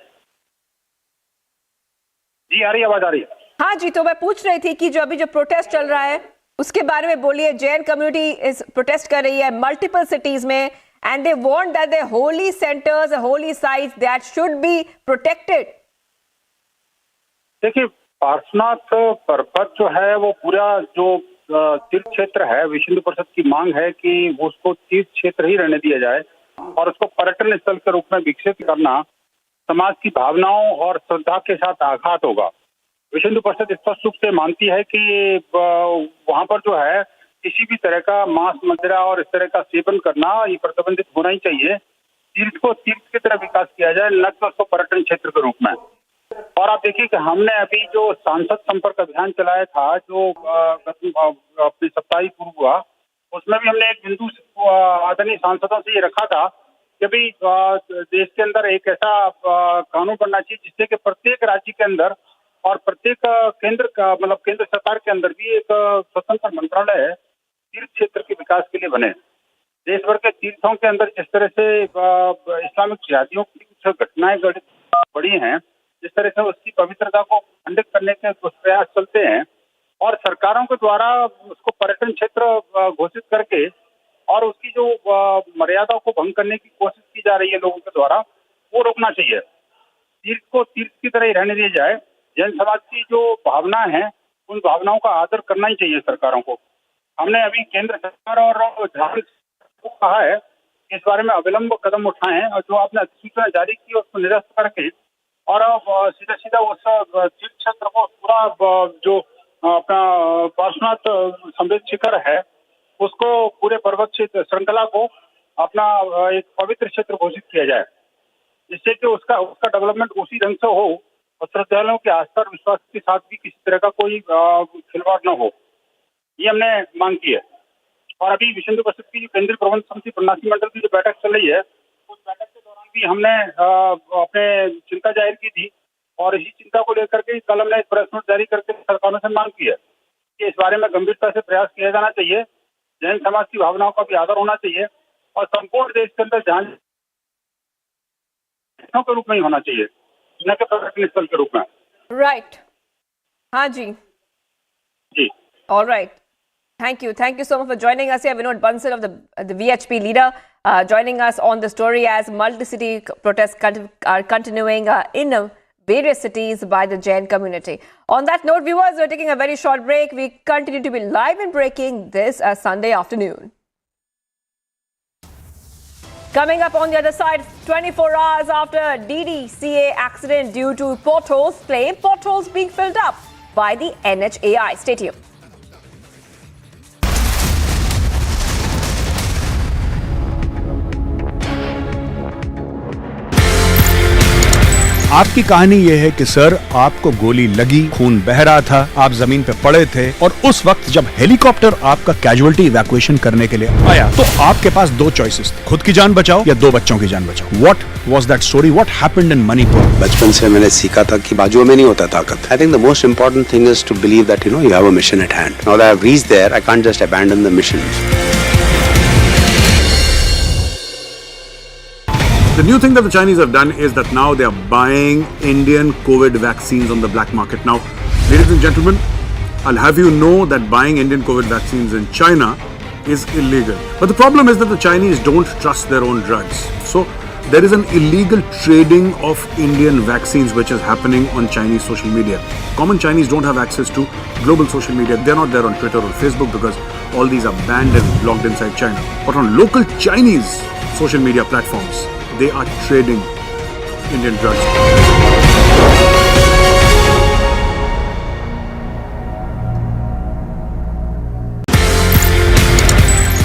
जी आ रही है, आवाज आ रही है। हाँ जी, तो मैं पूछ रही थी कि जो प्रोटेस्ट चल रहा है उसके बारे में बोलिए। जैन कम्युनिटी इस प्रोटेस्ट कर रही है मल्टीपल सिटीज में, and they want that the Holi centres, Holi sites that should be protected. देखिए, पार्श्वनाथ पर्वत जो है वो पूरा जो तीर्थ क्षेत्र है, विश्व हिंदू परिषद की मांग है कि उसको तीर्थ क्षेत्र ही रहने दिया जाए और उसको पर्यटन स्थल के रूप में विकसित करना समाज की भावनाओं और श्रद्धा के साथ आघात होगा। विश्व हिंदू परिषद स्पष्ट रूप से मानती है कि वहां पर जो है किसी भी तरह का मांस मदिरा और इस तरह का सेवन करना ये प्रतिबंधित होना ही चाहिए। तीर्थ को तीर्थ की तरह विकास किया जाए, न कि उसको पर्यटन क्षेत्र के रूप में। और आप देखिए कि हमने अभी जो सांसद संपर्क अभियान चलाया था, जो अपने सप्ताह पूर्व हुआ, उसमें भी हमने एक बिंदु आदरणीय सांसदों से ये रखा था कि अभी देश के अंदर एक ऐसा कानून बनना चाहिए जिससे कि प्रत्येक राज्य के अंदर और प्रत्येक केंद्र सरकार के अंदर भी एक स्वतंत्र मंत्रालय तीर्थ क्षेत्र के विकास के लिए बने। देश भर के तीर्थों के अंदर जिस तरह से इस्लामिक जिहादियों की कुछ घटनाएं बढ़ी हैं, जिस तरह से उसकी पवित्रता को खंडित करने के कुछ प्रयास चलते हैं और सरकारों के द्वारा उसको पर्यटन क्षेत्र घोषित करके और उसकी जो मर्यादाओं को भंग करने की कोशिश की जा रही है लोगों के द्वारा, वो रोकना चाहिए। तीर्थ को तीर्थ की तरह ही रहने दिया जाए। जैन समाज की जो भावना है, उन भावनाओं का आदर करना ही चाहिए सरकारों को। हमने अभी केंद्र सरकार और झारखंड को कहा है कि इस बारे में अविलंब कदम उठाएं और जो आपने अधिसूचना जारी की उसको निरस्त करके और सीधा उस तीर्थ क्षेत्र को पूरा जो अपना पार्श्वनाथ संवेद शिखर है उसको पूरे पर्वत क्षेत्र श्रृंखला को अपना एक पवित्र क्षेत्र घोषित किया जाए, जिससे कि उसका डेवलपमेंट उसी ढंग से हो और श्रद्धालुओं की आस्था और विश्वास के साथ भी किसी तरह का कोई खिलवाड़ न हो। ये हमने मांग की है। और अभी विश्व हिंदू परिषद की केंद्रीय प्रबंध समिति प्रणाली मंडल की जो बैठक चल रही है, हमने अपने चिंता जाहिर की थी और इसी चिंता को लेकर के कल हमने एक प्रेस नोट जारी करके सरकारों से मांग की है कि इस बारे में गंभीरता से प्रयास किया जाना चाहिए। जैन समाज की भावनाओं का भी आदर होना चाहिए और संपूर्ण देश के अंदर जांच के रूप में ही होना चाहिए, न कि पर्यटन स्थल के रूप में। राइट, हाँ जी जी, alright, thank you so much for joining us here. Vinod Bansal of the VHP leader joining us on the story as multi-city protests are continuing in various cities by the Jain community. On that note, viewers, we're taking a very short break. We continue to be live and breaking this Sunday afternoon. Coming up on the other side, 24 hours after DDCA accident due to potholes, claim potholes being filled up by the NHAI. Stay tuned. आपकी कहानी यह है कि sir आपको गोली लगी, खून बह रहा था, आप जमीन पे पड़े थे और उस वक्त जब हेलीकॉप्टर आपका कैजुअलिटी इवैक्यूएशन करने के लिए आया तो आपके पास दो चॉइसेस थे, खुद की जान बचाओ या दो बच्चों की जान बचाओ। What was that story? What happened in Manipur? बचपन से मैंने सीखा था कि बाजुओं में नहीं होता ताकत। I think the most important thing is to believe that you have a mission at hand. Now that I have reached there, I can't just abandon the mission. The new thing that the Chinese have done is that now they are buying Indian COVID vaccines on the black market. Now, ladies and gentlemen, I'll have you know that buying Indian COVID vaccines in China is illegal. But the problem is that the Chinese don't trust their own drugs. So, there is an illegal trading of Indian vaccines which is happening on Chinese social media. Common Chinese don't have access to global social media. They're not there on Twitter or Facebook because all these are banned and blocked inside China. But on local Chinese social media platforms, they are trading Indian drugs.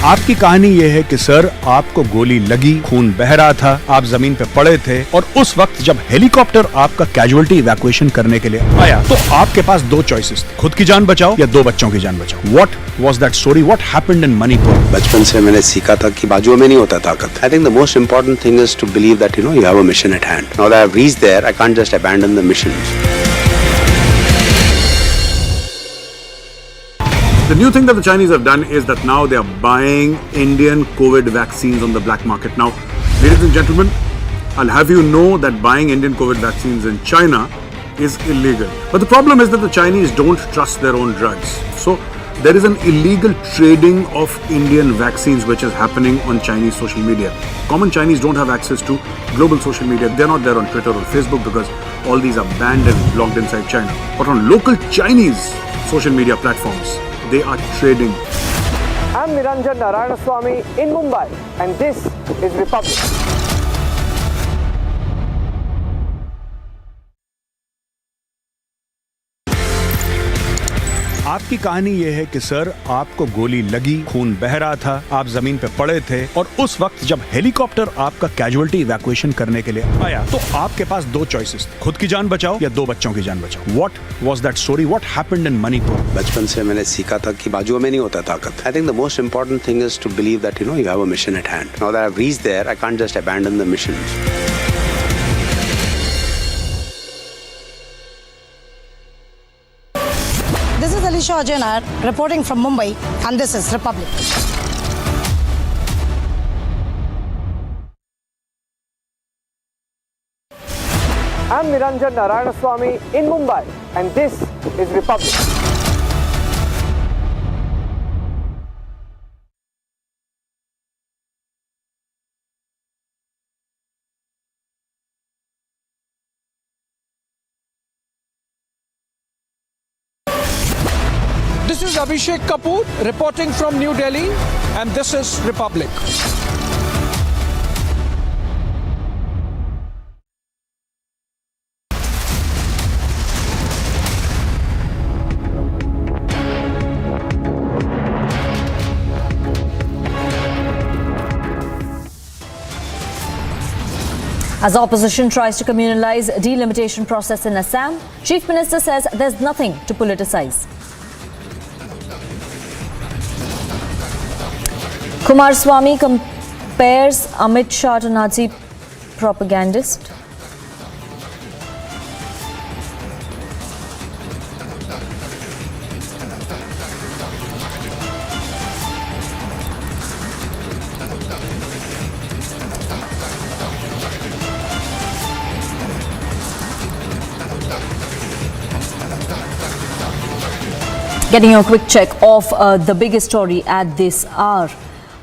आपकी कहानी यह है कि sir आपको गोली लगी, खून बह रहा था, आप जमीन पे पड़े थे और उस वक्त जब हेलीकॉप्टर आपका कैजुअलिटी इवैक्यूएशन करने के लिए आया तो आपके पास दो चॉइसेस थे, खुद की जान बचाओ या दो बच्चों की जान बचाओ। What was that story? What happened in Manipur? बचपन से मैंने सीखा था कि बाजुओं में नहीं होता ताकत। I think the most important thing is to believe that you have a mission at hand. Now that I have reached there, I can't just abandon the mission. The new thing that the Chinese have done is that now they are buying Indian COVID vaccines on the black market. Now, ladies and gentlemen, I'll have you know that buying Indian COVID vaccines in China is illegal. But the problem is that the Chinese don't trust their own drugs. So, there is an illegal trading of Indian vaccines which is happening on Chinese social media. Common Chinese don't have access to global social media. They're not there on Twitter or Facebook because all these are banned and blocked inside China. But on local Chinese social media platforms, they are trading. I'm Niranjan Narayanaswamy in Mumbai and this is Republic. आपकी कहानी यह है कि sir आपको गोली लगी, खून बह रहा था, आप जमीन पे पड़े थे और उस वक्त जब हेलीकॉप्टर आपका कैजुअलिटी इवैक्यूएशन करने के लिए आया तो आपके पास दो चॉइसेस थे, खुद की जान बचाओ या दो बच्चों की जान बचाओ। What was that story? What happened in Manipur? बचपन से मैंने सीखा था कि बाजुओं में नहीं होता ताकत। I think the most important thing is to believe that you have a mission at hand. Now that I have reached there, I can't just abandon the mission. This is Alisha Ajanar reporting from Mumbai and this is Republic. I'm Niranjan Narayanaswamy in Mumbai and this is Republic. This is Abhishek Kapoor reporting from New Delhi and this is Republic. As opposition tries to communalize delimitation process in Assam, Chief Minister says there's nothing to politicize. Kumaraswamy compares Amit Shah to Nazi propagandist. Getting a quick check of the biggest story at this hour.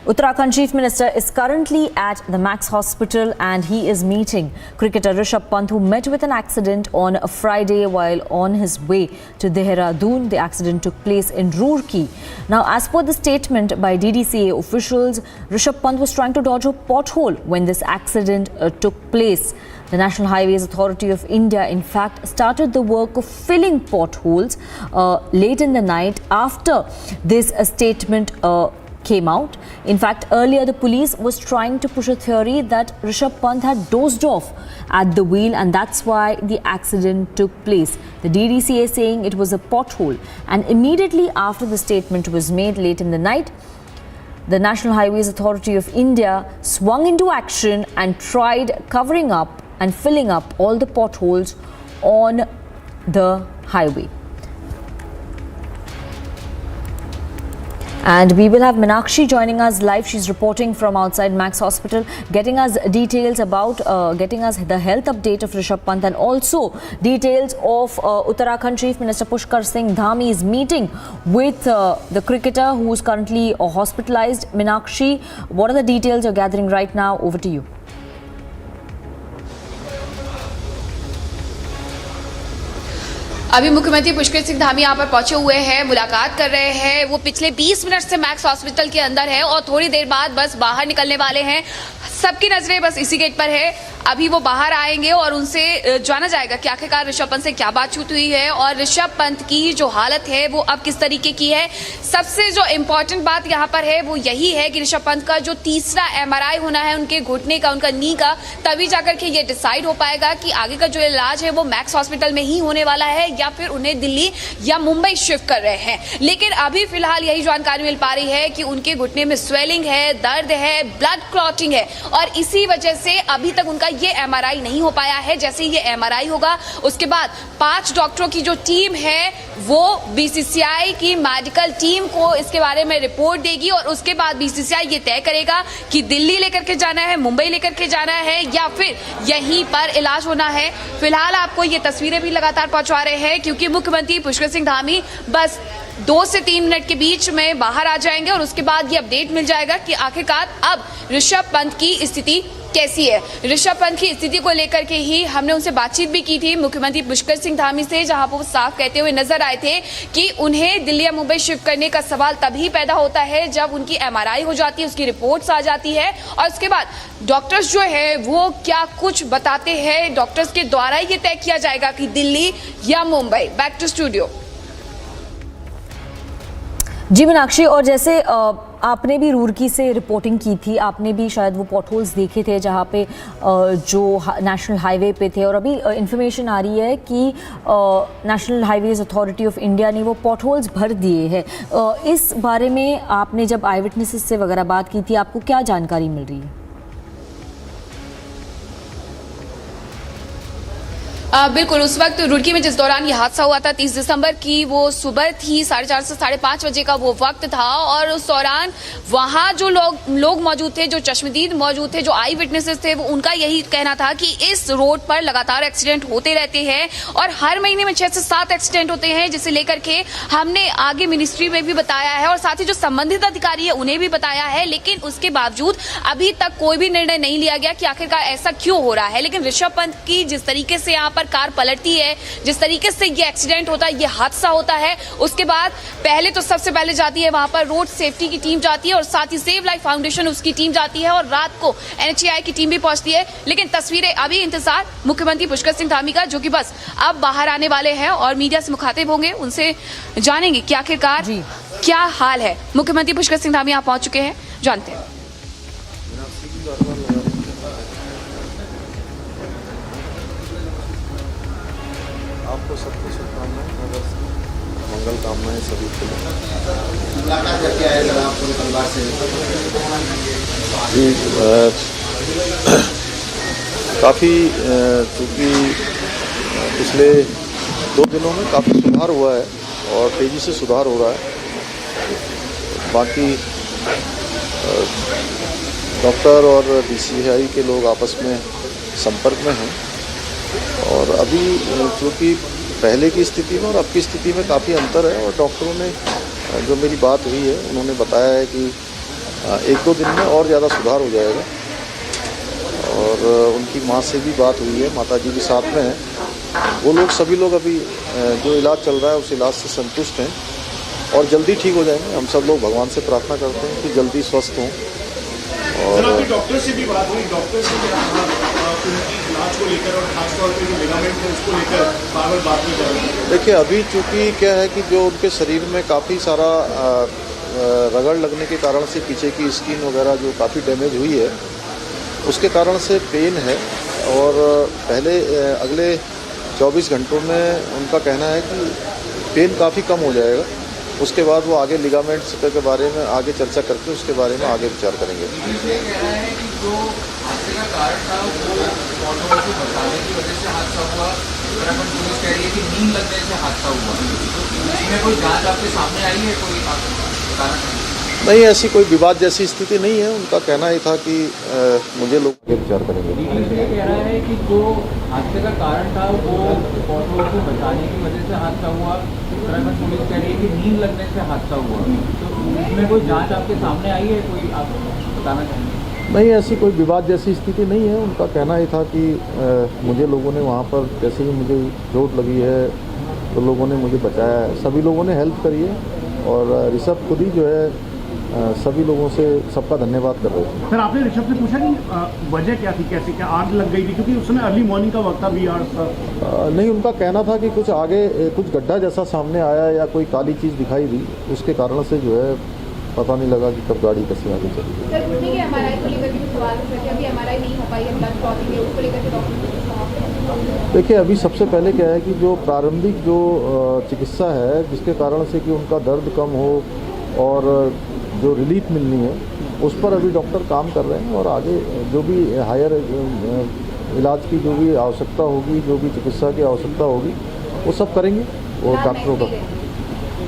Uttarakhand Chief Minister is currently at the Max Hospital and he is meeting cricketer Rishabh Pant, who met with an accident on a Friday while on his way to Dehradun. The accident took place in Roorkee. Now, as per the statement by DDCA officials, Rishabh Pant was trying to dodge a pothole when this accident took place. The National Highways Authority of India, in fact, started the work of filling potholes late in the night after this statement came out. In fact, earlier the police was trying to push a theory that Rishabh Pant had dozed off at the wheel and that's why the accident took place. The DDCA saying it was a pothole, and immediately after the statement was made late in the night, the National Highways Authority of India swung into action and tried covering up and filling up all the potholes on the highway. And we will have Meenakshi joining us live. She's reporting from outside Max Hospital, getting us details about, getting us the health update of Rishabh Pant and also details of Uttarakhand Chief Minister Pushkar Singh Dhami's meeting with the cricketer who is currently hospitalized. Meenakshi, what are the details you're gathering right now? Over to you. अभी मुख्यमंत्री पुष्कर सिंह धामी यहाँ पर पहुंचे हुए हैं, मुलाकात कर रहे हैं। वो पिछले 20 मिनट से मैक्स हॉस्पिटल के अंदर है और थोड़ी देर बाद बस बाहर निकलने वाले हैं। सबकी नजरें बस इसी गेट पर है। अभी वो बाहर आएंगे और उनसे जाना जाएगा कि आखिरकार ऋषभ पंत से क्या बातचीत हुई है और ऋषभ पंत की जो हालत है वो अब किस तरीके की है। सबसे जो इम्पोर्टेंट बात यहाँ पर है वो यही है कि ऋषभ पंत का जो तीसरा MRI होना है उनके घुटने का, उनका नी का, तभी जाकर के ये डिसाइड हो पाएगा कि आगे का जो इलाज है वो मैक्स हॉस्पिटल में ही होने वाला है या फिर उन्हें दिल्ली या मुंबई शिफ्ट कर रहे हैं। लेकिन अभी फिलहाल यही जानकारी मिल पा रही है कि उनके घुटने में स्वेलिंग है, दर्द है, ब्लड क्लॉटिंग है और इसी वजह से अभी तक उनका ये MRI नहीं हो पाया है। जैसे ही ये MRI होगा उसके बाद 5 डॉक्टरों की जो टीम है वो BCCI की मेडिकल टीम को इसके बारे में रिपोर्ट देगी और उसके बाद BCCI ये तय करेगा कि दिल्ली लेकर के जाना है, मुंबई लेकर के जाना है या फिर यहीं पर इलाज होना है। फिलहाल आपको ये तस्वीरें भी लगातार पहुंचा रहे हैं क्योंकि मुख्यमंत्री पुष्कर सिंह धामी बस 2 से 3 मिनट के बीच में बाहर आ जाएंगे और उसके बाद ये अपडेट मिल जाएगा कि आखिरकार अब ऋषभ पंत की स्थिति कैसी है। ऋषभ पंत की स्थिति को लेकर के ही हमने उनसे बातचीत भी की थी मुख्यमंत्री पुष्कर सिंह धामी से, जहां पर वो साफ कहते हुए नजर आए थे कि उन्हें दिल्ली या मुंबई शिफ्ट करने का सवाल तभी पैदा होता है जब उनकी MRI हो जाती है, उसकी रिपोर्ट्स आ जाती है और उसके बाद डॉक्टर्स जो है वो क्या कुछ बताते हैं। डॉक्टर्स के द्वारा ये तय किया जाएगा कि दिल्ली या मुंबई। Back to studio. जी मीनाक्षी, और जैसे आपने भी रूरकी से रिपोर्टिंग की थी, आपने भी शायद वो पॉटहोल्स देखे थे जहाँ पे जो नेशनल हाईवे पे थे और अभी इन्फॉर्मेशन आ रही है कि national highways authority of India ने वो पॉटहोल्स भर दिए हैं। इस बारे में आपने जब आई विटनेसेस से वगैरह बात की थी, आपको क्या जानकारी मिल रही है? बिल्कुल, उस वक्त रुड़की में जिस दौरान ये हादसा हुआ था 30 दिसंबर की वो सुबह थी, 4:30 से 5:30 बजे का वो वक्त था और उस दौरान वहां जो लोग मौजूद थे, जो चश्मदीद मौजूद थे, जो आई विटनेसेस थे, वो उनका यही कहना था कि इस रोड पर लगातार एक्सीडेंट होते रहते हैं और हर महीने में 6 से 7 एक्सीडेंट होते हैं, जिसे लेकर के हमने आगे मिनिस्ट्री में भी बताया है और साथ ही जो संबंधित अधिकारी है उन्हें भी बताया है। लेकिन उसके बावजूद अभी तक कोई भी निर्णय नहीं लिया गया कि आखिरकार ऐसा क्यों हो रहा है। लेकिन ऋषभ पंत की जिस तरीके से यहाँ पर कार पलटती है, जिस तरीके से ये एक्सीडेंट होता है, ये हादसा होता है, उसके बाद पहले तो सबसे पहले जाती है वहां पर रोड सेफ्टी की टीम जाती है और साथ ही सेव लाइफ फाउंडेशन उसकी टीम जाती है और रात को NHAI की टीम भी पहुंचती है। लेकिन तस्वीरें अभी इंतजार मुख्यमंत्री पुष्कर सिंह धामी का, जो कि बस अब बाहर आने वाले हैं और मीडिया से मुखातिब होंगे, उनसे जानेंगे कि आखिरकार क्या हाल है। मुख्यमंत्री पुष्कर सिंह धामी यहाँ पहुंच चुके हैं, जानते हैं। आपको सबको शुभकामनाएं, मंगल कामनाएं सभी के लिए। मुलाकात करके आए सर आप पूरे परिवार से? जी, काफ़ी चूँकि पिछले 2 दिनों में काफ़ी सुधार हुआ है और तेज़ी से सुधार हो रहा है। बाकी डॉक्टर और बीसीसीआई के लोग आपस में संपर्क में हैं और अभी चूँकि पहले की स्थिति में और अब की स्थिति में काफ़ी अंतर है और डॉक्टरों ने जो मेरी बात हुई है उन्होंने बताया है कि 1-2 दिन में और ज़्यादा सुधार हो जाएगा और उनकी माँ से भी बात हुई है, माता जी भी साथ में हैं। वो लोग सभी लोग अभी जो इलाज चल रहा है उस इलाज से संतुष्ट हैं और जल्दी ठीक हो जाएंगे। हम सब लोग भगवान से प्रार्थना करते हैं कि जल्दी स्वस्थ हों। और डॉक्टर से भी बात हुई, डॉक्टर से भी उनकी इलाज को लेकर और खासतौर पर जो लिगामेंट है उसको लेकर बार-बार बात की जा रही है। देखिए अभी चूँकि क्या है कि जो उनके शरीर में काफ़ी सारा रगड़ लगने के कारण से पीछे की स्किन वगैरह जो काफ़ी डैमेज हुई है उसके कारण से पेन है और पहले अगले 24 घंटों में उनका कहना है कि पेन काफ़ी कम हो जाएगा। उसके बाद वो आगे लिगामेंट्स के बारे में आगे चर्चा करके उसके बारे में आगे विचार करेंगे। नहीं, ऐसी कोई विवाद जैसी स्थिति नहीं है। उनका कहना ही था कि मुझे लोग विचार करेंगे। कह रहा है कि जो हादसे का कारण था वो ऑटो को बचाने की वजह से हादसा हुआ। उत्तराखंड पुलिस कह रही है कि नींद लगने से हादसा हुआ। तो इसमें कोई जांच आपके सामने आई है, कोई आप बताना चाहेंगे? नहीं, ऐसी कोई विवाद जैसी स्थिति नहीं है। उनका कहना ही था कि मुझे लोगों ने वहाँ पर जैसे ही मुझे चोट लगी है तो लोगों ने मुझे बचाया है। सभी लोगों ने हेल्प करी है और ऋषभ खुद ही जो है सभी लोगों से सबका धन्यवाद कर रहे थे। सर, आपने ऋषभ से पूछा कि वजह क्या थी, कैसे क्या आग लग गई थी, क्योंकि उस समय अर्ली मॉर्निंग का वक्त था भी यार सर? नहीं, उनका कहना था कि कुछ आगे कुछ गड्ढा जैसा सामने आया या कोई काली चीज़ दिखाई दी, उसके कारण से जो है पता नहीं लगा कि कब गाड़ी कैसे आगे चली। सर, घुटने के एमआरआई को लेकर भी सवाल उठ रहे थे, अभी एमआरआई नहीं हो पाई है, ब्लड क्लॉटिंग है, उसको लेकर के डॉक्टर। देखिए अभी सबसे पहले क्या है कि जो प्रारंभिक जो चिकित्सा है जिसके कारण से कि उनका दर्द कम हो और जो रिलीफ मिलनी है उस पर अभी डॉक्टर काम कर रहे हैं और आगे जो भी हायर इलाज की जो भी आवश्यकता होगी, जो भी चिकित्सा की आवश्यकता होगी वो सब करेंगे वो डॉक्टरों का।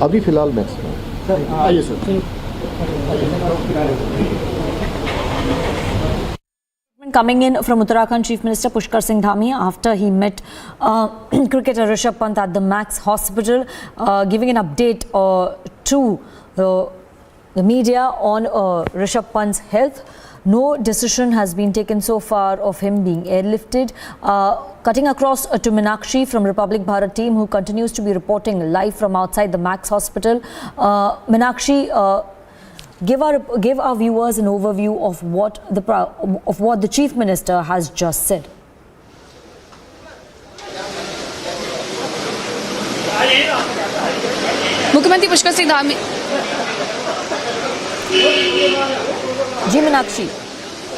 अभी फिलहाल मैक्स में। सर आइए sir. Coming in from Uttarakhand, Chief Minister Pushkar Singh Dhami, after he met cricketer Rishabh Pant at the Max Hospital, giving an update to the media on Rishabh Pant's health. No decision has been taken so far of him being airlifted. Cutting across to Meenakshi from Republic Bharat team, who continues to be reporting live from outside the Max Hospital. Meenakshi, give our viewers an overview of what the Chief Minister has just said. मुख्यमंत्री पुष्कर सिंह धामी जी मीनाक्षी,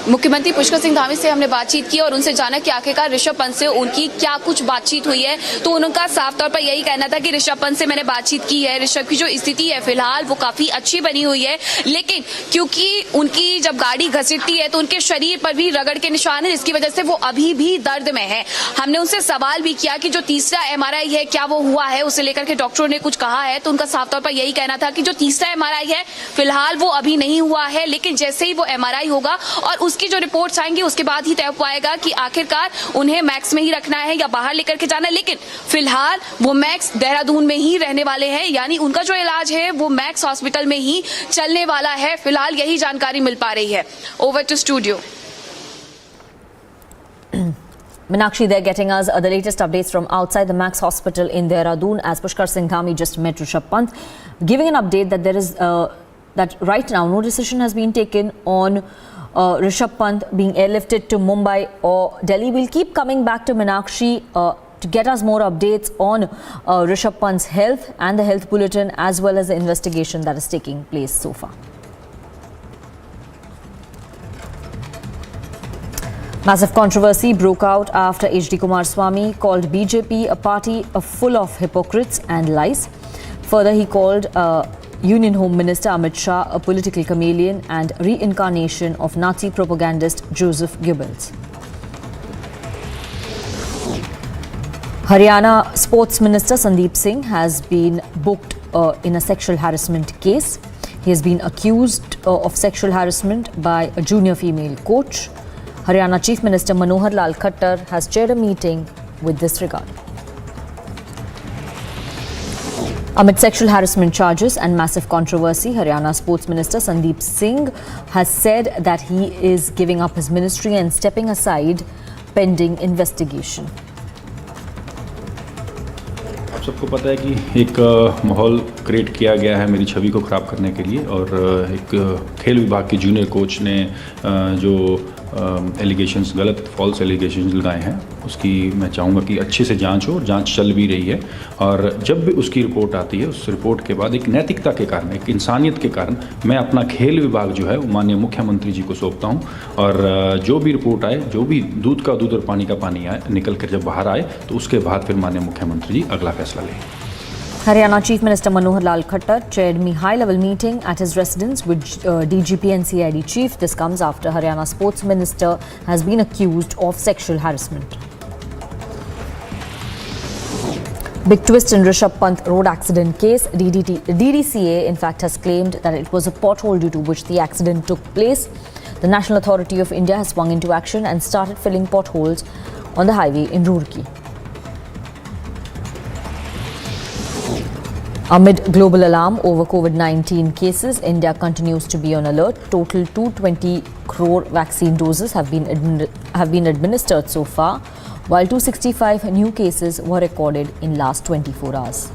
मुख्यमंत्री पुष्कर सिंह धामी से हमने बातचीत की और उनसे जाना कि आखिरकार ऋषभ पंत से उनकी क्या कुछ बातचीत हुई है। तो उनका साफ तौर पर यही कहना था कि ऋषभ पंत से मैंने बातचीत की है, ऋषभ की जो स्थिति है फिलहाल वो काफी अच्छी बनी हुई है, लेकिन क्योंकि उनकी जब गाड़ी घसीटती है तो उनके शरीर पर भी रगड़ के निशान है, जिसकी वजह से वो अभी भी दर्द में है। हमने उनसे सवाल भी किया कि जो तीसरा एमआरआई है क्या वो हुआ है, उसे लेकर के डॉक्टरों ने कुछ कहा है, तो उनका साफ तौर पर यही कहना था कि जो तीसरा एमआरआई है फिलहाल वो अभी नहीं हुआ है, लेकिन जैसे ही वो एमआरआई होगा और उसकी जो रिपोर्ट्स आएंगी उसके बाद ही तय हो पाएगा कि आखिरकार उन्हें मैक्स में ही रखना है या बाहर लेकर के जाना है। लेकिन फिलहाल वो मैक्स देहरादून में ही रहने वाले हैं, यानी उनका जो इलाज है वो मैक्स हॉस्पिटल में ही चलने वाला है। फिलहाल यही जानकारी मिल पा रही है। Over to studio. Meenakshi, they're getting us the latest updates from outside the Max Hospital in Dehradun, as Pushkar Singh Dhami just met Rishabh Pant, giving an update that there is that right now no decision has been taken on Rishabh Pant being airlifted to Mumbai or Delhi. We'll keep coming back to Meenakshi to get us more updates on Rishabh Pant's health and the health bulletin, as well as the investigation that is taking place so far. Massive controversy broke out after H.D. Kumaraswamy called BJP a party full of hypocrites and lies. Further, he called Union Home Minister Amit Shah a political chameleon and reincarnation of Nazi propagandist Joseph Goebbels. Haryana Sports Minister Sandeep Singh has been booked in a sexual harassment case. He has been accused of sexual harassment by a junior female coach. Haryana Chief Minister Manohar Lal Khattar has chaired a meeting with this regard. Amid sexual harassment charges and massive controversy, Haryana Sports Minister Sandeep Singh has said that he is giving up his ministry and stepping aside pending investigation. आप सबको पता है कि एक माहौल create किया गया है मेरी छवि को ख़राब करने के लिए और एक खेल विभाग के जूनियर कोच ने जो एलिगेशंस गलत फॉल्स एलिगेशंस लगाए हैं उसकी मैं चाहूँगा कि अच्छे से जांच हो और जांच चल भी रही है और जब भी उसकी रिपोर्ट आती है उस रिपोर्ट के बाद एक नैतिकता के कारण एक इंसानियत के कारण मैं अपना खेल विभाग जो है वो माननीय मुख्यमंत्री जी को सौंपता हूँ और जो भी रिपोर्ट आए जो भी दूध का दूध और पानी का पानी आए निकल कर जब बाहर आए तो उसके बाद फिर माननीय मुख्यमंत्री जी अगला फैसला लें. Haryana Chief Minister Manohar Lal Khattar chaired a high-level meeting at his residence with DGP and CID Chief. This comes after Haryana Sports Minister has been accused of sexual harassment. Big twist in Rishabh Pant road accident case. DDCA in fact has claimed that it was a pothole due to which the accident took place. The National Authority of India has swung into action and started filling potholes on the highway in Roorkee. Amid global alarm over COVID-19 cases, India continues to be on alert. Total 220 crore vaccine doses have been administered so far, while 265 new cases were recorded in last 24 hours.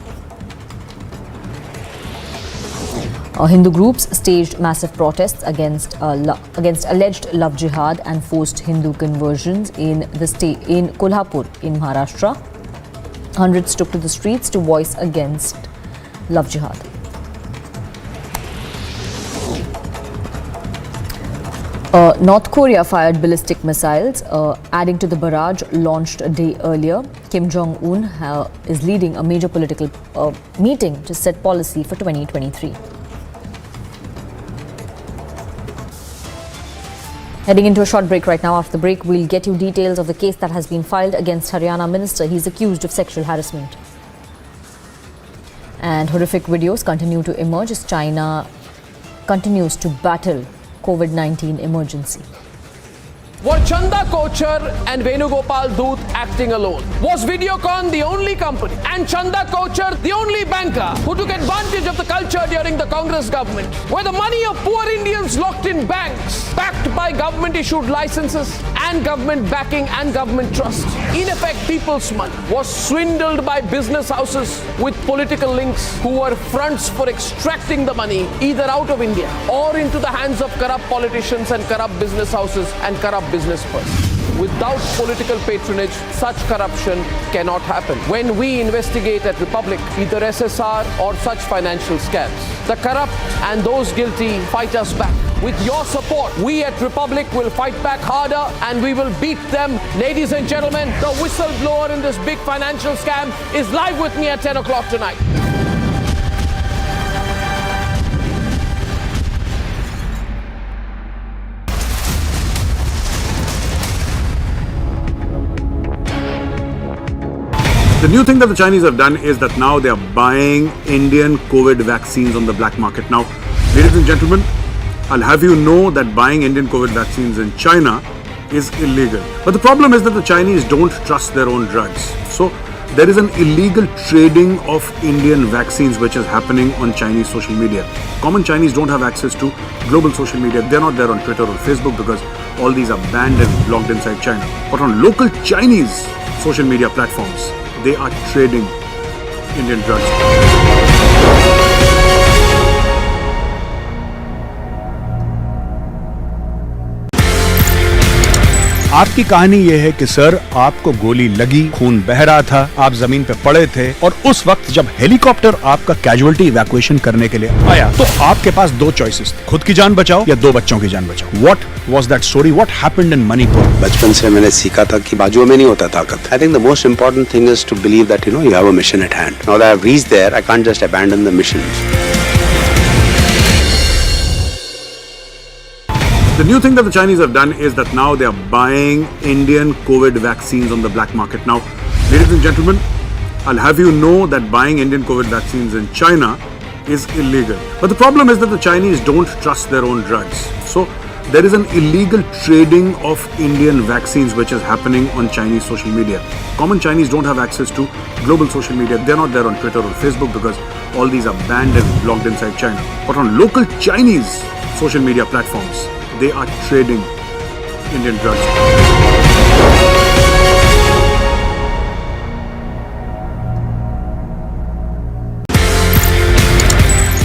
Hindu groups staged massive protests against alleged love jihad and forced Hindu conversions in Kolhapur in Maharashtra. Hundreds took to the streets to voice against love jihad. North Korea fired ballistic missiles, adding to the barrage launched a day earlier. Kim Jong-un is leading a major political meeting to set policy for 2023. Heading into a short break right now. After the break, we'll get you details of the case that has been filed against Haryana minister. He's accused of sexual harassment. And horrific videos continue to emerge as China continues to battle COVID-19 emergency. Were Chanda Kochhar and Venugopal Doot acting alone? Was Videocon the only company and Chanda Kochhar the only banker who took advantage of the culture during the Congress government? Were the money of poor Indians locked in banks, backed by government-issued licenses and government backing and government trust? In effect, people's money was swindled by business houses with political links who were fronts for extracting the money either out of India or into the hands of corrupt politicians and corrupt business houses and corrupt business person. Without political patronage, such corruption cannot happen. When we investigate at Republic, either SSR or such financial scams, the corrupt and those guilty fight us back. With your support, we at Republic will fight back harder and we will beat them. Ladies and gentlemen, the whistleblower in this big financial scam is live with me at 10 o'clock tonight. The new thing that the Chinese have done is that now they are buying Indian COVID vaccines on the black market. Now, ladies and gentlemen, I'll have you know that buying Indian COVID vaccines in China is illegal. But the problem is that the Chinese don't trust their own drugs. So, there is an illegal trading of Indian vaccines which is happening on Chinese social media. Common Chinese don't have access to global social media. They're not there on Twitter or Facebook because all these are banned and blocked inside China. But on local Chinese social media platforms, they are trading Indian drugs. आपकी कहानी यह है कि sir आपको गोली लगी, खून बह रहा था, आप जमीन पे पड़े थे और उस वक्त जब हेलीकॉप्टर आपका कैजुअलिटी इवैक्यूएशन करने के लिए आया तो आपके पास दो चॉइसेस थे, खुद की जान बचाओ या दो बच्चों की जान बचाओ. What was that story? What happened in Manipur? बचपन से मैंने सीखा था कि बाजुओं में नहीं होता ताकत. I think the most important thing is to believe that you have a mission at hand. Now that I have reached there, I can't just abandon the mission. The new thing that the Chinese have done is that now they are buying Indian COVID vaccines on the black market. Now, Ladies and gentlemen, I'll have you know that buying Indian COVID vaccines in China is illegal. But the problem is that the Chinese don't trust their own drugs. So there is an illegal trading of Indian vaccines which is happening on Chinese social media. Common Chinese don't have access to global social media. They're not there on Twitter or Facebook because all these are banned and blocked inside China. But on local Chinese social media platforms, they are trading Indian drugs.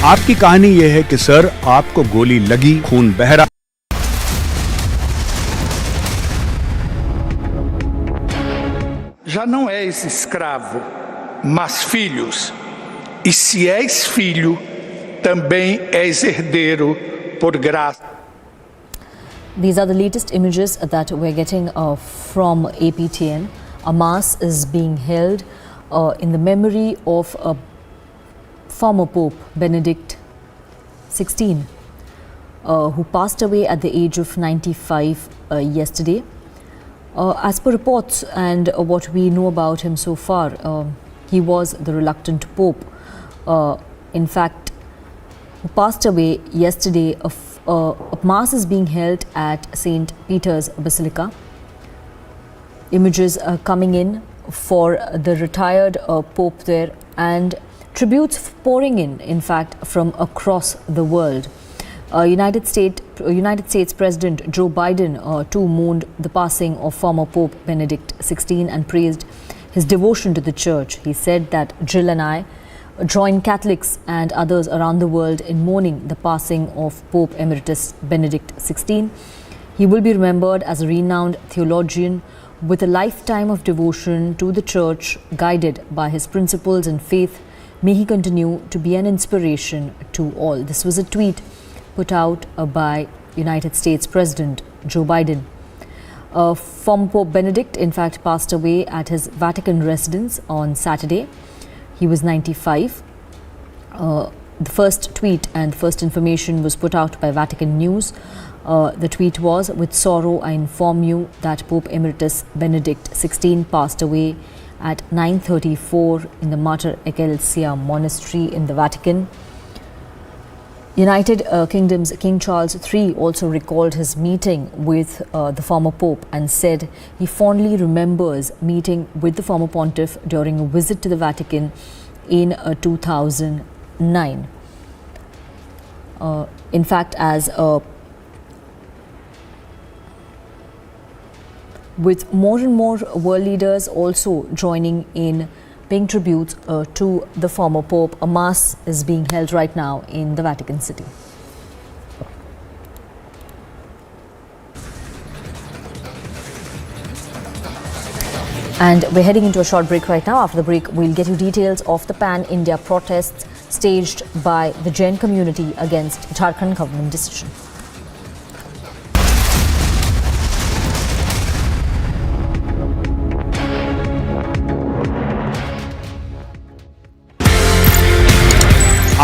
आपकी कहानी यह है कि sir आपको गोली लगी, खून बह रहा। Já não és escravo, mas filhos. E se és filho, também és herdeiro por graça. These are the latest images that we're getting from APTN. A mass is being held in the memory of former Pope Benedict XVI, who passed away at the age of 95 yesterday. As per reports and what we know about him so far, he was the reluctant Pope. In fact, who passed away yesterday. A mass is being held at St. Peter's Basilica. Images are coming in for the retired Pope there, and tributes pouring in fact, from across the world. United States President Joe Biden too mourned the passing of former Pope Benedict XVI and praised his devotion to the Church. He said that Jill and I join Catholics and others around the world in mourning the passing of Pope Emeritus Benedict XVI. He will be remembered as a renowned theologian with a lifetime of devotion to the Church, guided by his principles and faith. May he continue to be an inspiration to all. This was a tweet put out by United States President Joe Biden. Former Pope Benedict, in fact, passed away at his Vatican residence on Saturday. He was 95. The first tweet and first information was put out by Vatican News. The tweet was, "With sorrow I inform you that Pope Emeritus Benedict XVI passed away at 9:34 in the Mater Ecclesia Monastery in the Vatican." United Kingdom's King Charles III also recalled his meeting with the former Pope and said he fondly remembers meeting with the former pontiff during a visit to the Vatican in 2009. In fact, as with more and more world leaders also joining in paying tributes to the former Pope, a mass is being held right now in the Vatican City. And we're heading into a short break right now. After the break, we'll get you details of the pan-India protests staged by the Jain community against Jharkhand government decision.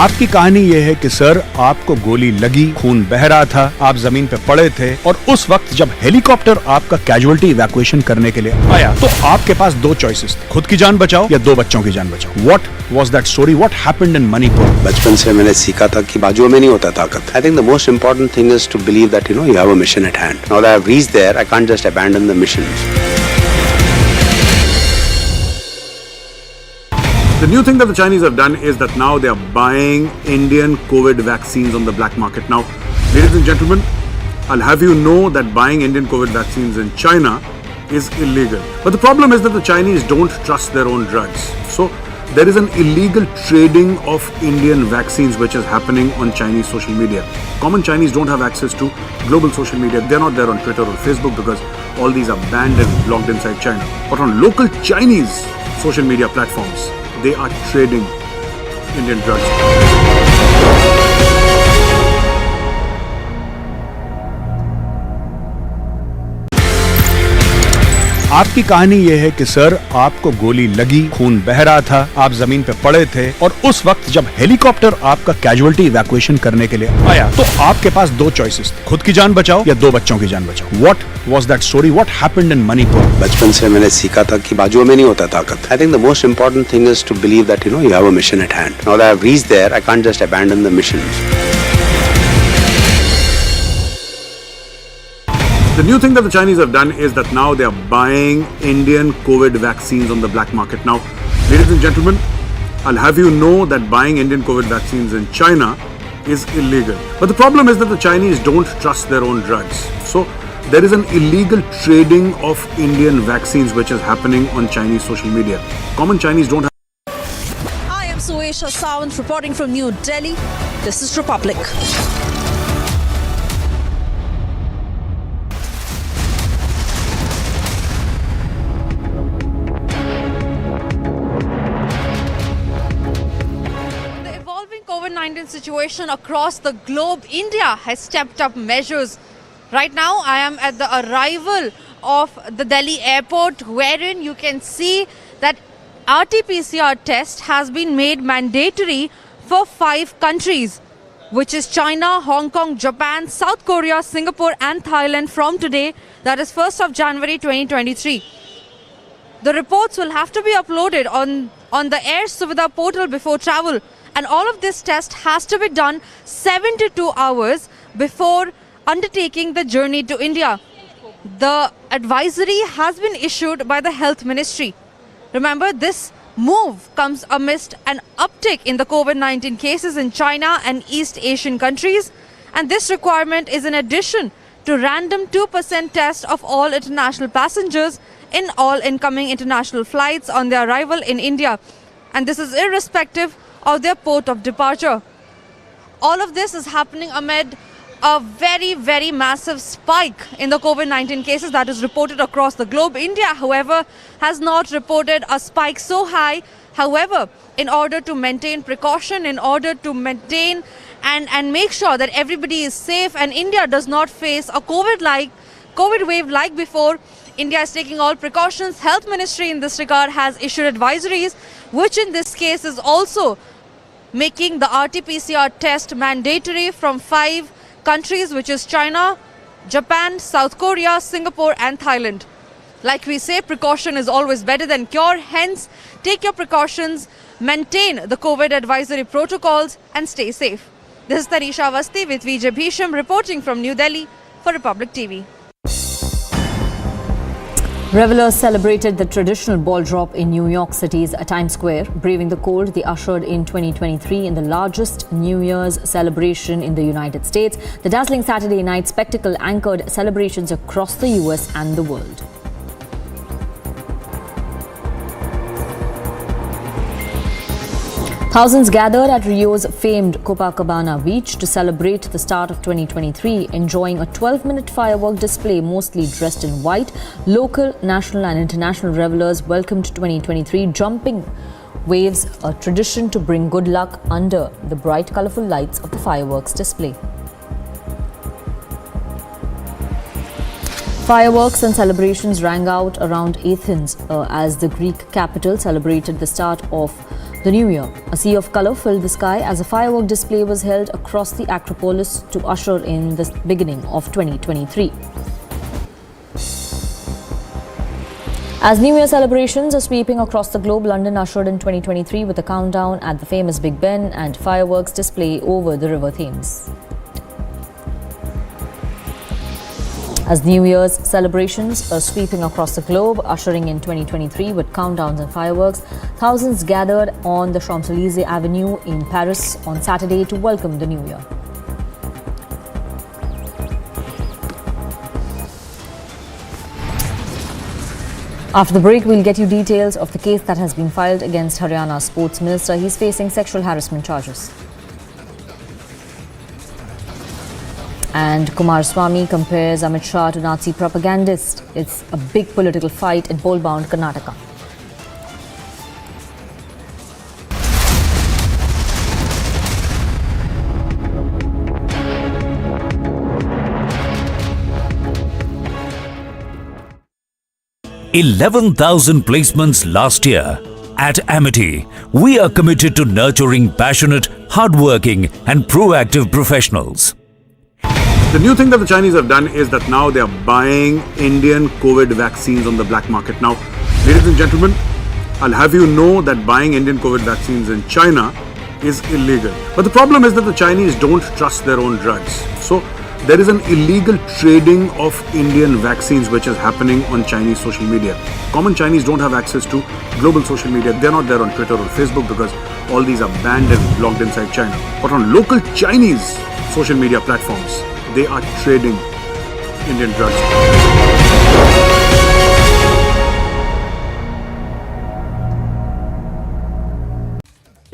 आपकी कहानी यह है कि sir आपको गोली लगी, खून बह रहा था, आप जमीन पे पड़े थे और उस वक्त जब हेलीकॉप्टर आपका कैजुअलिटी इवैक्यूएशन करने के लिए आया तो आपके पास दो चॉइसेस थे, खुद की जान बचाओ या दो बच्चों की जान बचाओ। What was that story? What happened in Manipur? बचपन से मैंने सीखा था कि बाजुओं में नहीं होता ताकत। I think the most important thing is to believe that you have a mission at hand. Now that I have reached there, I can't just abandon the mission. The new thing that the Chinese have done is that now they are buying Indian COVID vaccines on the black market. Now, ladies and gentlemen, I'll have you know that buying Indian COVID vaccines in China is illegal. But the problem is that the Chinese don't trust their own drugs. So there is an illegal trading of Indian vaccines which is happening on Chinese social media. Common Chinese don't have access to global social media. They're not there on Twitter or Facebook because all these are banned and blocked inside China. But on local Chinese social media platforms, they are trading Indian drugs. आपकी कहानी ये है कि sir आपको गोली लगी, खून बह रहा था, आप जमीन पे पड़े थे और उस वक्त जब हेलीकॉप्टर आपका कैजुअलिटी इवैक्यूएशन करने के लिए आया तो आपके पास दो चॉइसेस थे, खुद की जान बचाओ या दो बच्चों की जान बचाओ। What was that story? What happened in Manipur? बचपन से मैंने सीखा था कि बाजुओं में नहीं होता ताकत। I think the most important thing is to believe that you have a mission at hand. Now that I have reached there, I can't just abandon the mission. The new thing that the Chinese have done is that now they are buying Indian COVID vaccines on the black market. Now, ladies and gentlemen, I'll have you know that buying Indian COVID vaccines in China is illegal. But the problem is that the Chinese don't trust their own drugs. So, there is an illegal trading of Indian vaccines which is happening on Chinese social media. Common Chinese don't have... I am Suesha Sawant reporting from New Delhi. This is Republic. COVID-19 situation across the globe, India has stepped up measures. Right now, I am at the arrival of the Delhi airport, wherein you can see that RT-PCR test has been made mandatory for 5 countries, which is China, Hong Kong, Japan, South Korea, Singapore and Thailand from today, that is 1st of January 2023. The reports will have to be uploaded on the Air Suvidha portal before travel. And all of this test has to be done 72 hours before undertaking the journey to India. The advisory has been issued by the Health Ministry. Remember, this move comes amidst an uptick in the COVID-19 cases in China and East Asian countries. And this requirement is in addition to random 2% test of all international passengers in all incoming international flights on their arrival in India. And this is irrespective of their port of departure. All of this is happening amid a very, very massive spike in the COVID-19 cases that is reported across the globe. India, however, has not reported a spike so high. However, in order to maintain precaution, in order to maintain and make sure that everybody is safe and India does not face a COVID wave like before, India is taking all precautions. Health Ministry in this regard has issued advisories, which in this case is also making the RT-PCR test mandatory from 5 countries, which is China, Japan, South Korea, Singapore and Thailand. Like we say, precaution is always better than cure. Hence, take your precautions, maintain the COVID advisory protocols and stay safe. This is Tanisha Avasthi with Vijay Bhisham reporting from New Delhi for Republic TV. Revelers celebrated the traditional ball drop in New York City's Times Square. Braving the cold, they ushered in 2023 in the largest New Year's celebration in the United States. The dazzling Saturday night spectacle anchored celebrations across the US and the world. Thousands gathered at Rio's famed Copacabana beach to celebrate the start of 2023, enjoying a 12-minute firework display mostly dressed in white. Local, national and international revelers welcomed 2023, jumping waves, a tradition to bring good luck under the bright colourful lights of the fireworks display. Fireworks and celebrations rang out around Athens as the Greek capital celebrated the start of the new year. A sea of colour filled the sky as a firework display was held across the Acropolis to usher in the beginning of 2023. As New Year celebrations are sweeping across the globe, London ushered in 2023 with a countdown at the famous Big Ben and fireworks display over the River Thames. As New Year's celebrations are sweeping across the globe, ushering in 2023 with countdowns and fireworks, thousands gathered on the Champs-Élysées Avenue in Paris on Saturday to welcome the New Year. After the break, we'll get you details of the case that has been filed against Haryana Sports Minister. He's facing sexual harassment charges. And Kumaraswamy compares Amit Shah to Nazi propagandist. It's a big political fight in poll-bound Karnataka. 11,000 placements last year. At Amity, we are committed to nurturing passionate, hardworking and proactive professionals. The new thing that the Chinese have done is that now they are buying Indian COVID vaccines on the black market. Now, ladies and gentlemen, I'll have you know that buying Indian COVID vaccines in China is illegal. But the problem is that the Chinese don't trust their own drugs. So there is an illegal trading of Indian vaccines which is happening on Chinese social media. Common Chinese don't have access to global social media. They're not there on Twitter or Facebook because all these are banned and blocked inside China. But on local Chinese social media platforms, they are trading Indian drugs.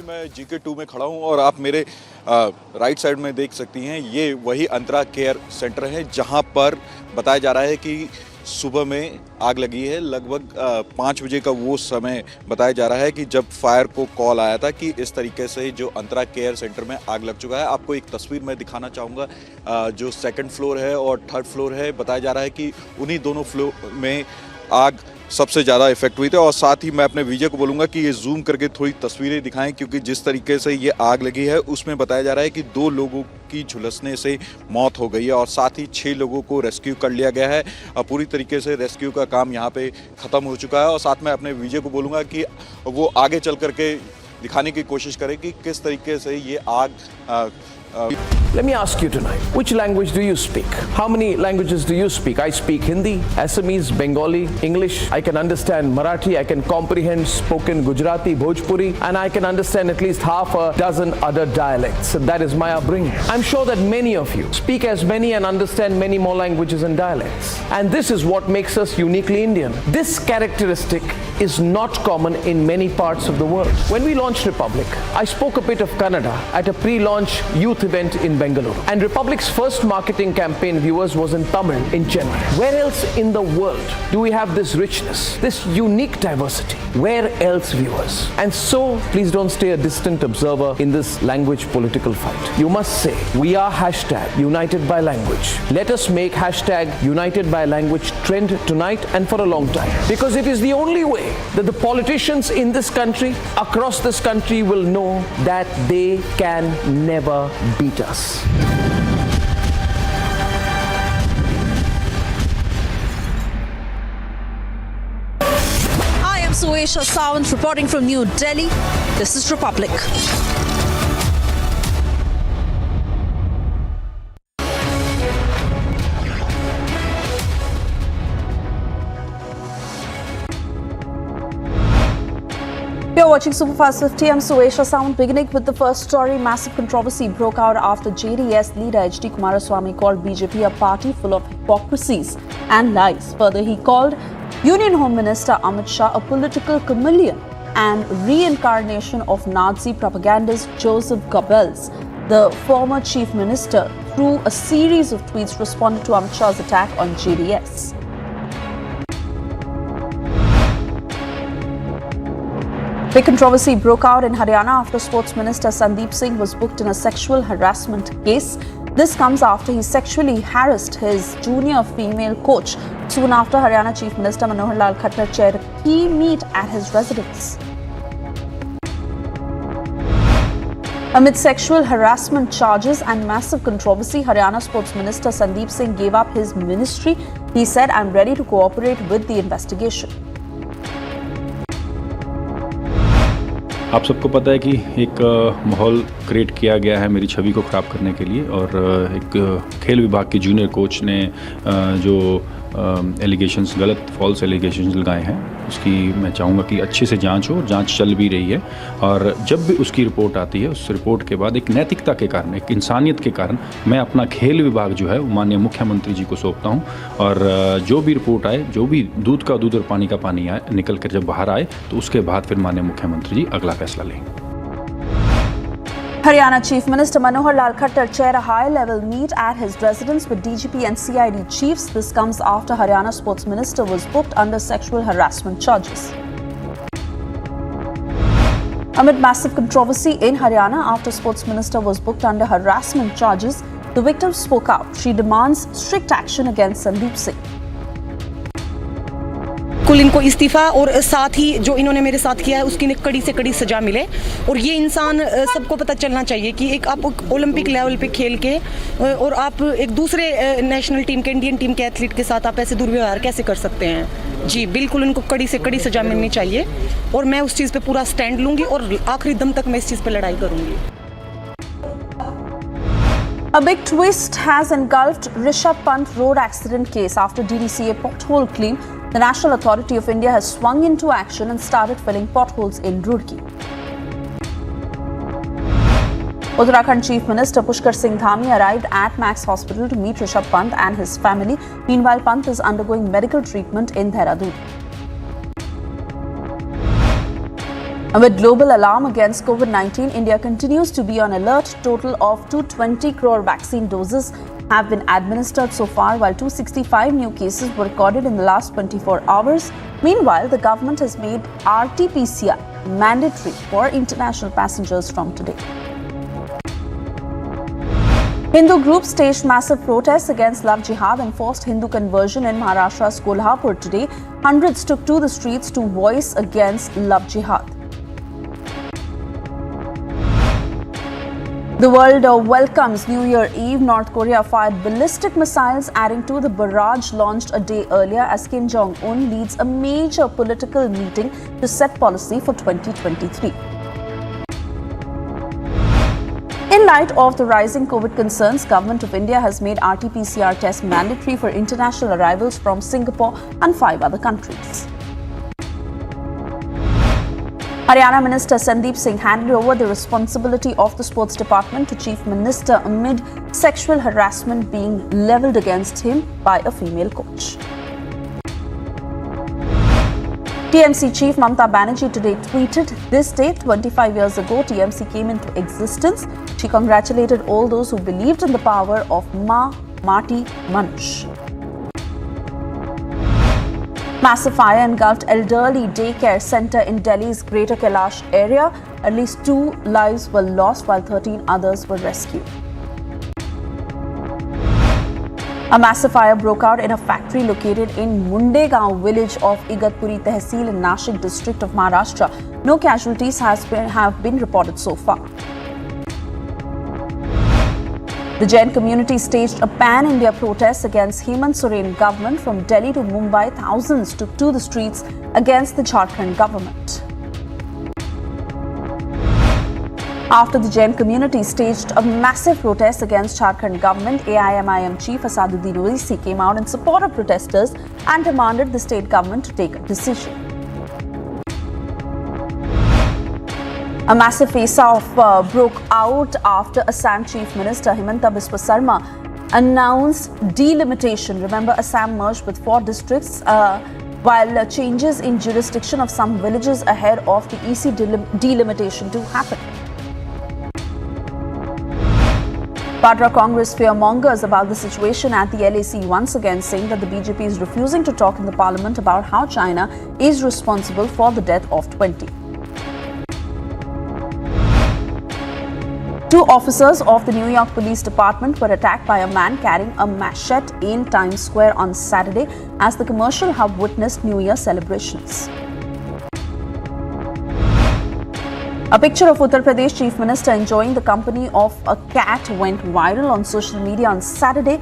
मैं GK2 में खड़ा हूं और आप मेरे right side में देख सकती हैं, ये वही अंतरा केयर सेंटर है जहां पर बताया जा रहा है कि सुबह में आग लगी है। लगभग 5 बजे का वो समय बताया जा रहा है कि जब फायर को कॉल आया था कि इस तरीके से जो अंतरा केयर सेंटर में आग लग चुका है। आपको एक तस्वीर मैं दिखाना चाहूँगा, जो 2nd फ्लोर है और 3rd फ्लोर है। बताया जा रहा है कि उन्हीं दोनों फ्लोर में आग सबसे ज़्यादा इफेक्ट हुई थी। और साथ ही मैं अपने विजय को बोलूँगा कि ये जूम करके थोड़ी तस्वीरें दिखाएं, क्योंकि जिस तरीके से ये आग लगी है उसमें बताया जा रहा है कि 2 लोगों की झुलसने से मौत हो गई है और साथ ही 6 लोगों को रेस्क्यू कर लिया गया है। पूरी तरीके से रेस्क्यू का काम यहाँ पे ख़त्म हो चुका है। और साथ में अपने विजय को बोलूँगा कि वो आगे चल करके दिखाने की कोशिश करें कि किस तरीके से ये आग Let me ask you tonight, which language do you speak? How many languages do you speak? I speak Hindi, Assamese, Bengali, English. I can understand Marathi, I can comprehend spoken Gujarati, Bhojpuri, and I can understand at least half a dozen other dialects. So that is my upbringing. I'm sure that many of you speak as many and understand many more languages and dialects. And this is what makes us uniquely Indian. This characteristic is not common in many parts of the world. When we launched Republic, I spoke a bit of Kannada at a pre-launch youth event in Bengaluru. And Republic's first marketing campaign, viewers, was in Tamil in Chennai. Where else in the world do we have this richness, this unique diversity? Where else, viewers? And so, please don't stay a distant observer in this language political fight. You must say, we are #United by Language. Let us make #United by Language trend tonight and for a long time. Because it is the only way that the politicians in this country, across this country, will know that they can never beat us. I am Suesha Sawant reporting from New Delhi. This is Republic. You're watching Superfast 50. I'm Suesha Sound. Beginning with the first story, massive controversy broke out after JDS leader H.D. Kumaraswamy called BJP a party full of hypocrisies and lies. Further, he called Union Home Minister Amit Shah a political chameleon and reincarnation of Nazi propagandist Joseph Goebbels. The former chief minister, through a series of tweets, responded to Amit Shah's attack on JDS. Big controversy broke out in Haryana after Sports Minister Sandeep Singh was booked in a sexual harassment case. This comes after he sexually harassed his junior female coach. Soon after, Haryana Chief Minister Manohar Lal Khattar chaired a key meet at his residence. Amid sexual harassment charges and massive controversy, Haryana Sports Minister Sandeep Singh gave up his ministry. He said, "I'm ready to cooperate with the investigation." आप सबको पता है कि एक माहौल create किया गया है मेरी छवि को ख़राब करने के लिए और एक खेल विभाग के जूनियर कोच ने जो एलिगेशंस गलत फॉल्स एलिगेशंस लगाए हैं उसकी मैं चाहूँगा कि अच्छे से जांच हो और जांच चल भी रही है। और जब भी उसकी रिपोर्ट आती है उस रिपोर्ट के बाद एक नैतिकता के कारण, एक इंसानियत के कारण मैं अपना खेल विभाग जो है वो माननीय मुख्यमंत्री जी को सौंपता हूँ। और जो भी रिपोर्ट आए, जो भी दूध का दूध और पानी का पानी आए, निकल कर जब बाहर आए तो उसके बाद फिर माननीय मुख्यमंत्री जी अगला फैसला लेंगे। Haryana Chief Minister Manohar Lal Khattar chaired a high-level meet at his residence with DGP and CID chiefs. This comes after Haryana Sports Minister was booked under sexual harassment charges. Amid massive controversy in Haryana after Sports Minister was booked under harassment charges, the victim spoke out. She demands strict action against Sandeep Singh. बिल्कुल इनको इस्तीफा और साथ ही जो इन्होंने मेरे साथ किया है उसकी कड़ी से कड़ी सजा मिले। और ये इंसान सबको पता चलना चाहिए कि एक आप ओलंपिक लेवल पे खेल के और आप एक दूसरे नेशनल टीम के, इंडियन टीम के एथलीट के साथ आप ऐसे दुर्व्यवहार कैसे कर सकते हैं। जी बिल्कुल इनको कड़ी से कड़ी सजा मिलनी चाहिए और मैं उस चीज़ पे पूरा स्टैंड लूंगी और आखिरी दम तक मैं इस चीज़ पे लड़ाई करूंगी। A big twist has engulfed Rishabh Pant road accident case after DDCA pothole claim. The National Authority of India has swung into action and started filling potholes in Roorkee. Uttarakhand Chief Minister Pushkar Singh Dhami arrived at Max Hospital to meet Rishabh Pant and his family. Meanwhile, Pant is undergoing medical treatment in Dehradun. Amid global alarm against COVID-19, India continues to be on alert. Total of 220 crore vaccine doses have been administered so far, while 265 new cases were recorded in the last 24 hours. Meanwhile, the government has made RT-PCR mandatory for international passengers from today. Hindu groups staged massive protests against love jihad and forced Hindu conversion in Maharashtra's Kolhapur today. Hundreds took to the streets to voice against love jihad. The world welcomes New Year Eve. North Korea fired ballistic missiles, adding to the barrage launched a day earlier as Kim Jong-un leads a major political meeting to set policy for 2023. In light of the rising COVID concerns, Government of India has made RT-PCR tests mandatory for international arrivals from Singapore and 5 other countries. Haryana Minister Sandeep Singh handed over the responsibility of the sports department to Chief Minister amid sexual harassment being levelled against him by a female coach. TMC Chief Mamata Banerjee today tweeted, "This day, 25 years ago, TMC came into existence." She congratulated all those who believed in the power of Mati Manush. Massive fire engulfed elderly daycare centre in Delhi's Greater Kailash area. At least 2 lives were lost while 13 others were rescued. A massive fire broke out in a factory located in Mundegaon village of Igatpuri Tehsil in Nashik district of Maharashtra. No casualties have been reported so far. The Jain community staged a pan-India protest against Hemant Soren government. From Delhi to Mumbai, thousands took to the streets against the Jharkhand government. After the Jain community staged a massive protest against Jharkhand government, AIMIM chief Asaduddin Owaisi came out in support of protesters and demanded the state government to take a decision. A massive face-off broke out after Assam Chief Minister Himanta Biswa Sarma announced delimitation. Remember, Assam merged with 4 districts while changes in jurisdiction of some villages ahead of the EC delimitation to happen. Padra Congress fearmongers about the situation at the LAC once again, saying that the BJP is refusing to talk in the parliament about how China is responsible for the death of 20. 2 officers of the New York Police Department were attacked by a man carrying a machete in Times Square on Saturday as the commercial hub witnessed New Year celebrations. A picture of Uttar Pradesh Chief Minister enjoying the company of a cat went viral on social media on Saturday.